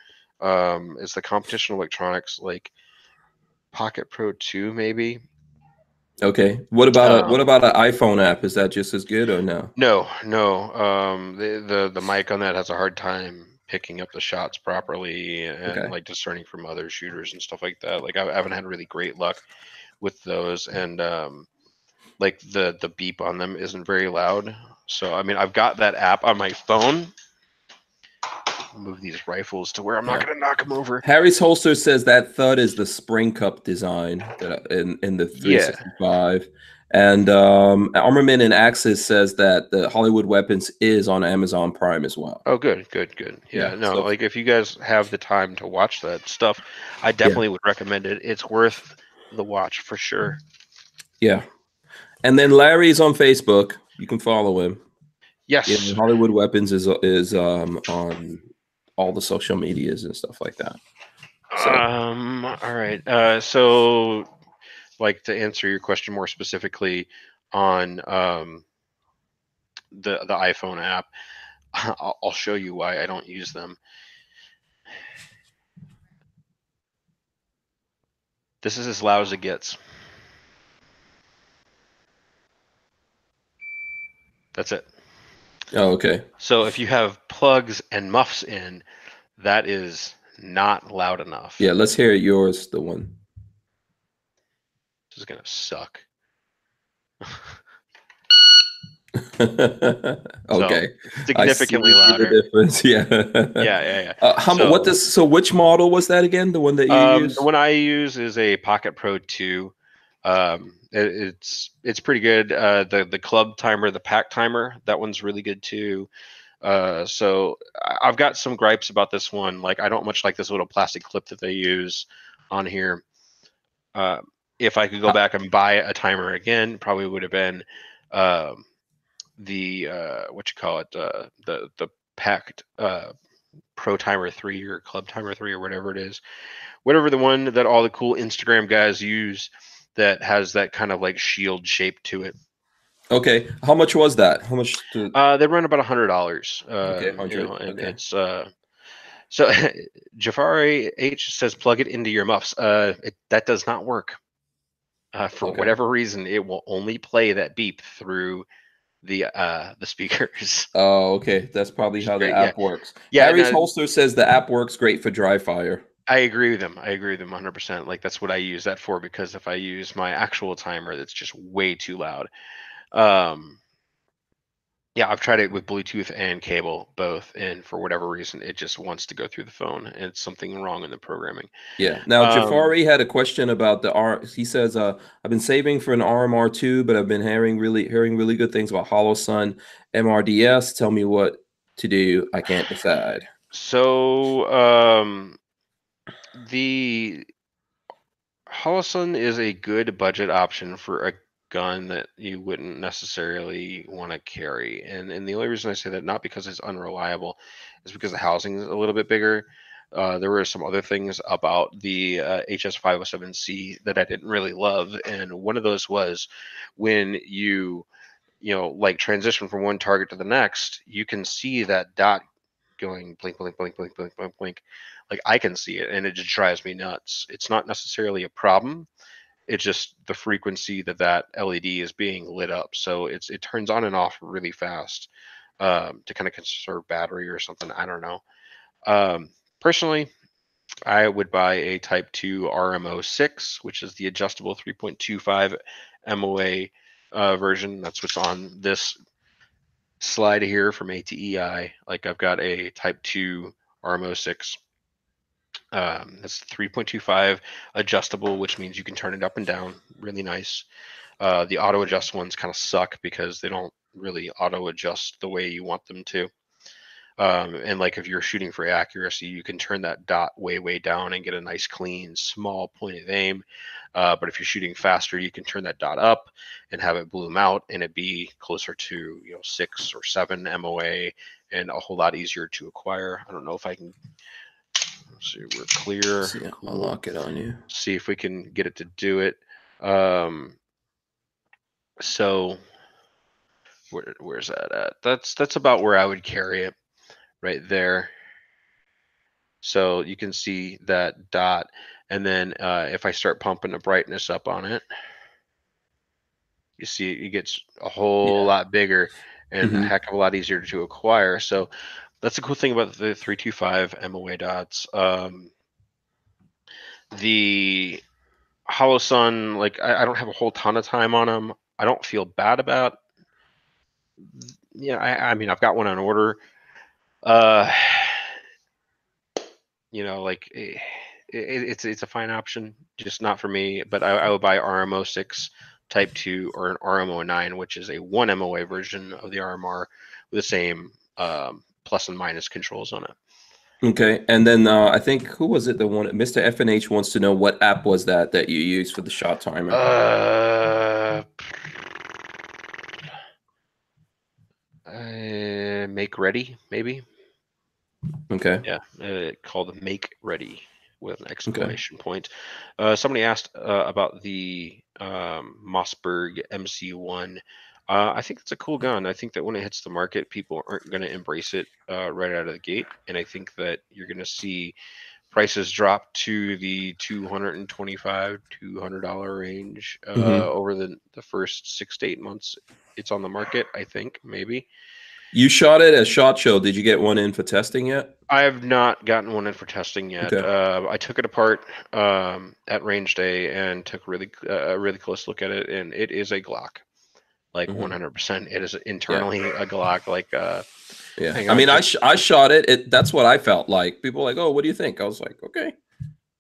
It's the competition electronics, like Pocket Pro 2, maybe. Okay. What about an Um, iPhone app? Is that just as good or no? no, no. The mic on that has a hard time picking up the shots properly and Okay. like discerning from other shooters and stuff like that. Like I haven't had really great luck with those, and like the beep on them isn't very loud. So I mean, I've got that app on my phone. Move these rifles to where I'm not Yeah. gonna knock them over. Harry's holster says that thud is the spring cup design that in the Yeah. 365. And Armament and Axis says that the Hollywood Weapons is on Amazon Prime as well. Oh, good, good, good. Yeah. Yeah, no, So like if you guys have the time to watch that stuff, I yeah. definitely would recommend it. It's worth the watch for sure. Yeah. And then Larry's on Facebook. You can follow him. Yeah, Yes. Hollywood Weapons is on all the social medias and stuff like that. So All right. So like to answer your question more specifically on the iPhone app, I'll show you why I don't use them. This is as loud as it gets. That's it. Oh, okay. So if you have plugs and muffs in, that is not loud enough. Yeah, let's hear yours, the one. This is gonna suck. Okay, I see Significantly the louder. difference. Yeah. Yeah. What does so? Which model was that again? The one that you The use? one I use is a Pocket Pro 2. It's pretty good. The club timer, the pack timer, that one's really good too. So I've got some gripes about this one. Like I don't much like this little plastic clip that they use on here. Uh, if I could go back and buy a timer again, probably would have been the what you call it, the packed Pro Timer 3 or Club Timer 3 or whatever it is. Whatever the one that all the cool Instagram guys use that has that kind of like shield shape to it. Okay, how much was that? How much? They run about $100. Okay, You 100. know, and Okay. it's so Jafari H says plug it into your muffs. That does not work. For Okay. whatever reason, it will only play that beep through the speakers. Oh, okay. That's probably how the Straight, yeah, app works. yeah. Harry's No, Holster says the app works great for dry fire. I agree with them. I agree with them 100%. Like that's what I use that for because if I use my actual timer, that's just way too loud. Um, yeah, I've tried it with Bluetooth and cable both, and for whatever reason, it just wants to go through the phone, and it's something wrong in the programming. Yeah. Now Um, Jafari had a question about the R. He says, I've been saving for an RMR2, but I've been hearing really good things about Hollow Sun MRDS. Tell me what to do. I can't decide. so the Holosun is a good budget option for a gun that you wouldn't necessarily want to carry. And the only reason I say that, not because it's unreliable, is because the housing is a little bit bigger. There were some other things about the HS507C that I didn't really love, and one of those was when like transition from one target to the next, you can see that dot going blink, blink, blink, blink, blink, blink, blink. Like I can see it, and it just drives me nuts. It's not necessarily a problem. It's just the frequency that LED is being lit up. So it turns on and off really fast to kind of conserve battery or something. I don't know. Um, Personally, I would buy a Type 2 RMO6, which is the adjustable 3.25 MOA version. That's what's on this slide here from ATEI. Like I've got a Type 2 RMO6. That's 3.25 adjustable, which means you can turn it up and down. Really nice. The auto adjust ones kind of suck because they don't really auto adjust the way you want them to. And like if you're shooting for accuracy, you can turn that dot way, way down and get a nice, clean, small point of aim. But if you're shooting faster, you can turn that dot up and have it bloom out and it be closer to 6 or 7 MOA and a whole lot easier to acquire. I don't know if I can. Let's see, we're clear. See, I'll Cool. lock it on you. See if we can get it to do it. So where's that at? That's about where I would carry it right there. So you can see that dot, and then if I start pumping the brightness up on it, you see it gets a whole Yeah. lot bigger and a Hmm. heck of a lot easier to acquire. So that's the cool thing about the 325 MOA dots. The Hollow Sun, like I don't have a whole ton of time on them. I don't feel bad about. Yeah, I mean I've got one on order. Uh, like it's a fine option, just not for me. But I would buy RMO6 Type 2 or an RMO9, which is a 1 MOA version of the RMR with the same plus and minus controls on it. Okay. And then I think who was it? The one Mr. FNH wants to know what app was that you used for the shot timer. Uh, Make Ready, maybe. Okay. Yeah, called Make Ready with an Okay. exclamation point. Somebody asked about the Mossberg MC1. I think it's a cool gun. I think that when it hits the market, people aren't going to embrace it right out of the gate, and I think that you're going to see prices dropped to the $225-$200 range Mhm. over the first 6 to 8 months it's on the market. I think maybe. You shot it at SHOT Show. Did you get one in for testing yet? I have not gotten one in for testing yet. Okay. I took it apart at range day and took a really close look at it, and it is a Glock, like 100%. It is internally a Glock. Like, yeah. hang I on, mean, I shot it. That's what I felt like. People were like, oh, what do you think? I was like, okay.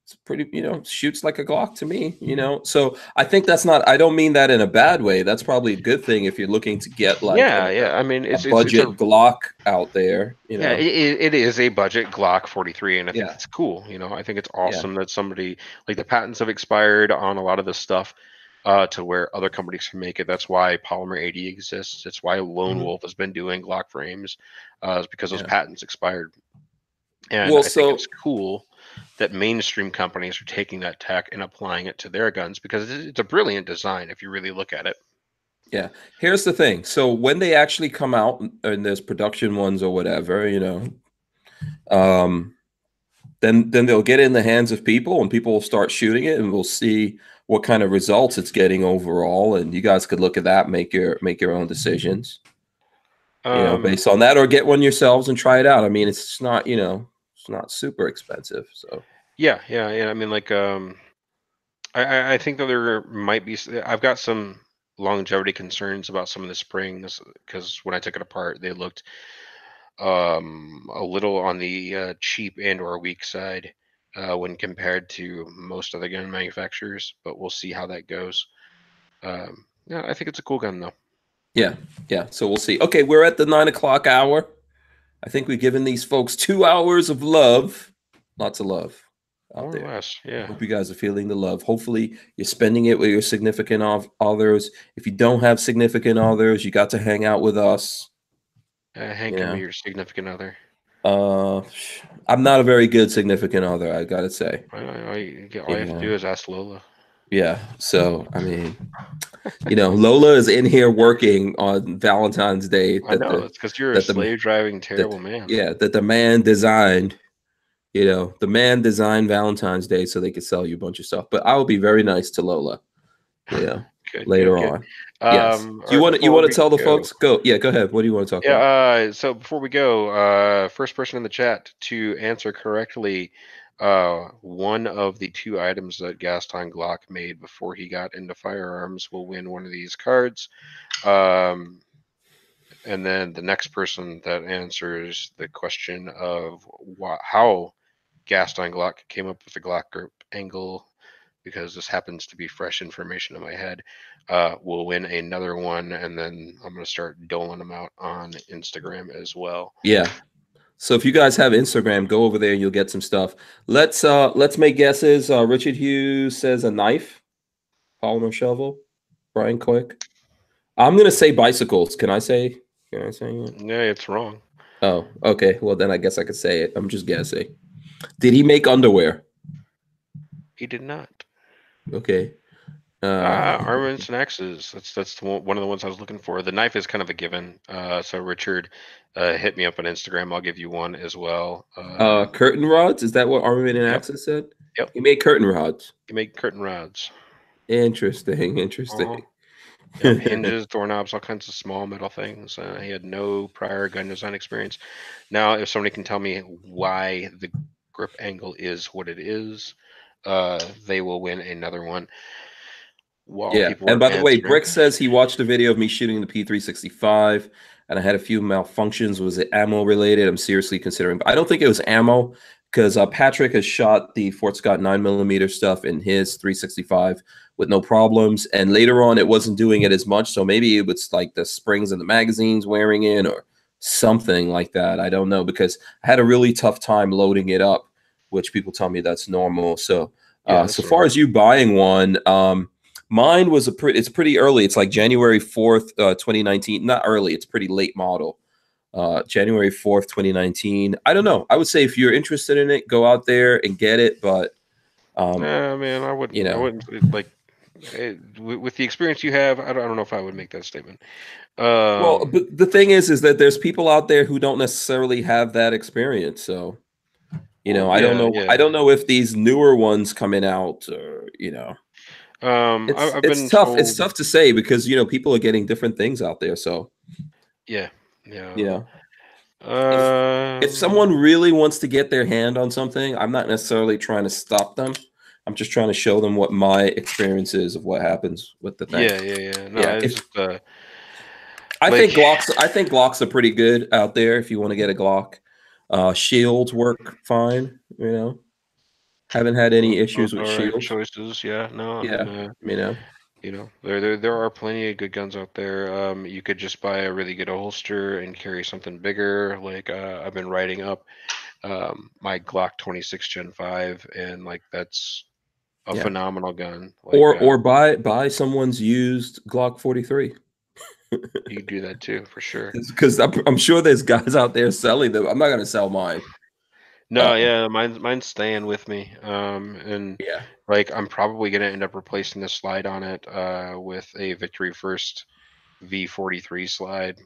It's pretty, shoots like a Glock to me, So I think that's not, I don't mean that in a bad way. That's probably a good thing if you're looking to get like yeah. I mean, a budget Glock out there, Yeah, it is a budget Glock 43, and I think Yeah. it's cool. I think it's awesome that somebody, like, the patents have expired on a lot of this stuff to where other companies can make it. That's why Polymer 80 exists. It's why Lone Wolf has been doing Glock frames, is because those patents expired. And I think it's cool that mainstream companies are taking that tech and applying it to their guns, because it's a brilliant design if you really look at it. Yeah. Here's the thing. So when they actually come out and there's production ones or whatever, then they'll get in the hands of people and people will start shooting it and we'll see what kind of results it's getting overall. And you guys could look at that, make your own decisions, based on that, or get one yourselves and try it out. I mean, it's not, it's not super expensive. So yeah. I mean, like, I think that there might be. I've got some longevity concerns about some of the springs, because when I took it apart, they looked a little on the cheap and or weak side when compared to most other gun manufacturers. But we'll see how that goes. Yeah, I think it's a cool gun though. Yeah. So we'll see. Okay, we're at the 9 o'clock hour. I think we've given these folks 2 hours of love. Lots of love out there. More or less, yeah. Hope you guys are feeling the love. Hopefully you're spending it with your significant others. If you don't have significant others, you got to hang out with us. Hank can be your significant other. I'm not a very good significant other, I gotta say. All you have to do is ask Lola. Yeah. So I mean, Lola is in here working on Valentine's Day. I know, it's because you're a slave driving terrible man. Yeah, that the man designed. The man designed Valentine's Day so they could sell you a bunch of stuff. But I will be very nice to Lola, later on. Yes. Do you want to tell the folks? Go. Yeah, go ahead. What do you want to talk about? So before we go, first person in the chat to answer correctly one of the 2 items that Gaston Glock made before he got into firearms will win one of these cards. And then the next person that answers the question of how Gaston Glock came up with the Glock grip angle, because this happens to be fresh information in my head, will win another one, and then I'm going to start doling them out on Instagram as well. Yeah. So if you guys have Instagram, go over there and you'll get some stuff. Let's make guesses. Richard Hughes says a knife, polymer shovel. Brian Quick. I'm gonna say bicycles. Can I say it? No, it's wrong. Oh, okay. Well, then I guess I could say it. I'm just guessing. Did he make underwear? He did not. Okay. Armaments and axes. That's one of the ones I was looking for. The knife is kind of a given. So Richard, hit me up on Instagram. I'll give you one as well. Curtain rods. Is that what Armament and Axes said? Yep. He made curtain rods. He made curtain rods. Interesting. Yep, hinges, doorknobs, all kinds of small metal things. He had no prior gun design experience. Now, if somebody can tell me why the grip angle is what it is, they will win another one. And by the way, Brick says he watched a video of me shooting the P365 and I had a few malfunctions. Was it ammo related? I'm seriously considering, but I don't think it was ammo, because Patrick has shot the Fort Scott 9mm stuff in his 365 with no problems. And later on, it wasn't doing it as much. So maybe it was like the springs in the magazines wearing in or something like that. I don't know, because I had a really tough time loading it up, which people tell me that's normal. So so far as you buying one, mine was it's pretty early. It's like January 4th, 2019. Not early. It's pretty late model. January 4th, 2019. I don't know. I would say if you're interested in it, go out there and get it. But man, I wouldn't. I wouldn't, like, with the experience you have. I don't know if I would make that statement. Well, but the thing is that there's people out there who don't necessarily have that experience. So You know, Well, I don't yeah, know. I yeah. don't know if these newer ones coming out, it's I've it's been tough. It's told, tough to say because people are getting different things out there. So yeah, you yeah. know, if Um, someone really wants to get their hand on something, I'm not necessarily trying to stop them. I'm just trying to show them what my experience is of what happens with the thing. yeah, yeah, yeah. No, Yeah, it's if just I think like, Glocks, I think Glocks are pretty good out there if you want to get a Glock. Shields work fine. Haven't had any both issues with all right shields. choices. Yeah, no, I Yeah, mean, you know. there are plenty of good guns out there. You could just buy a really good holster and carry something bigger. Like, I've been writing up my Glock 26 Gen 5, and like that's a Yeah. phenomenal gun. Like, Or buy someone's used Glock 43 you do that too for sure. because I'm sure there's guys out there selling them. I'm not gonna sell mine. No, yeah, mine's staying with me. And Yeah. like I'm probably gonna end up replacing the slide on it with a Victory First V43 slide.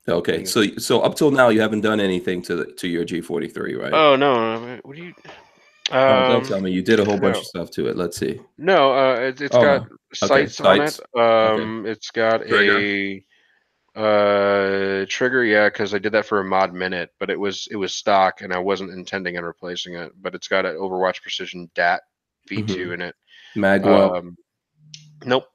Okay. Things. So up till now you haven't done anything to your G43, right? Oh no, what do you? Oh, don't tell me you did a whole bunch No, of stuff to it. Let's see. no. It's Oh got no. Okay. sights on it. Sights. Okay. It's got Trigger. a trigger, yeah, because I did that for a mod minute, but it was stock, and I wasn't intending on replacing it. But it's got an Overwatch Precision DAT V2 Hmm. in it. Magwell. Um, nope.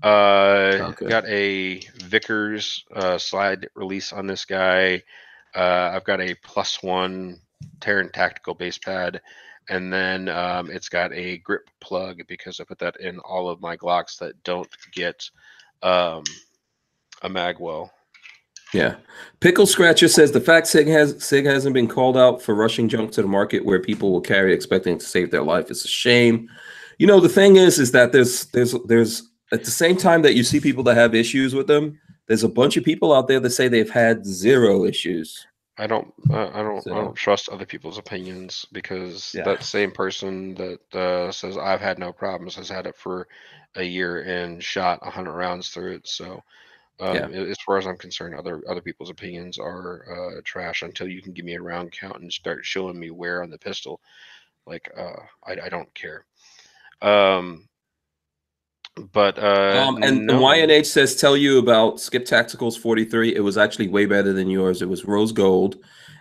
Okay. Got a Vickers slide release on this guy. I've got a +1 Terran tactical base pad, and then it's got a grip plug because I put that in all of my Glocks that don't get um, a magwell. Yeah. Pickle Scratcher says the fact Sig hasn't been called out for rushing junk to the market where people will carry expecting to save their life is a shame. The thing is that there's at the same time that you see people that have issues with them, there's a bunch of people out there that say they've had zero issues. I don't So trust other people's opinions because yeah, that same person that says I've had no problems has had it for a year and shot 100 rounds through it. So yeah. as far as I'm concerned, other people's opinions are trash until you can give me a round count and start showing me where on the pistol. Like, I don't care. Um, but And no, YNH says tell you about Skip Tacticals 43. It was actually way better than yours. It was rose gold,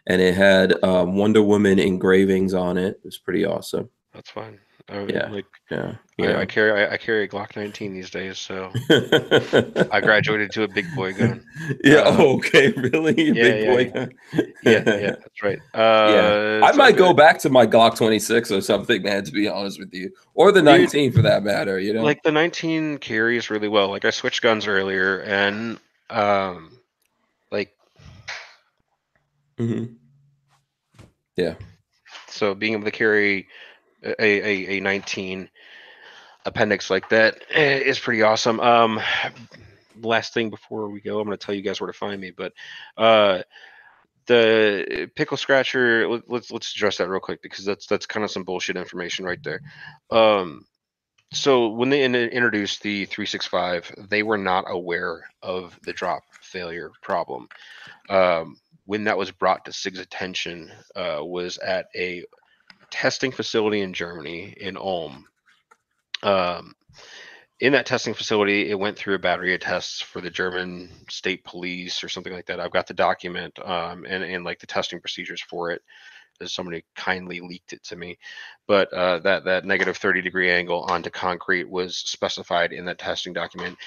and it had Wonder Woman engravings on it. It was pretty awesome. that's fine. Yeah, Like yeah, I carry a Glock 19 these days, so I graduated to a big boy gun. Yeah. Um, Oh, okay. Really, yeah, big yeah, boy. yeah, yeah. That's right. Yeah, I So might go good, back to my Glock 26 or something, man. To be honest with you, or the dude. 19 for that matter. Like the 19 carries really well. Like I switched guns earlier, and um, like Hmm. Yeah. so being able to carry a 19 appendix like that is pretty awesome. Last thing before we go, I'm going to tell you guys where to find me, but uh, the pickle scratcher. Let's address that real quick because that's kind of some bullshit information right there. Um, so when they introduced the 365, they were not aware of the drop failure problem. When that was brought to SIG's attention, was at a testing facility in Germany in Ulm. Um, in that testing facility, it went through a battery of tests for the German state police or something like that. I've got the document and like the testing procedures for it, as somebody kindly leaked it to me. But that negative 30-degree angle onto concrete was specified in that testing document.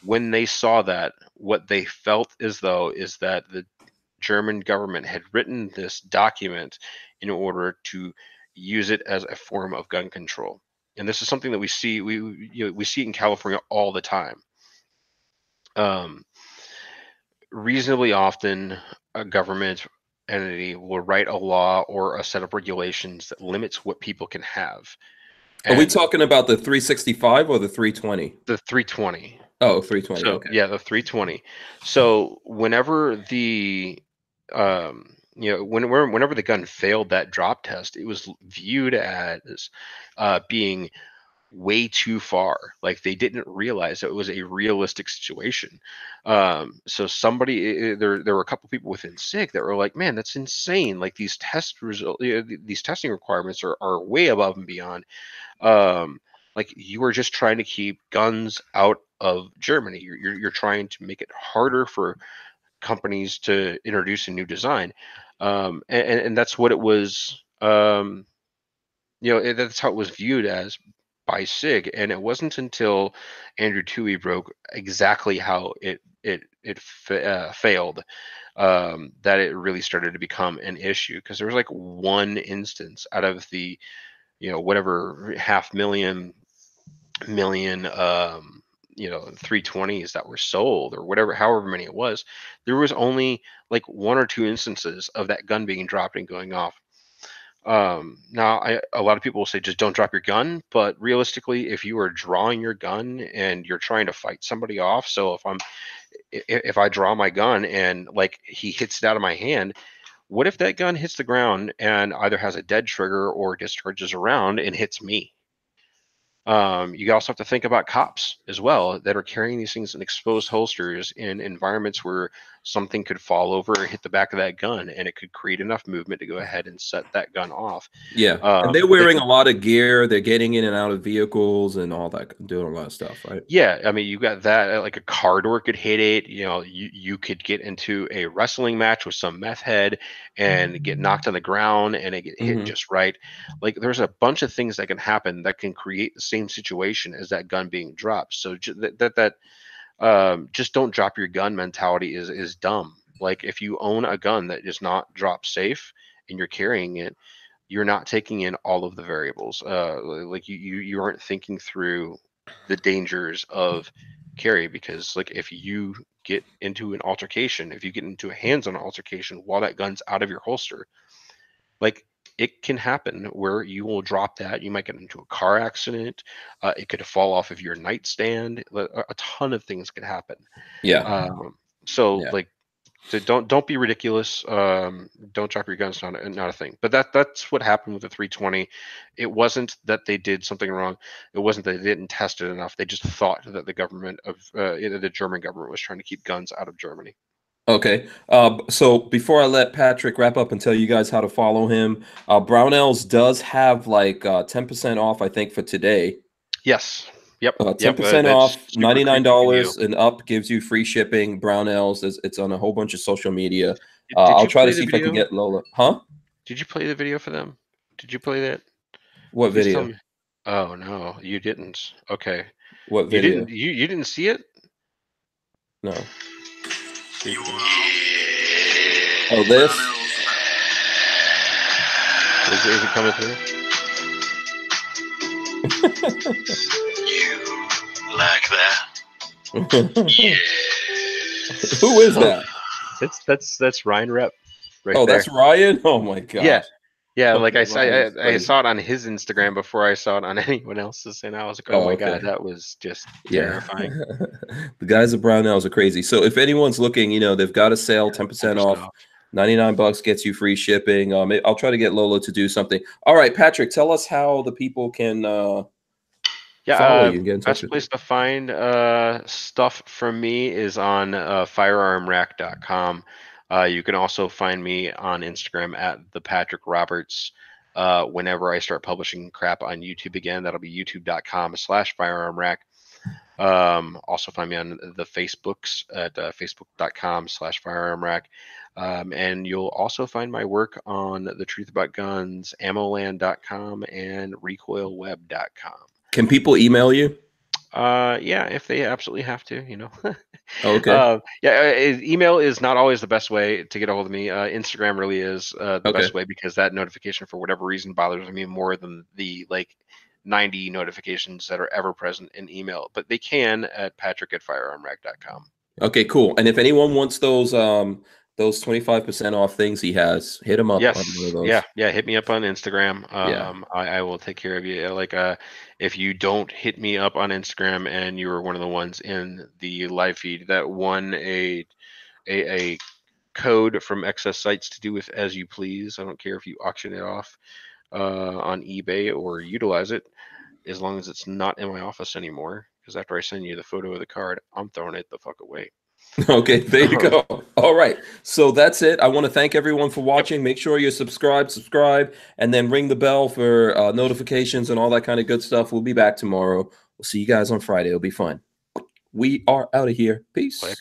When they saw that, what they felt as though is that the German government had written this document in order to use it as a form of gun control. And this is something that we see it in California all the time. Um, Reasonably often, a government entity will write a law or a set of regulations that limits what people can have. Are we And talking about the 365 or the 320? the 320. Oh, 320. So Okay. yeah, the 320. So whenever whenever the gun failed that drop test, it was viewed as being way too far. Like they didn't realize that it was a realistic situation. So somebody there were a couple people within SIG that were like, man, that's insane. Like these these testing requirements are way above and beyond. Um, like you are just trying to keep guns out of Germany. You're trying to make it harder for companies to introduce a new design. And that's what it was. That's how it was viewed as by SIG. And it wasn't until Andrew Toohey broke exactly how it failed, that it really started to become an issue, because there was like one instance out of the whatever half million 320s that were sold, or whatever, however many it was. There was only like one or two instances of that gun being dropped and going off. Now, a lot of people will say just don't drop your gun, but realistically, if you are drawing your gun and you're trying to fight somebody off, so if I draw my gun and like he hits it out of my hand, what if that gun hits the ground and either has a dead trigger or discharges around and hits me? You also have to think about cops as well that are carrying these things in exposed holsters in environments where something could fall over or hit the back of that gun, and it could create enough movement to go ahead and set that gun off. Yeah, and they're wearing a lot of gear. They're getting in and out of vehicles and all that, doing a lot of stuff, right? Yeah, I mean, you got that, like a car door could hit it. You could get into a wrestling match with some meth head and get knocked on the ground and it get hit just right. Like there's a bunch of things that can happen that can create the same situation as that gun being dropped. So just don't drop your gun mentality is dumb. Like if you own a gun that is not drop safe and you're carrying it, you're not taking in all of the variables. Like you aren't thinking through the dangers of carry, because like if you get into an altercation, if you get into a hands-on altercation while that gun's out of your holster, like it can happen where you will drop that. You might get into a car accident. It could fall off of your nightstand. A ton of things could happen. Yeah, So yeah. like, so don't be ridiculous. Don't drop your guns. Not a thing. But that's what happened with the 320. It wasn't that they did something wrong. It wasn't that they didn't test it enough. They just thought that the German government was trying to keep guns out of Germany. Okay. So before I let Patrick wrap up and tell you guys how to follow him, Brownells does have like 10% off, I think, for today. Yes. Yep. 10% That's off, super creepy video. $99 and up gives you free shipping. Brownells, it's on a whole bunch of social media. Did I'll you try to play the see if I can video? get Lola. Huh? Did you play the video for them? Did you play that? What Please tell video? me. Oh no, you didn't. Okay. What You didn't. video? You didn't see it? No. Here you go. Oh, this? Is it coming through? You like that? Yeah. Who is that? That's Ryan Rep right Oh, there. that's Ryan? Oh my Yeah. gosh. Yeah, Oh, like I Ryan's crazy. saw it on his Instagram before I saw it on anyone else's, and I was like, oh Oh, my okay. God, that was just Yeah. terrifying. The guys at Brownells are crazy. So if anyone's looking, they've got a sale, 10% 10% off. off. $99 gets you free shipping. I'll try to get Lola to do something. All right, Patrick, tell us how the people can Yeah, follow you and get in touch best with you. place to find stuff from me is on firearmrack.com. You can also find me on Instagram at the Patrick Roberts. Whenever I start publishing crap on YouTube again, that'll be youtube.com/firearmrack. Also find me on the Facebooks at facebook.com/firearmrack. And you'll also find my work on The Truth About Guns, ammoland.com, and recoilweb.com. Can people email you? Yeah, if they absolutely have to, Oh, okay. Email is not always the best way to get a hold of me. Instagram really is the Okay. best way, because that notification, for whatever reason, bothers me more than the like 90 notifications that are ever present in email. But they can at patrick@firearmrack.com. Okay, cool. And if anyone wants those 25% off things he has, hit him up on one of Yes, those. yeah. Hit me up on Instagram. Yeah. I will take care of you. Like, if you don't hit me up on Instagram and you were one of the ones in the live feed that won a code from excess sites to do with as you please, I don't care if you auction it off on eBay or utilize it. as long as it's not in my office anymore. Because after I send you the photo of the card, I'm throwing it the fuck away. Okay, there you go. All right. So that's it. I want to thank everyone for watching. Make sure you're subscribe, and then ring the bell for notifications and all that kind of good stuff. We'll be back tomorrow. We'll see you guys on Friday. It'll be fun. We are out of here. Peace. Later.